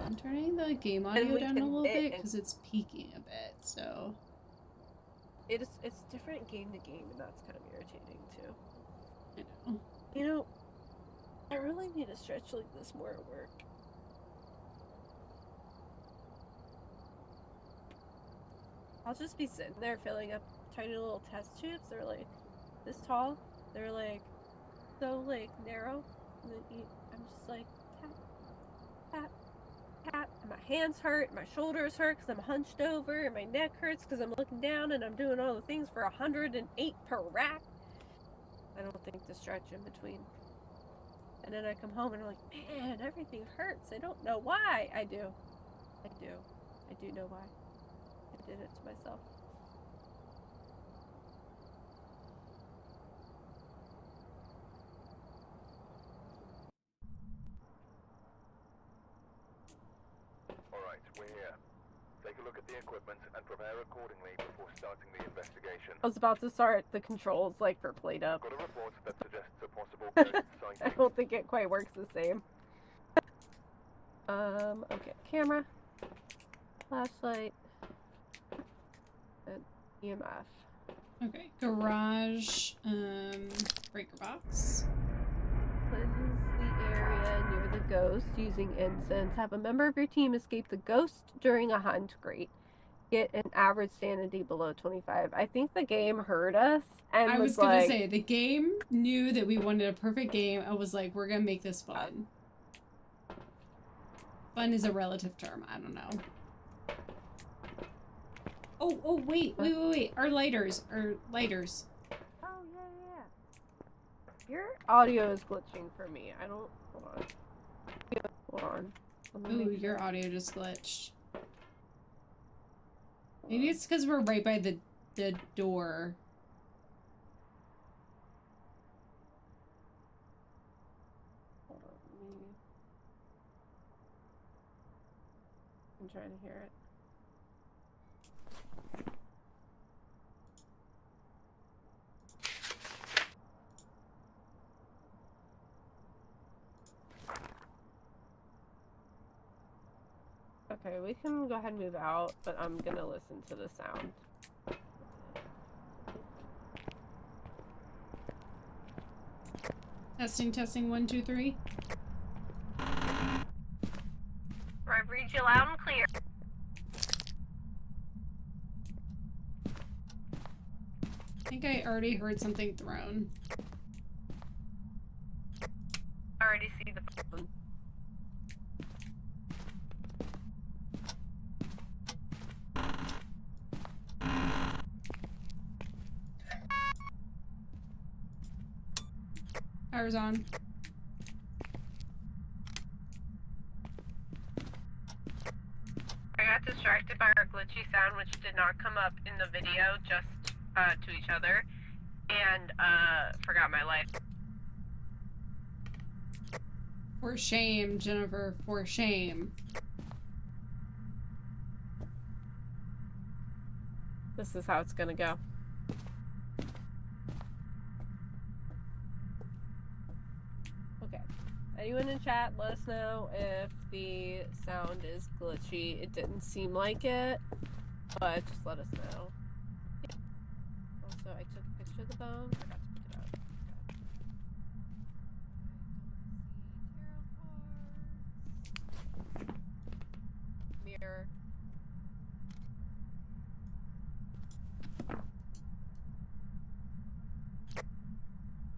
I'm turning the game audio down a little bit because it's peaking a bit, so... It's different game to game, and that's kind of irritating, too. I know. You know, I really need to stretch like this more at work. I'll just be sitting there filling up tiny little test tubes. They're like this tall. They're like so like narrow. And then I'm just like tap, tap, tap. And my hands hurt, and my shoulders hurt because I'm hunched over, and my neck hurts because I'm looking down and I'm doing all the things for 108 per rack. I don't think to stretch in between. And then I come home and I'm like, man, everything hurts. I don't know why. I do. I do know why. I did it to myself. Alright, we're here. Take a look at the equipment and prepare accordingly before starting the investigation. I was about to start the controls like for PlateUp. Got a report that suggests a possible ghost sighting. I don't think it quite works the same. Okay, camera, flashlight, and EMF. Okay, garage, breaker box. Cleanse the area near the ghost using incense. Have a member of your team escape the ghost during a hunt. Great. Get an average sanity below 25. I think the game heard us and I was gonna say, the game knew that we wanted a perfect game. I was like, we're gonna make this fun. Fun is a relative term. I don't know. Oh, wait. Our lighters. Oh, yeah. Your audio is glitching for me. I don't... Hold on. Ooh, your audio just glitched. Maybe it's because we're right by the door. Hold on. I'm trying to hear it. Okay, we can go ahead and move out, but I'm gonna listen to the sound. Testing, 1, 2, 3. I've read you loud and clear. I think I already heard something thrown. I already see the phone. Power's on. I got distracted by our glitchy sound, which did not come up in the video, just to each other, and forgot my life. For shame, Jennifer. For shame. This is how it's gonna go. Okay. Anyone in chat, let us know if the sound is glitchy. It didn't seem like it, but just let us know. Yeah. Also, I took a picture of the bone. Forgot to pick it up. I don't see tarot cards. Mirror.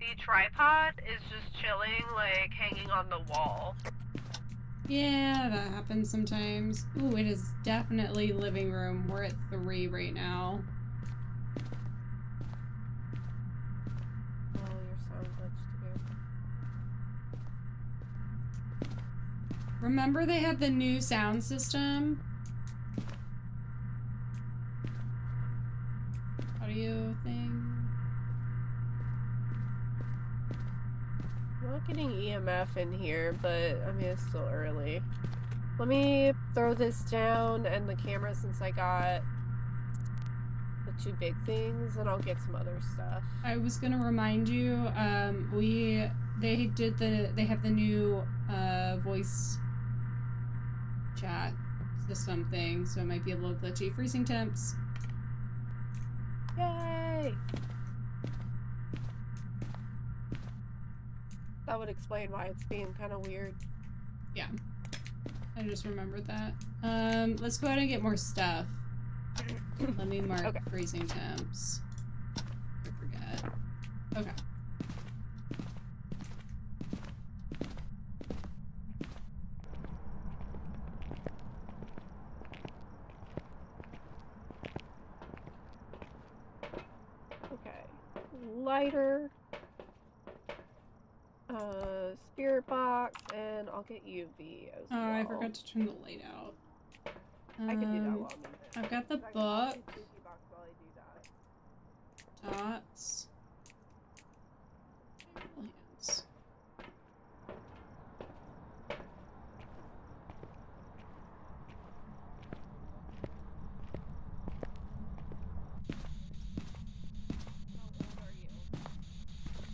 TV tripod is just chilling, like, hanging on the wall. Yeah, that happens sometimes. Ooh, it is definitely living room. We're at 3 right now. Oh, your sound glitched again. Remember they had the new sound system? Audio thing? I'm not getting EMF in here, but I mean, it's still early. Let me throw this down and the camera since I got the 2 big things, and I'll get some other stuff. I was gonna remind you, they have the new voice chat system thing, so it might be a little glitchy. Freezing temps. Yay! That would explain why it's being kind of weird. Yeah. I just remembered that. Let's go ahead and get more stuff. Let me mark freezing temps. I forget. Okay. Okay. Lighter. Spirit box, and I'll get UV as well. Oh, I forgot to turn the light out. I can do that while I'm in it. I've got the book. Dots. Hands.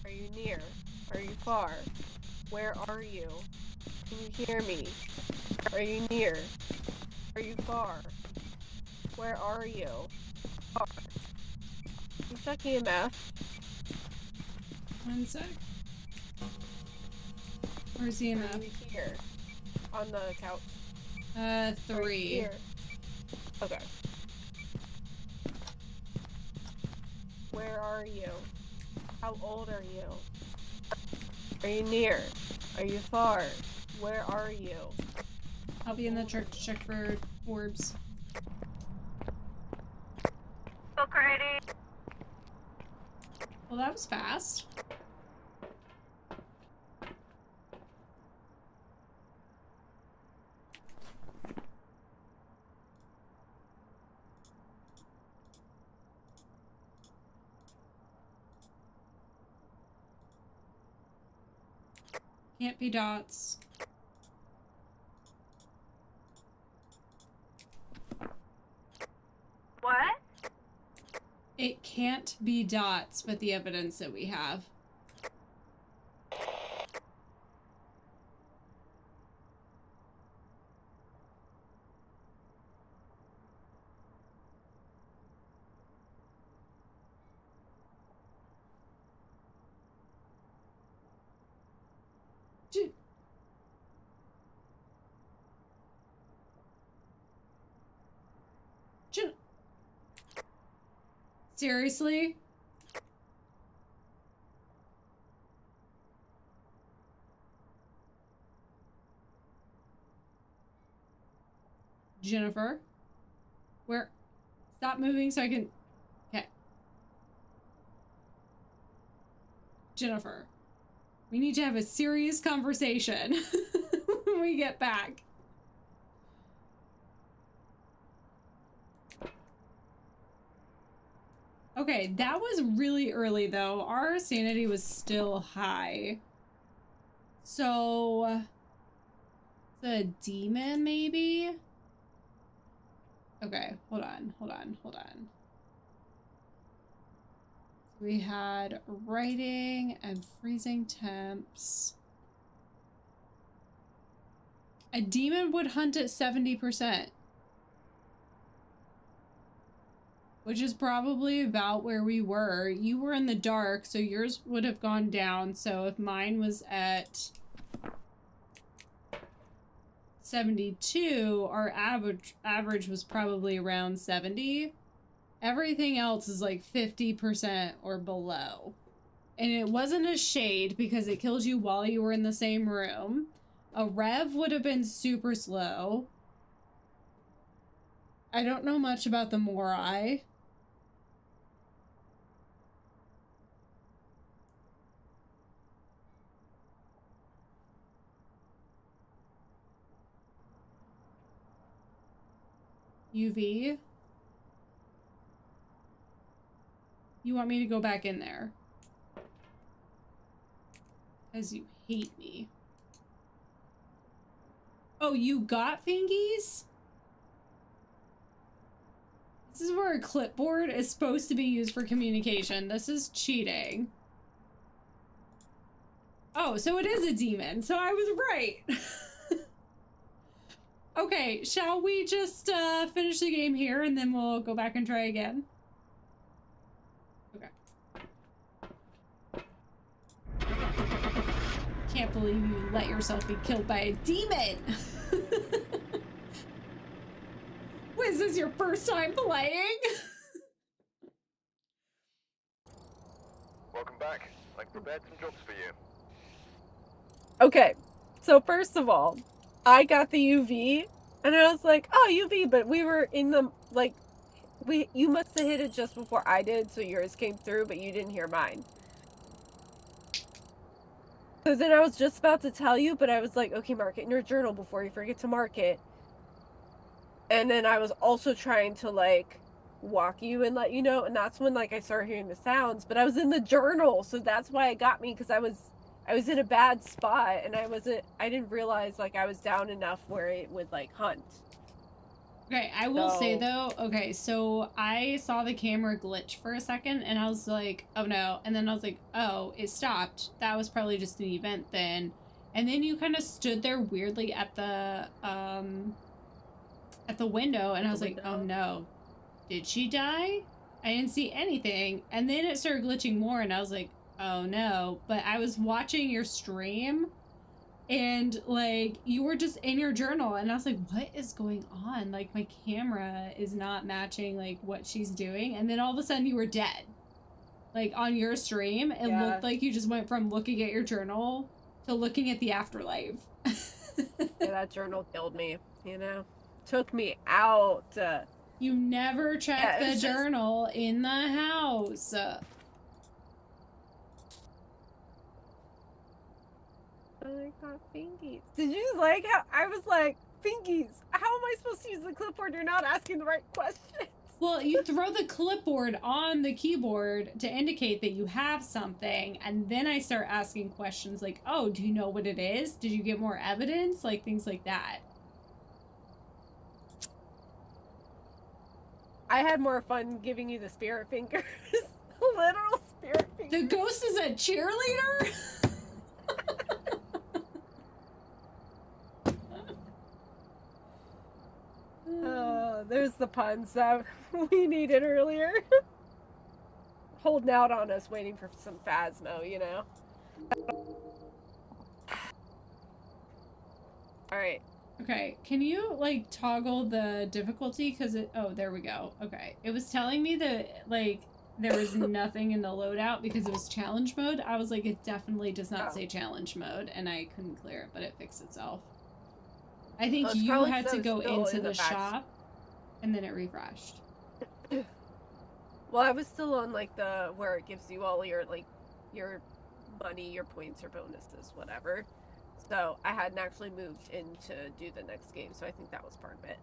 Are you near? Are you far? Where are you? Can you hear me? Are you near? Are you far? Where are you? Far. You check EMF. One sec. Where's the Are EMF? you here? On the couch. 3. Here. Okay. Where are you? How old are you? Are you near? Are you far? Where are you? I'll be in the truck to check for orbs. Book ready. Well, that was fast. Can't be dots. What? It can't be dots with the evidence that we have. Seriously? Jennifer? Where? Stop moving so I can... Okay. Jennifer. We need to have a serious conversation when we get back. Okay, that was really early though. Our sanity was still high. So... the demon, maybe? Okay, hold on. We had writing and freezing temps. A demon would hunt at 70%. Which is probably about where we were. You were in the dark, so yours would have gone down. So if mine was at 72, our average was probably around 70. Everything else is like 50% or below. and it wasn't a shade because it killed you while you were in the same room. A rev would have been super slow. I don't know much about the Morai. UV. You want me to go back in there? Because you hate me. Oh, you got fingies? This is where a clipboard is supposed to be used for communication. This is cheating. Oh, so it is a demon. So I was right. Okay, shall we just finish the game here and then we'll go back and try again? Okay. Can't believe you let yourself be killed by a demon! What, is this your first time playing? Welcome back. I've prepared some jobs for you. Okay, so first of all, I got the UV, and I was like, oh, UV, but we were in the, like, you must have hit it just before I did, so yours came through, but you didn't hear mine. So then I was just about to tell you, but I was like, okay, mark it in your journal before you forget to mark it. And then I was also trying to, like, walk you and let you know, and that's when, like, I started hearing the sounds, but I was in the journal, so that's why it got me, because I was in a bad spot, and I didn't realize, like, I was down enough where it would, like, hunt. Okay, I will say though, okay, so I saw the camera glitch for a second, and I was like, oh no, and then I was like, oh, it stopped. That was probably just an event then. And then you kind of stood there weirdly at the window, and I was like, oh no, did she die? I didn't see anything. And then it started glitching more, and I was like, oh no. But I was watching your stream, and like you were just in your journal, and I was like, what is going on? Like my camera is not matching like what she's doing. And then all of a sudden you were dead. Like on your stream, it looked like you just went from looking at your journal to looking at the afterlife. Yeah, that journal killed me, you know? Took me out. You never check the journal in the house. I got fingies. Did you like how I was like, fingies? How am I supposed to use the clipboard? You're not asking the right questions. Well, you throw the clipboard on the keyboard to indicate that you have something, and then I start asking questions like, oh, do you know what it is? Did you get more evidence? Like, things like that. I had more fun giving you the spirit fingers. Literal spirit fingers. The ghost is a cheerleader? There's the puns that we needed earlier. Holding out on us, waiting for some phasmo, you know? Alright. Okay, can you, like, toggle the difficulty? Because it... Oh, there we go. Okay. It was telling me that, like, there was nothing in the loadout because it was challenge mode. I was like, it definitely does not say challenge mode, and I couldn't clear it, but it fixed itself. I think you had to go into the shop, and then it refreshed. Well, I was still on, like, the... where it gives you all your, like, your money, your points, or bonuses, whatever. So, I hadn't actually moved in to do the next game, so I think that was part of it.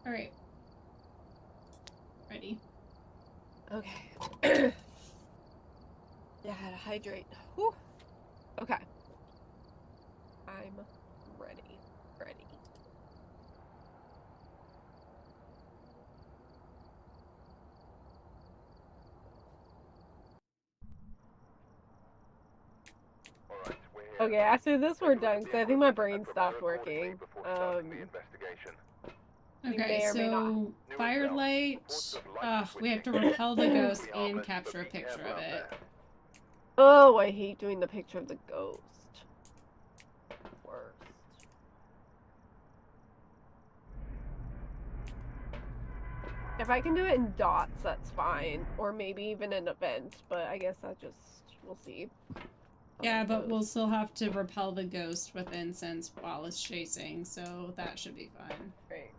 Alright. Ready? Okay. Yeah, I had to hydrate. Whew. Okay. I'm ready. Alright, we're here. Okay, after this we're done, because I think my brain stopped working. Okay, so firelight, we have to repel the ghost and capture a picture of it. Oh, I hate doing the picture of the ghost. Worst. If I can do it in dots, that's fine. Or maybe even an event, but I guess that just, we'll see. Yeah, but we'll still have to repel the ghost with incense while it's chasing, so that should be fine. Great.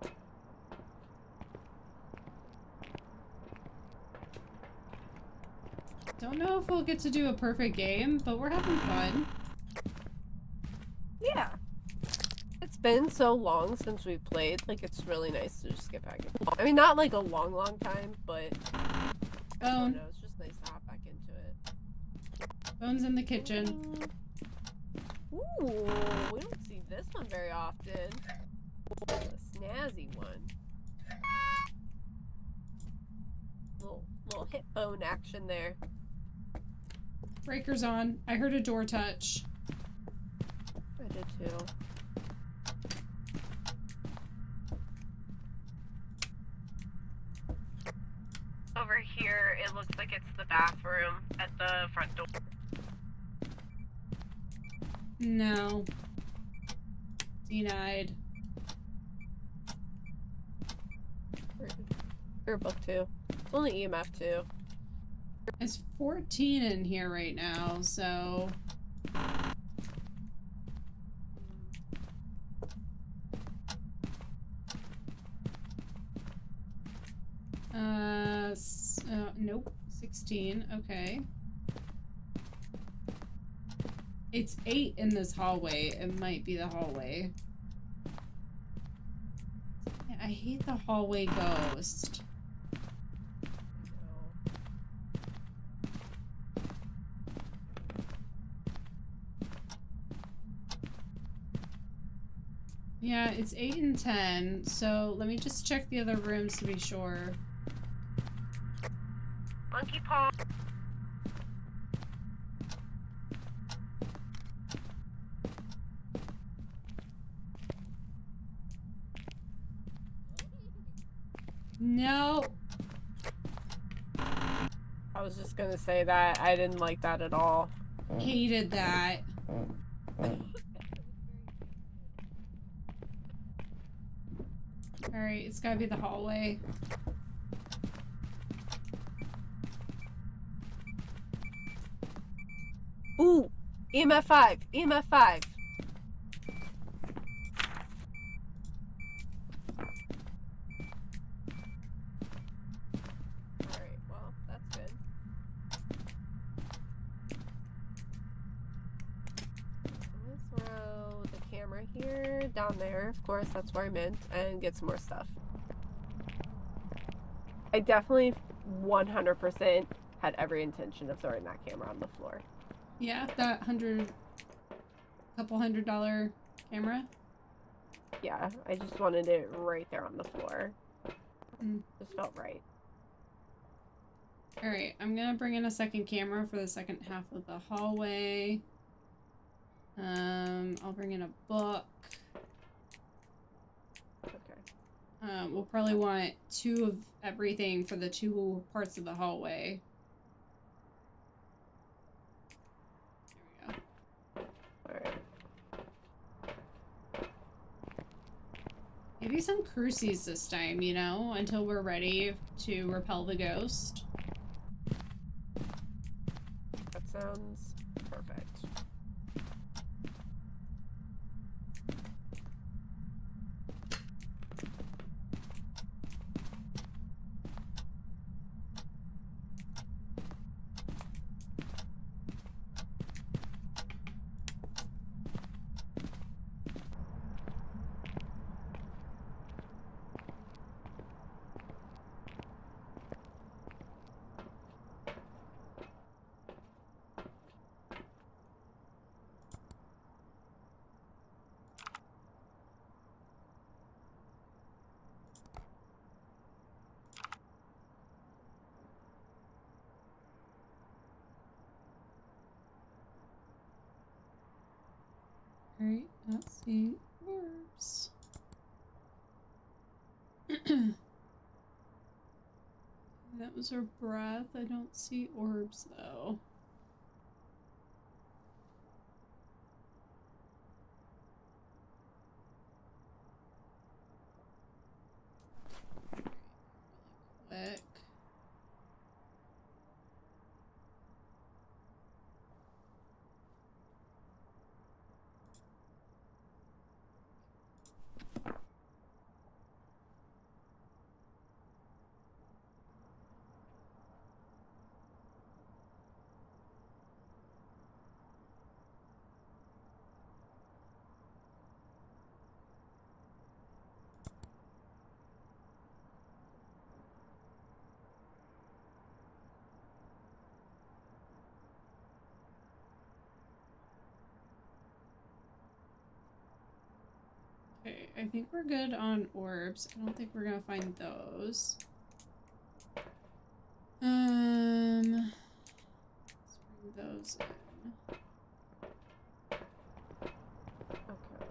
Don't know if we'll get to do a perfect game, but we're having fun. Yeah. It's been so long since we've played, like, it's really nice to just get back in. I mean, not like a long, long time, but I don't know, it's just nice to hop back into it. Bone's in the kitchen. Ooh, we don't see this one very often. A snazzy one. Little hip bone action there. Breaker's on. I heard a door touch. I did too. Over here, it looks like it's the bathroom at the front door. No. Denied. Or book 2. It's only EMF 2. It's 14 in here right now, so... Nope. 16. Okay. It's 8 in this hallway. It might be the hallway. I hate the hallway ghost. Yeah, it's 8 and 10, so let me just check the other rooms to be sure. Monkey paw. No. I was just gonna say that. I didn't like that at all. Hated that. Alright, it's gotta be the hallway. Ooh! EMF 5! EMF 5! Alright, well, that's good. Let's throw the camera here, down there, of course, that's where I meant, and get some more stuff. I definitely 100% had every intention of throwing that camera on the floor. Yeah, that couple $100 camera. Yeah, I just wanted it right there on the floor. Just felt right. Alright, I'm gonna bring in a second camera for the second half of the hallway. I'll bring in a book. Okay. We'll probably want 2 of everything for the 2 parts of the hallway. There we go. Alright. Maybe some crucies this time, you know, until we're ready to repel the ghost. That sounds perfect. Alright, let's see. Orbs. That was her breath. I don't see orbs though. I think we're good on orbs. I don't think we're gonna find those. Let's bring those in. Okay.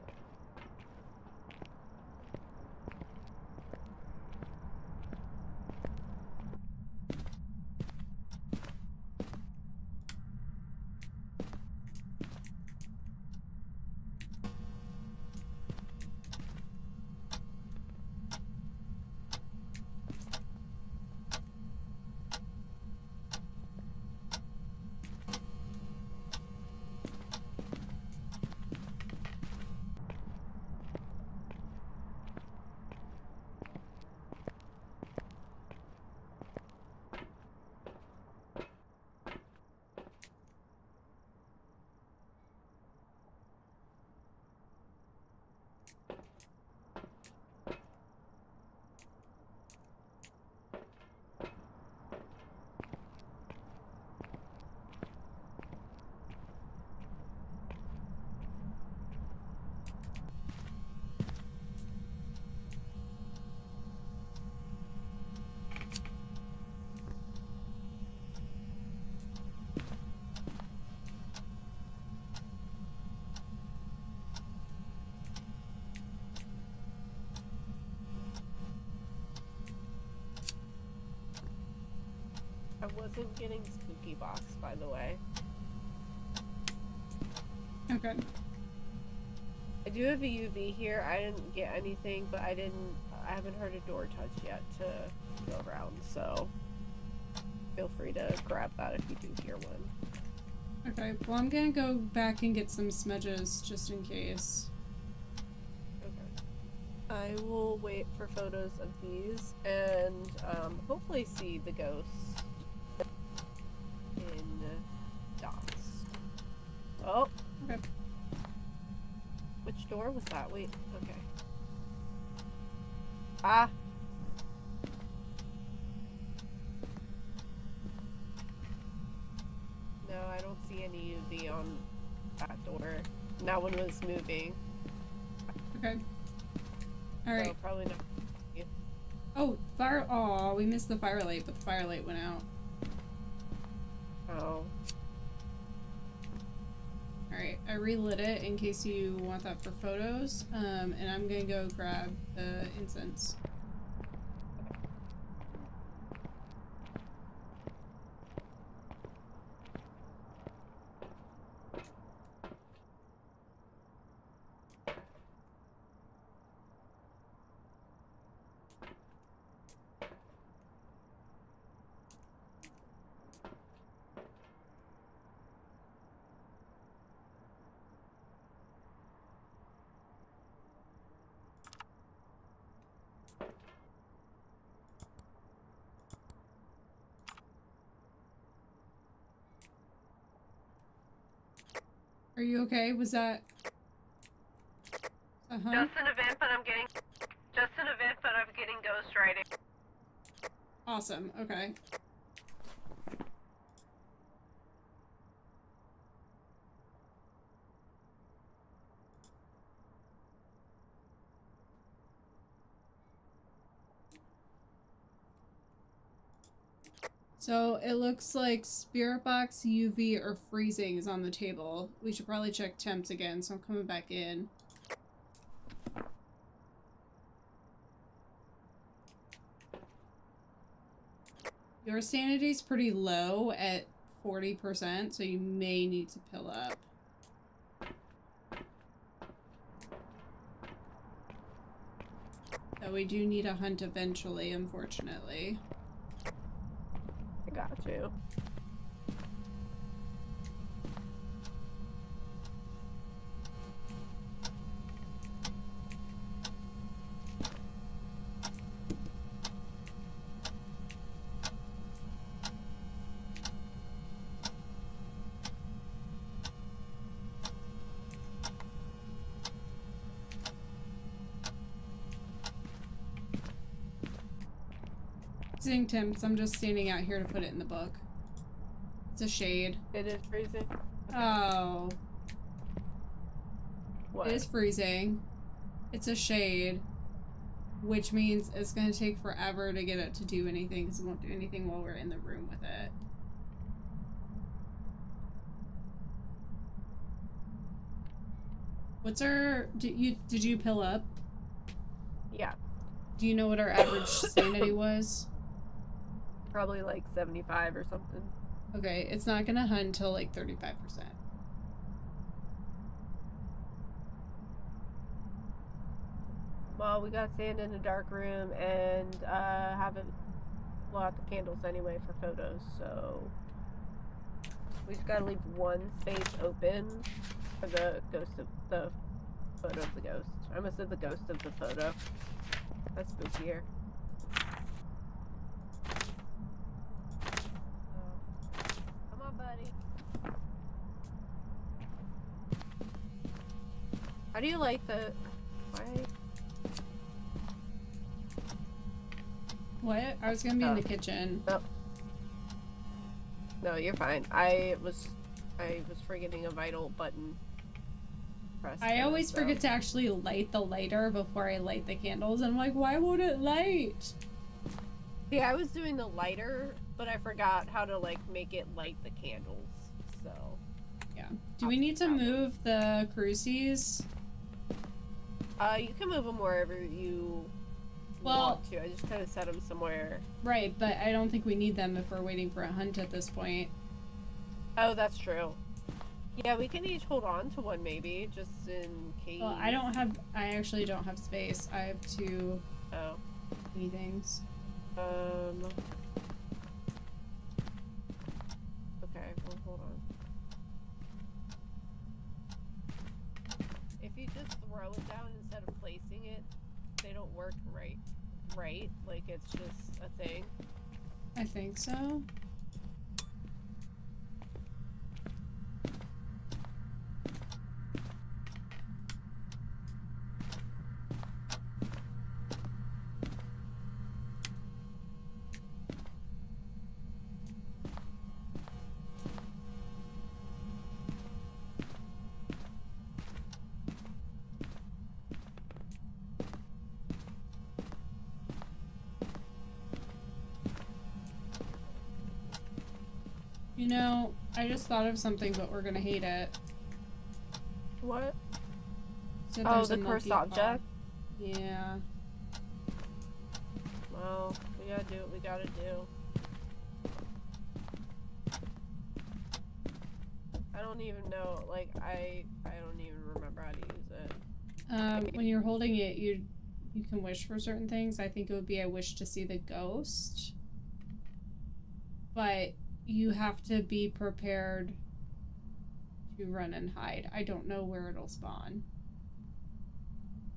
I wasn't getting spooky box, by the way. Okay. I do have a UV here. I didn't get anything, but I haven't heard a door touch yet to go around, so feel free to grab that if you do hear one. Okay, well I'm gonna go back and get some smudges just in case. Okay. I will wait for photos of these and hopefully see the ghosts in dots. Oh! Okay. Which door was that? Wait, okay. Ah! No, I don't see any UV on that door. That one was moving. Okay. Alright. So probably not. Yeah. Oh, fire. Aw, we missed the firelight, but the firelight went out. Oh. Alright, I relit it in case you want that for photos. And I'm gonna go grab the incense. Are you okay? Was that... Just an event, but I'm getting ghost writing. Awesome, okay. So it looks like Spirit Box, UV, or freezing is on the table. We should probably check temps again, so I'm coming back in. Your sanity's pretty low at 40%, so you may need to pill up. Though we do need a hunt eventually, unfortunately. I got you. Freezing temps, I'm just standing out here to put it in the book. It's a shade. It is freezing? Okay. Oh. What? It is freezing. It's a shade, which means it's gonna take forever to get it to do anything, because it won't do anything while we're in the room with it. What's our... Did you pill up? Yeah. Do you know what our average sanity was? Probably like 75 or something. Okay, it's not gonna hunt until like 35%. Well, we got sand in a dark room and haven't blow out the candles anyway for photos, so we just gotta leave one space open for the ghost of the photo of the ghost. I almost said the ghost of the photo. That's spookier. Come on, buddy. How do you like the... Why? What? I was gonna be in the kitchen. Oh. No, you're fine. I was forgetting a vital button. I always forget to actually light the lighter before I light the candles. And I'm like, why won't it light? Yeah, I was doing the lighter, but I forgot how to like make it light the candles. So yeah. Do we need to move the crucies? You can move them wherever you want to. I just kind of set them somewhere. Right, but I don't think we need them if we're waiting for a hunt at this point. Oh, that's true. Yeah, we can each hold on to one maybe, just in case. Well, I actually don't have space. I have two many things. Okay, well, hold on. If you just throw it down instead of placing it, they don't work right? Like, it's just a thing? I think so. You know, I just thought of something, but we're gonna hate it. What? So oh, the cursed object? Yeah. Well, we gotta do what we gotta do. I don't even know, like, I don't even remember how to use it. When you're holding it, you can wish for certain things. I think it would be I wish to see the ghost. But you have to be prepared to run and hide. I don't know where it'll spawn.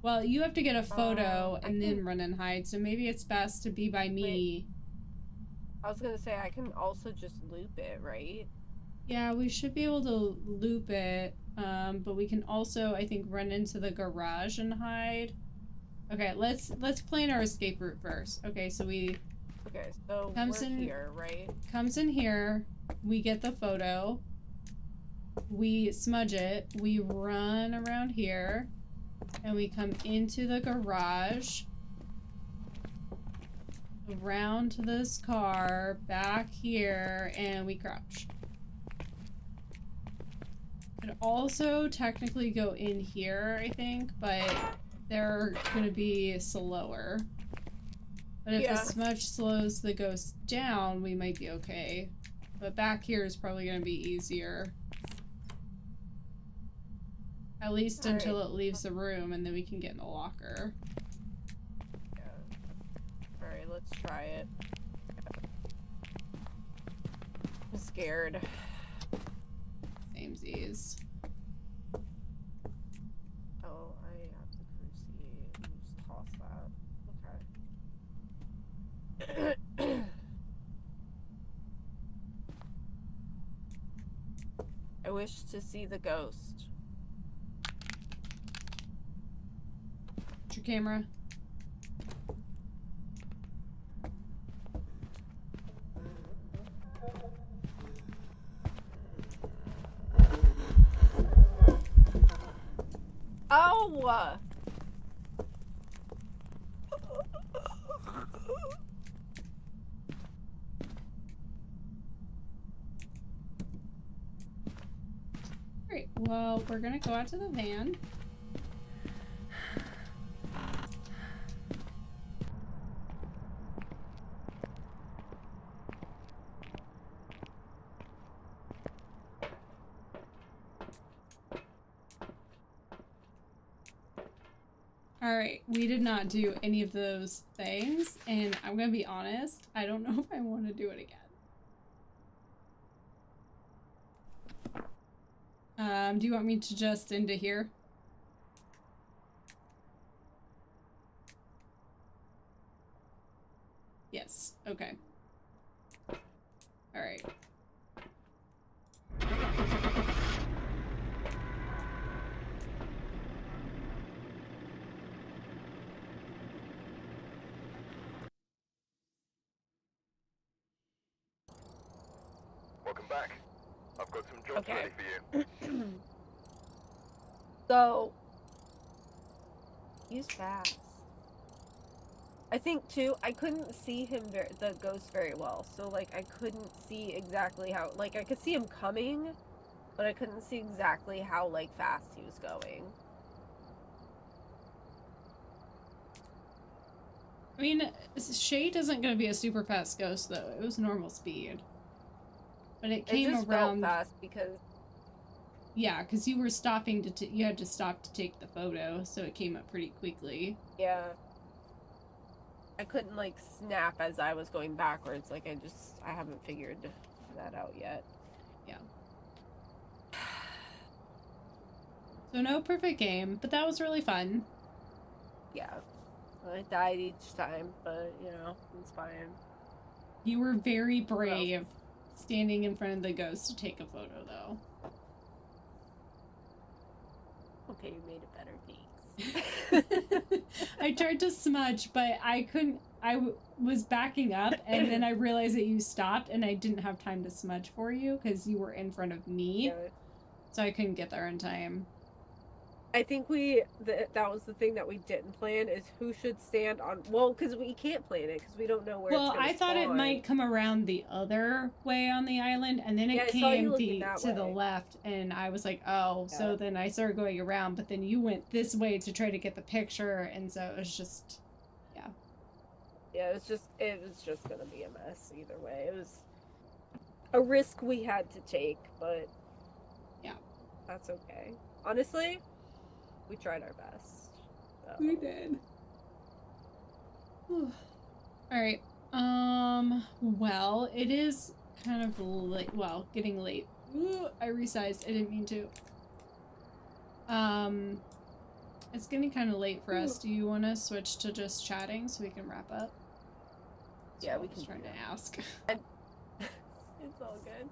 Well, you have to get a photo and then run and hide, so maybe it's best to be by me. Wait. I was gonna say, I can also just loop it, right? Yeah, we should be able to loop it, but we can also, I think, run into the garage and hide. Okay, let's plan our escape route first. Okay, so okay, so we're here, right? Comes in here, we get the photo, we smudge it, we run around here, and we come into the garage, around to this car, back here, and we crouch. Could also technically go in here, I think, but they're gonna be slower. But if the smudge slows the ghost down, we might be okay. But back here is probably going to be easier. At least until it leaves the room, and then we can get in the locker. Yeah. Alright, let's try it. I'm scared. Samesies. Oh, I have the cruci. Let me just toss that. Okay. I wish to see the ghost. What's your camera? Oh! well, we're gonna go out to the van. Alright, we did not do any of those things, and I'm gonna be honest, I don't know if I want to do it again. Do you want me to just into here? Yes, okay. Alright. Welcome back. I've got some jobs Okay. ready for you. So, he's fast. I think too, I couldn't see him the ghost very well. So like I couldn't see exactly how, like I could see him coming, but I couldn't see exactly how like fast he was going. I mean, Shade isn't gonna be a super fast ghost though. It was normal speed. But it came just around felt fast because yeah, because you were stopping to you had to stop to take the photo, so it came up pretty quickly. yeah. I couldn't like snap as I was going backwards. Like I haven't figured that out yet. Yeah. So no perfect game, but that was really fun. Yeah. I died each time, but you know, it's fine. You were very brave standing in front of the ghost to take a photo though. Okay, you made it better, thanks. I tried to smudge, but I couldn't. Was backing up, and then I realized that you stopped, and I didn't have time to smudge for you because you were in front of me, Yeah. so I couldn't get there in time. I think that was the thing that we didn't plan is who should stand on. Well, because we can't plan it because we don't know where. Well, it's gonna I thought it spawn. might come around the other way on the island, and then it Yeah, I saw you came looking that to the way. left, and I was like, oh, Yeah. so then I started going around, but then you went this way to try to get the picture, and so it was just, yeah. Yeah, it was just gonna be a mess either way. It was a risk we had to take, but yeah, that's okay. Honestly, we tried our best. So. We did. All right. Well, it is kind of late. Well, getting late. Ooh, I resized. I didn't mean to. It's getting kind of late for us. Do you want to switch to just chatting so we can wrap up? Yeah, we I was can trying to ask. It's all good.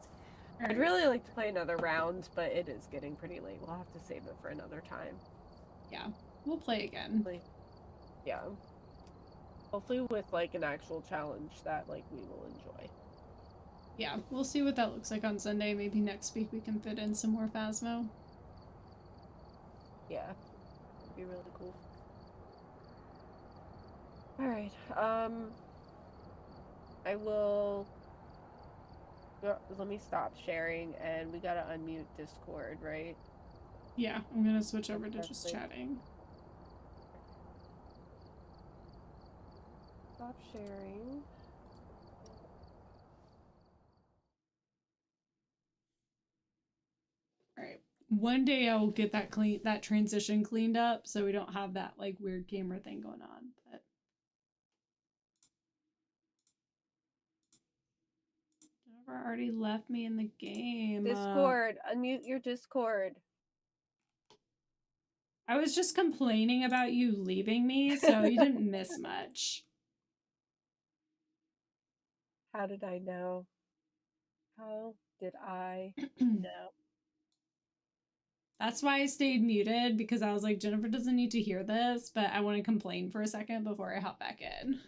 All I'd right. really like to play another round, but it is getting pretty late. We'll have to save it for another time. Yeah, we'll play again. Yeah. Hopefully with like an actual challenge that like we will enjoy. Yeah, we'll see what that looks like on Sunday. Maybe next week we can fit in some more phasmo. Yeah. It'd be really cool. Alright, I will... Let me stop sharing, and we gotta unmute Discord, right? Yeah, I'm gonna switch over to just chatting. Stop sharing. Alright. One day I will get that transition cleaned up so we don't have that like weird camera thing going on. But Jennifer already left me in the game. Discord, unmute your Discord. I was just complaining about you leaving me, so you didn't miss much. How did I know? How did I know? That's why I stayed muted, because I was like, Jennifer doesn't need to hear this, but I want to complain for a second before I hop back in.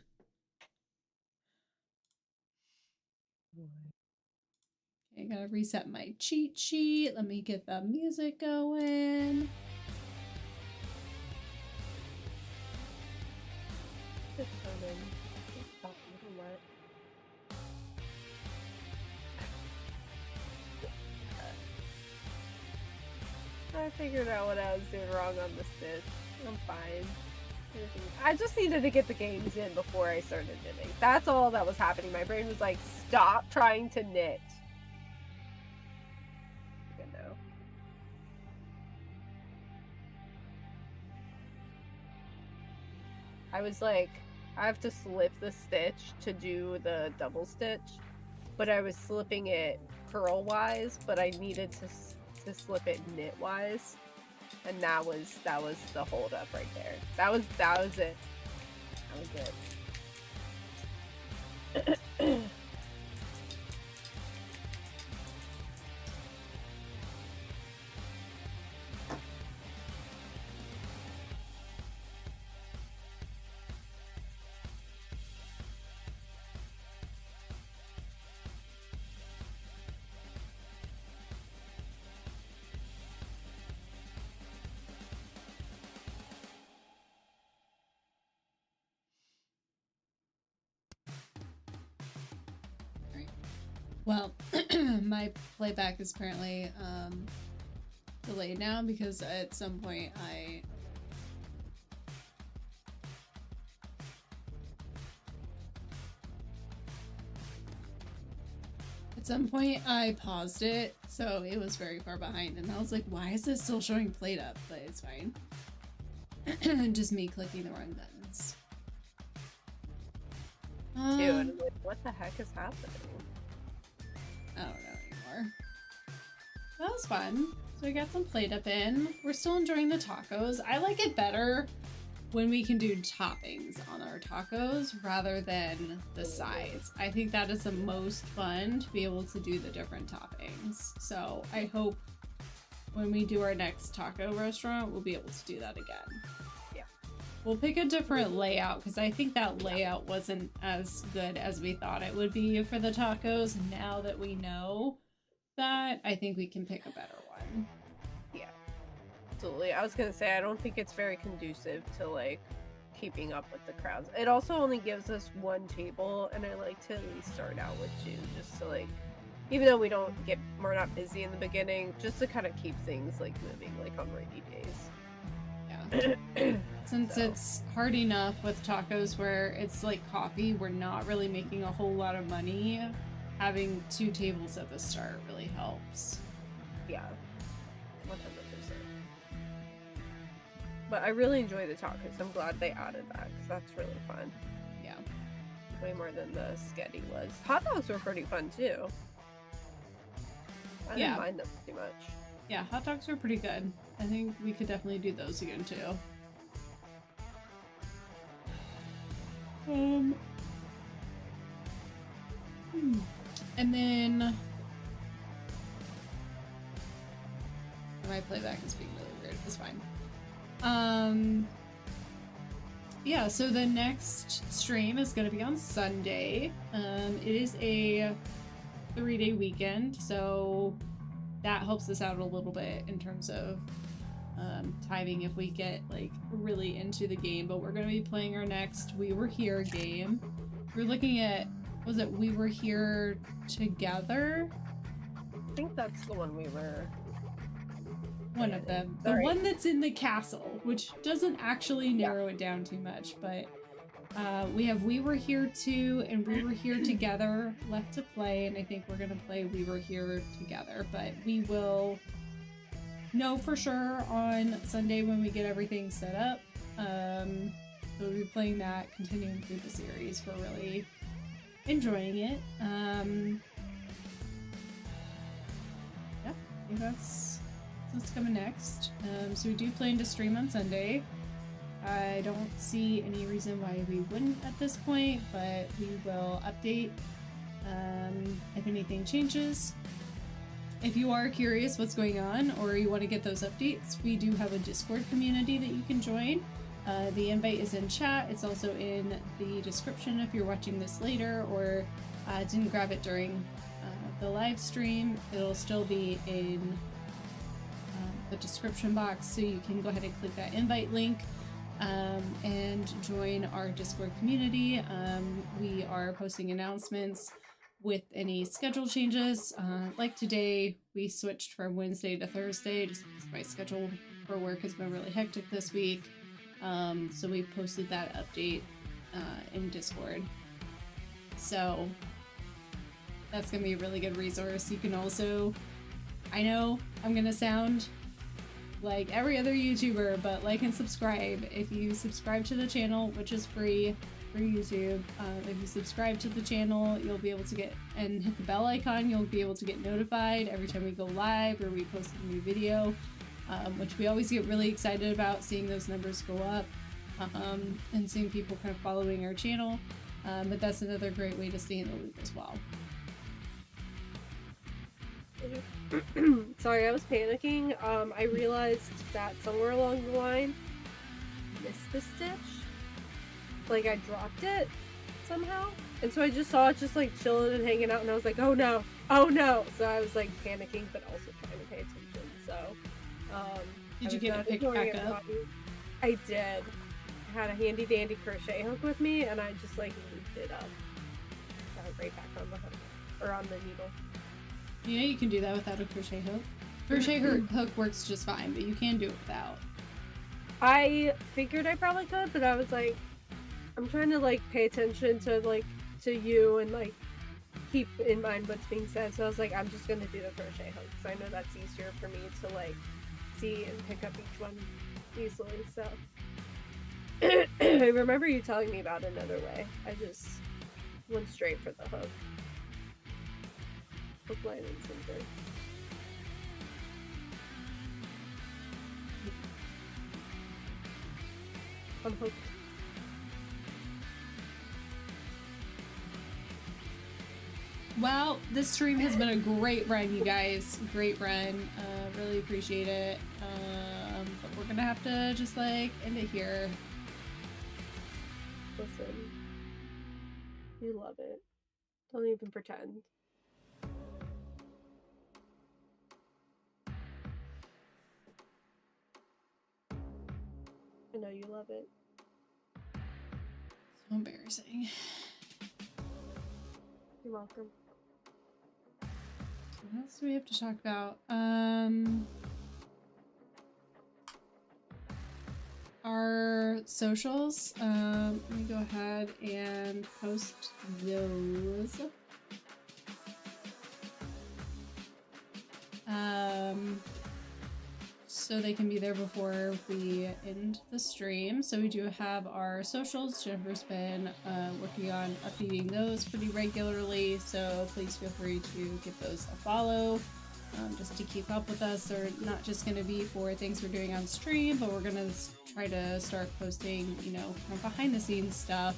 Okay, gotta reset my cheat sheet. Let me get the music going. I figured out what I was doing wrong on the stitch. I'm fine. I just needed to get the games in before I started knitting. That's all that was happening. My brain was like, stop trying to knit. Good now. I was like, I have to slip the stitch to do the double stitch, but I was slipping it purl-wise, but I needed to slip it knit-wise. And that was the hold up right there. That was it. That was it. Well, my playback is apparently delayed now because at some point I paused it, so it was very far behind, and I was like, why is this still showing PlateUp? But it's fine. Just me clicking the wrong buttons. Dude, what the heck is happening? I don't know anymore. That was fun. So we got some PlateUp in. We're still enjoying the tacos. I like it better when we can do toppings on our tacos rather than the sides. I think that is the most fun to be able to do the different toppings. So I hope when we do our next taco restaurant, we'll be able to do that again. Yeah. We'll pick a different layout because I think that layout wasn't as good as we thought it would be for the tacos. Now that we know that, I think we can pick a better one. Yeah, absolutely. I was gonna say, I don't think it's very conducive to like keeping up with the crowds. It also only gives us one table, and I like to at least start out with two, just to like, even though we're not busy in the beginning, just to kind of keep things like moving, like on rainy days. Yeah. Since it's hard enough with tacos where it's like coffee, we're not really making a whole lot of money. Having two tables at the start really helps. Yeah, 100%. But I really enjoy the tacos. I'm glad they added that because that's really fun. Yeah. Way more than the sketty was. Hot dogs were pretty fun too. I didn't mind them too much. Yeah, hot dogs were pretty good. I think we could definitely do those again too. And then my playback is being really weird. It's fine. Yeah, so the next stream is going to be on Sunday. It is a 3-day weekend, so that helps us out a little bit in terms of timing if we get like really into the game. But we're going to be playing our next We Were Here game. We're looking at, was it We Were Here Together? I think that's the one we were. One of them. The one that's in the castle, which doesn't actually narrow it down too much, but we have We Were Here 2 and We Were Here Together left to play, and I think we're going to play We Were Here Together, but we will know for sure on Sunday when we get everything set up. We'll be playing that, continuing through the series. We're really enjoying it. Yeah, I think that's what's coming next. So we do plan to stream on Sunday. I don't see any reason why we wouldn't at this point, but we will update if anything changes. If you are curious what's going on or you want to get those updates, we do have a Discord community that you can join. The invite is in chat. It's also in the description if you're watching this later or didn't grab it during the live stream. It'll still be in the description box, so you can go ahead and click that invite link and join our Discord community. We are posting announcements with any schedule changes. Like today, we switched from Wednesday to Thursday just because my schedule for work has been really hectic this week. So we posted that update in Discord. So that's going to be a really good resource. You can also, I know I'm going to sound like every other YouTuber, but like and subscribe. If you subscribe to the channel, which is free for YouTube, if you subscribe to the channel, you'll be able to get, and hit the bell icon, you'll be able to get notified every time we go live or we post a new video, which we always get really excited about, seeing those numbers go up, and seeing people kind of following our channel. But that's another great way to stay in the loop as well. Sorry, I was panicking. I realized that somewhere along the line, missed the stitch. Like, I dropped it somehow. And so I just saw it just like chilling and hanging out, and I was like, oh no, oh no. So I was like panicking, but also trying to pay attention. So, did you get it picked back up? I did. I had a handy dandy crochet hook with me, and I just like looped it up. Got it right back on the hook, or on the needle. You know you can do that without a crochet hook. Crochet hook works just fine, but you can do it without. I figured I probably could, but I was like, I'm trying to like pay attention to like to you and like keep in mind what's being said. So I was like, I'm just gonna do the crochet hook because I know that's easier for me to like see and pick up each one easily. So I remember you telling me about another way. I just went straight for the hook. Hook, line, and sinker. I'm hooked. Well, this stream has been a great run, you guys. Great run. Really appreciate it. But we're gonna have to just like end it here. Listen, you love it. Don't even pretend. I know you love it. So embarrassing. You're welcome. What else do we have to talk about? Our socials. Let me go ahead and post those. So they can be there before we end the stream. So we do have our socials. Jennifer's been working on updating those pretty regularly, so please feel free to give those a follow, just to keep up with us. They're not just going to be for things we're doing on stream, but we're going to try to start posting, you know, kind of behind the scenes stuff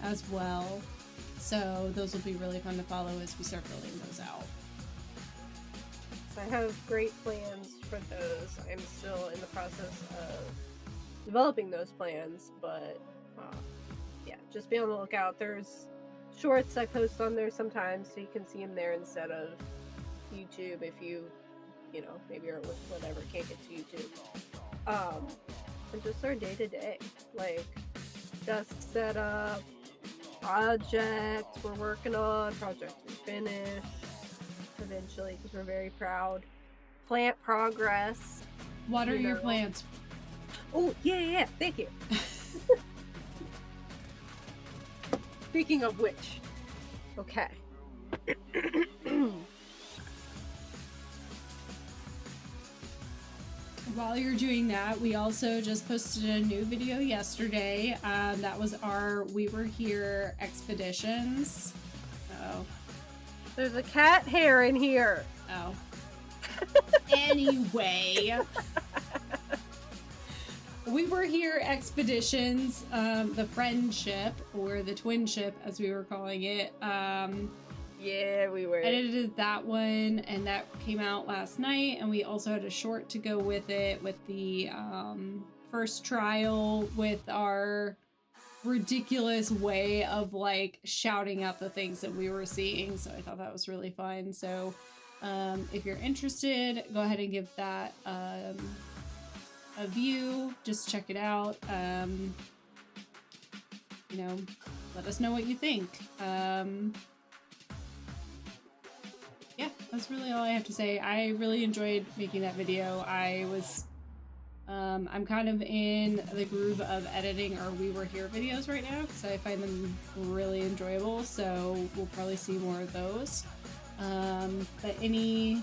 as well. So those will be really fun to follow as we start building those out. I have great plans for those. I'm still in the process of developing those plans, but yeah, just be on the lookout. There's shorts I post on there sometimes, so you can see them there instead of YouTube if you know, maybe or whatever, can't get to YouTube. And just our day-to-day, like desk setup, projects we're working on, projects we finish eventually because we're very proud. Plant progress. Water your plants. Oh, yeah, thank you. Speaking of which, okay. While you're doing that, we also just posted a new video yesterday. That was our We Were Here expeditions. Oh. There's a cat hair in here. Oh. Anyway. We Were Here expeditions, the friendship, or the twinship as we were calling it. Yeah, we were. Edited that one, and that came out last night, and we also had a short to go with it, with the first trial with our ridiculous way of like shouting out the things that we were seeing. So I thought that was really fun. So if you're interested, go ahead and give that a view. Just check it out. You know, let us know what you think. that's really all I have to say. I really enjoyed making that video. I'm kind of in the groove of editing our We Were Here videos right now because I find them really enjoyable, so we'll probably see more of those. But any,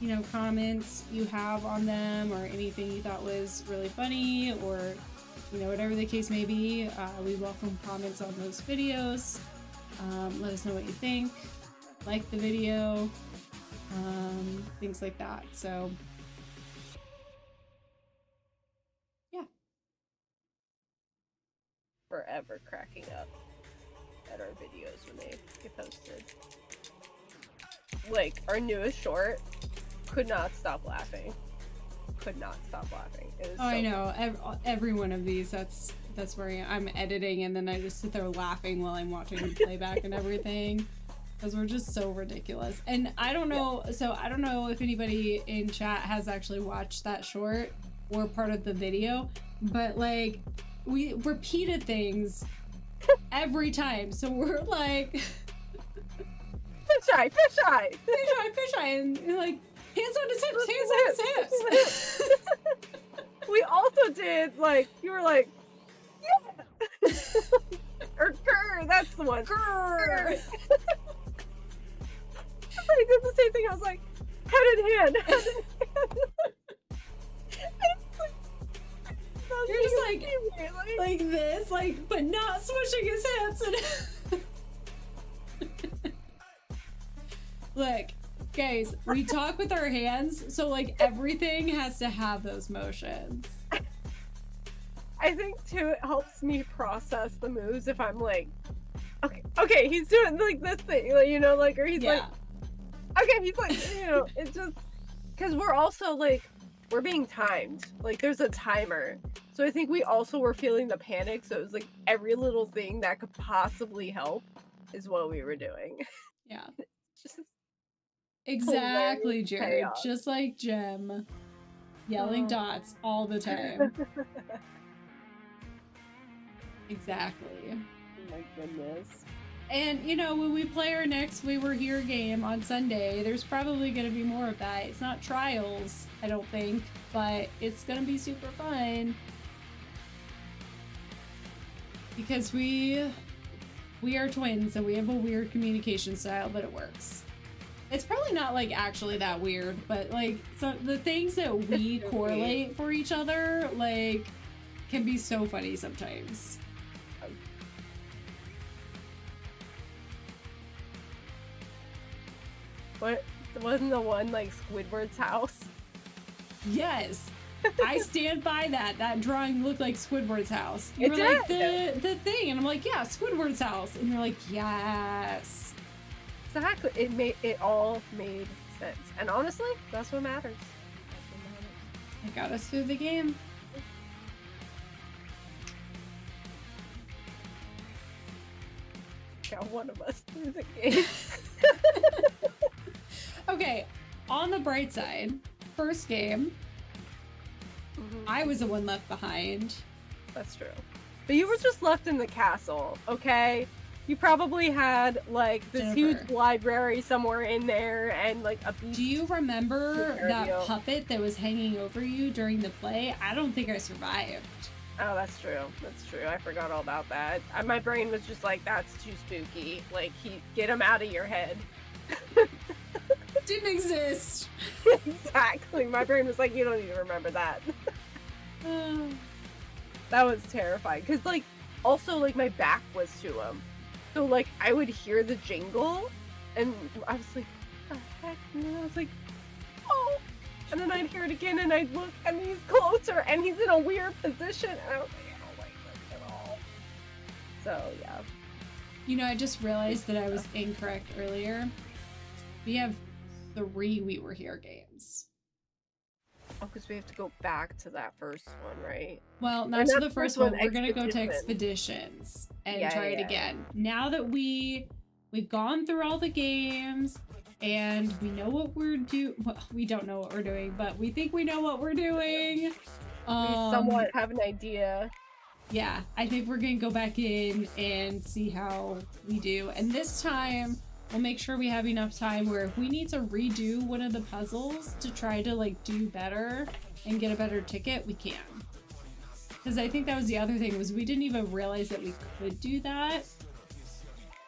you know, comments you have on them or anything you thought was really funny or, you know, whatever the case may be, we welcome comments on those videos. Let us know what you think, like the video, things like that. So yeah. Forever cracking up at our videos when they get posted. Like, our newest short, could not stop laughing. Could not stop laughing. It was I know. Every one of these, that's where I'm editing and then I just sit there laughing while I'm watching the playback and everything. Because we're just so ridiculous. And I don't know, so I don't know if anybody in chat has actually watched that short or part of the video, but like, we repeated things every time. So we're like... Fisheye, fisheye! Fisheye, fisheye! And you're like, hands on his hips, hands on his hips! We also did, like, you were like, yeah! Or grr, that's the one. Grr! I did the same thing, I was like, head in hand, head in hand. You're just like this, like, but not swishing his hips. And look, guys, we talk with our hands, so like everything has to have those motions. I think too, it helps me process the moves if I'm like, okay, he's doing like this thing, like, you know, like, or he's like, okay, he's like, you know, it's just, because we're also like, we're being timed. Like, there's a timer. So I think we also were feeling the panic. So it was like every little thing that could possibly help is what we were doing. Yeah. Just exactly, Jared. chaos. Just like Jem. Yelling dots all the time. Exactly. Oh my goodness. And, you know, when we play our next We Were Here game on Sunday, there's probably going to be more of that. It's not trials, I don't think, but it's going to be super fun. Because we are twins and we have a weird communication style, but it works. It's probably not, like, actually that weird, but, like, so the things that we correlate for each other, like, can be so funny sometimes. What wasn't the one like Squidward's house? Yes, I stand by that. That drawing looked like Squidward's house. You were like the thing, and I'm like, yeah, Squidward's house, and you're like, yes. Exactly. It all made sense, and honestly, that's what matters. It got us through the game. Got one of us through the game. Okay, on the bright side, first game, I was the one left behind. That's true. But you were just left in the castle, okay? You probably had, like, this huge library somewhere in there and, like, a beast. Do you remember that puppet that was hanging over you during the play? I don't think I survived. Oh, that's true. That's true. I forgot all about that. My brain was just like, that's too spooky. Like, get him out of your head. Didn't exist. Exactly. My brain was like, you don't even remember that. That was terrifying. Because, like, also, like, my back was to him. So, like, I would hear the jingle, and I was like, what the heck? And then I was like, oh. And then I'd hear it again, and I'd look, and he's closer, and he's in a weird position. And I was like, I don't like this at all. So, yeah. You know, I just realized that I was incorrect earlier. We have 3 We Were Here games. Oh, because we have to go back to that first one, right? Well, not to the first one. We're gonna go to Expeditions and try it again. Now that we've gone through all the games and we know what we're doing. Well, we don't know what we're doing, but we think we know what we're doing. We somewhat have an idea. Yeah, I think we're gonna go back in and see how we do. And this time, we'll make sure we have enough time where if we need to redo one of the puzzles to try to like do better and get a better ticket, we can. Because I think that was the other thing, was we didn't even realize that we could do that.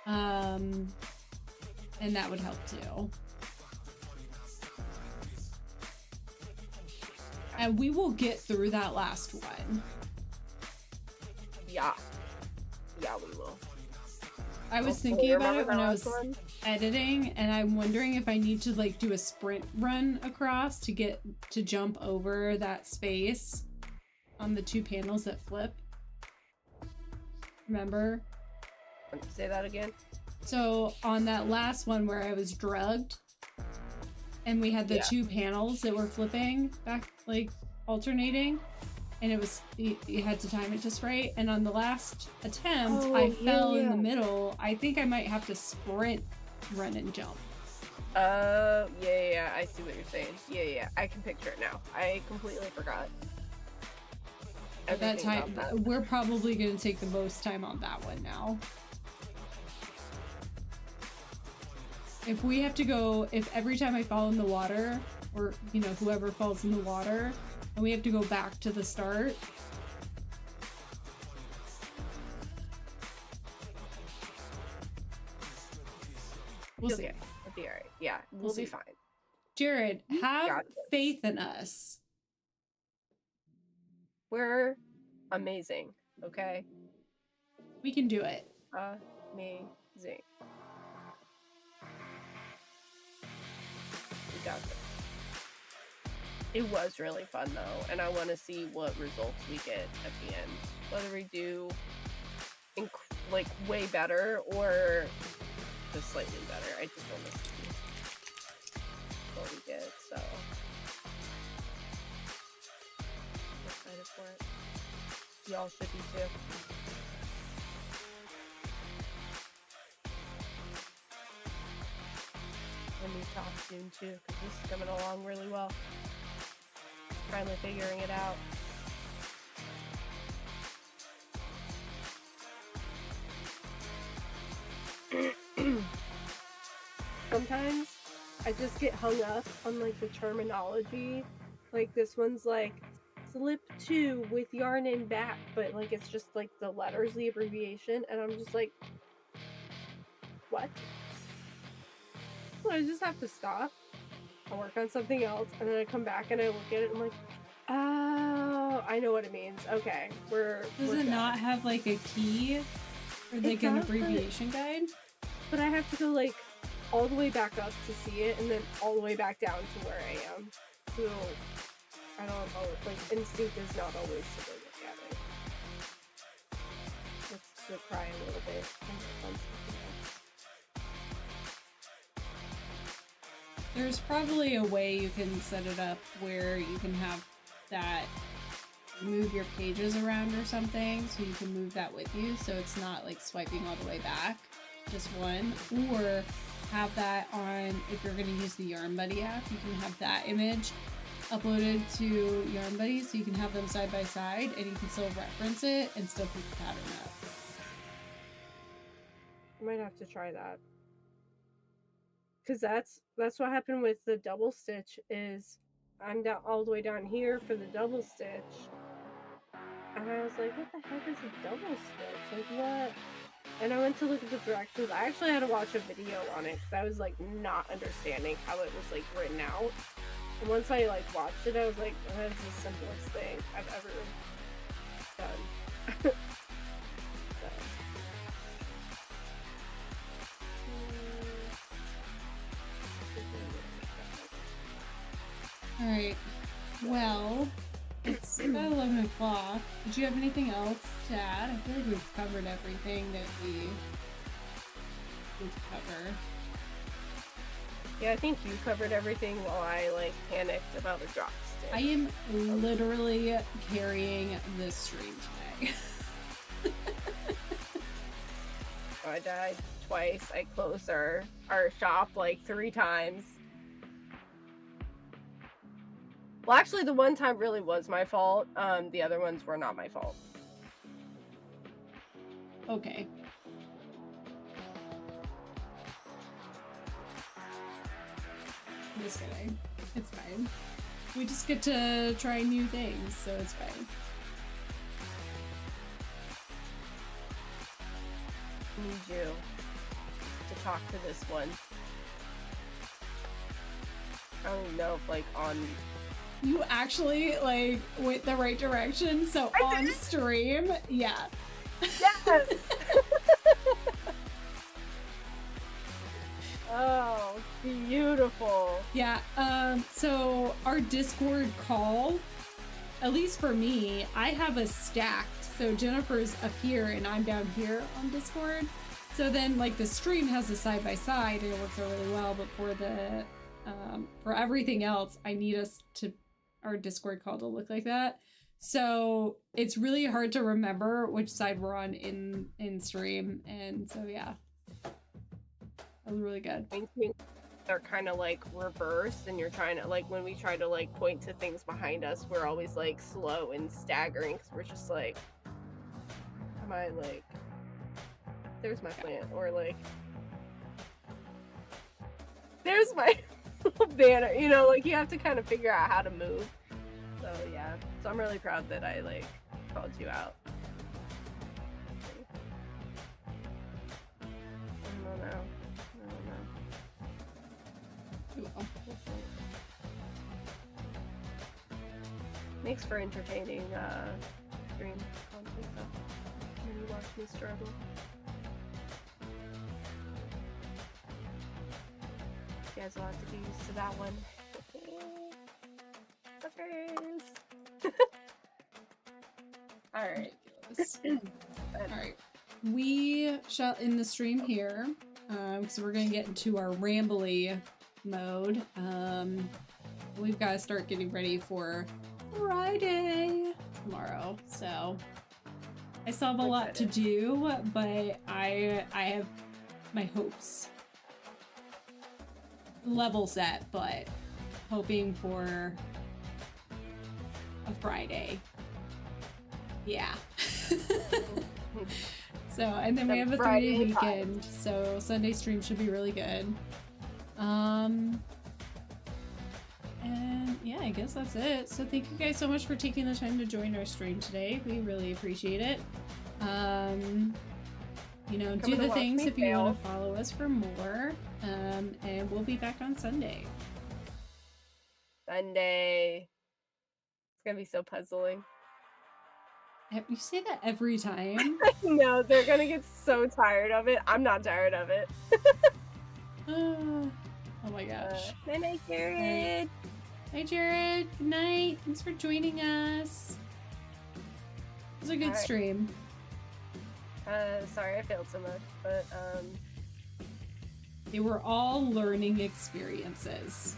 And that would help too. And we will get through that last one. Yeah. Yeah, we will. I was thinking about it when I was editing, and I'm wondering if I need to like do a sprint run across to get to jump over that space on the 2 panels that flip. Remember? Say that again. So on that last one where I was drugged and we had the 2 panels that were flipping back, like alternating, and it was, you had to time it just right. And on the last attempt, I fell in the middle. I think I might have to sprint, run, and jump. Yeah, I see what you're saying. Yeah, I can picture it now. I completely forgot. At that time, we're probably going to take the most time on that one now. If we have to go, if every time I fall in the water, or, you know, whoever falls in the water, and we have to go back to the start. We'll see. We'll be alright. Yeah, we'll be fine. Jared, have faith in us. We're amazing, okay? We can do it. Amazing. We got this. It was really fun though, and I want to see what results we get at the end. Whether we do like way better or just slightly better. I just want to see what we get, so I'm excited for it. Y'all should be too. A new costume too, because this is coming along really well. Finally figuring it out. Sometimes I just get hung up on like the terminology. Like this one's like slip 2 with yarn and back, but like it's just like the letters, the abbreviation, and I'm just like, what? I just have to stop. I work on something else, and then I come back and I look at it and I'm like, oh, I know what it means. Okay, Does it not have like a key or like an abbreviation guide? But I have to go like all the way back up to see it, and then all the way back down to where I am. So I don't know, like instinct is not always to go look at it. It's to cry a little bit. There's probably a way you can set it up where you can have that move your pages around or something, so you can move that with you, so it's not like swiping all the way back, just one. Or have that on, if you're going to use the Yarn Buddy app, you can have that image uploaded to Yarn Buddy, so you can have them side by side and you can still reference it and still pick the pattern up. I might have to try that. Because that's what happened with the double stitch. Is I'm down all the way down here for the double stitch, and I was like, what the heck is a double stitch? Like what? And I went to look at the directions. I actually had to watch a video on it because I was like not understanding how it was like written out. And once I like watched it, I was like, oh, that's the simplest thing I've ever done. Alright, well, it's about 11 o'clock. Did you have anything else to add? I feel like we've covered everything that we need to cover. Yeah, I think you covered everything while I like panicked about the drop stitch. I am literally carrying this stream today. I died twice. I closed our shop like 3 times. Well, actually, the one time really was my fault. The other ones were not my fault. Okay. I'm just kidding. It's fine. We just get to try new things, so it's fine. I need you to talk to this one. I don't even know if like on. You actually like went the right direction. So on stream, yeah. Yes. Oh, beautiful. Yeah. So our Discord call, at least for me, I have us stacked. So Jennifer's up here and I'm down here on Discord. So then like the stream has a side by side and it works out really well. But for everything else, I need our Discord call to look like that. So it's really hard to remember which side we're on in stream. And so yeah, that was really good. They're kind of like reversed, and you're trying to like when we try to like point to things behind us, we're always like slow and staggering because we're just like, am I like, there's my plant, or like, there's my little banner, you know, like you have to kind of figure out how to move. So yeah, so I'm really proud that I like called you out. I don't know. Makes for entertaining stream content though, when you watch me struggle. You guys will have to get used to that one. Suckers! Alright. Alright. We shall end the stream here. So we're gonna get into our rambly mode. We've got to start getting ready for Friday tomorrow. So I still have a lot to do, but I have my hopes level set, but hoping for a Friday. Yeah. So, and then we have a 3-day weekend, so Sunday stream should be really good. And yeah, I guess that's it. So thank you guys so much for taking the time to join our stream today. We really appreciate it. You know, do the things if you want to follow us for more. And we'll be back on Sunday. Sunday. It's gonna be so puzzling. You say that every time. No, they're gonna get so tired of it. I'm not tired of it. Oh my gosh. Good night, Jared. Hi, Jared. Good night. Thanks for joining us. It was a good stream. Sorry I failed so much, but they were all learning experiences.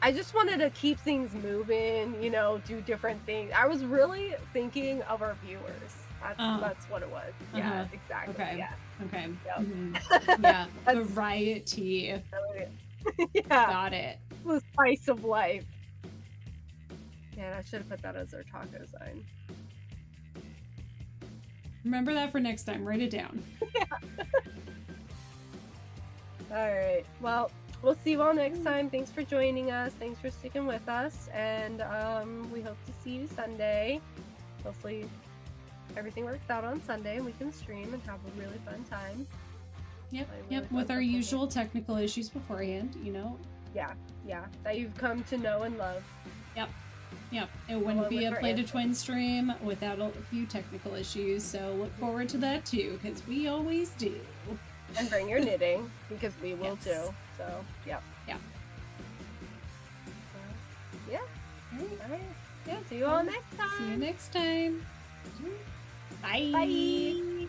I just wanted to keep things moving, you know, do different things. I was really thinking of our viewers. That's what it was. Yeah, exactly. Okay. Yeah. Okay. Yep. Mm-hmm. Yeah. Variety. Yeah. Got it. The spice of life. Man, I should have put that as our taco sign. Remember that for next time. Write it down. Yeah. All right. Well, we'll see you all next time. Thanks for joining us. Thanks for sticking with us. And we hope to see you Sunday. Hopefully everything works out on Sunday and we can stream and have a really fun time. Yep, yep. With our usual technical issues beforehand, you know. Yeah, yeah. That you've come to know and love. Yep. Yep. It wouldn't be a Playtotwin stream without a few technical issues. So look forward to that too, because we always do. And bring your knitting, because we will too. So, yeah. Yeah. Yeah. All right. Yeah, see you all next time. See you next time. Bye. Bye.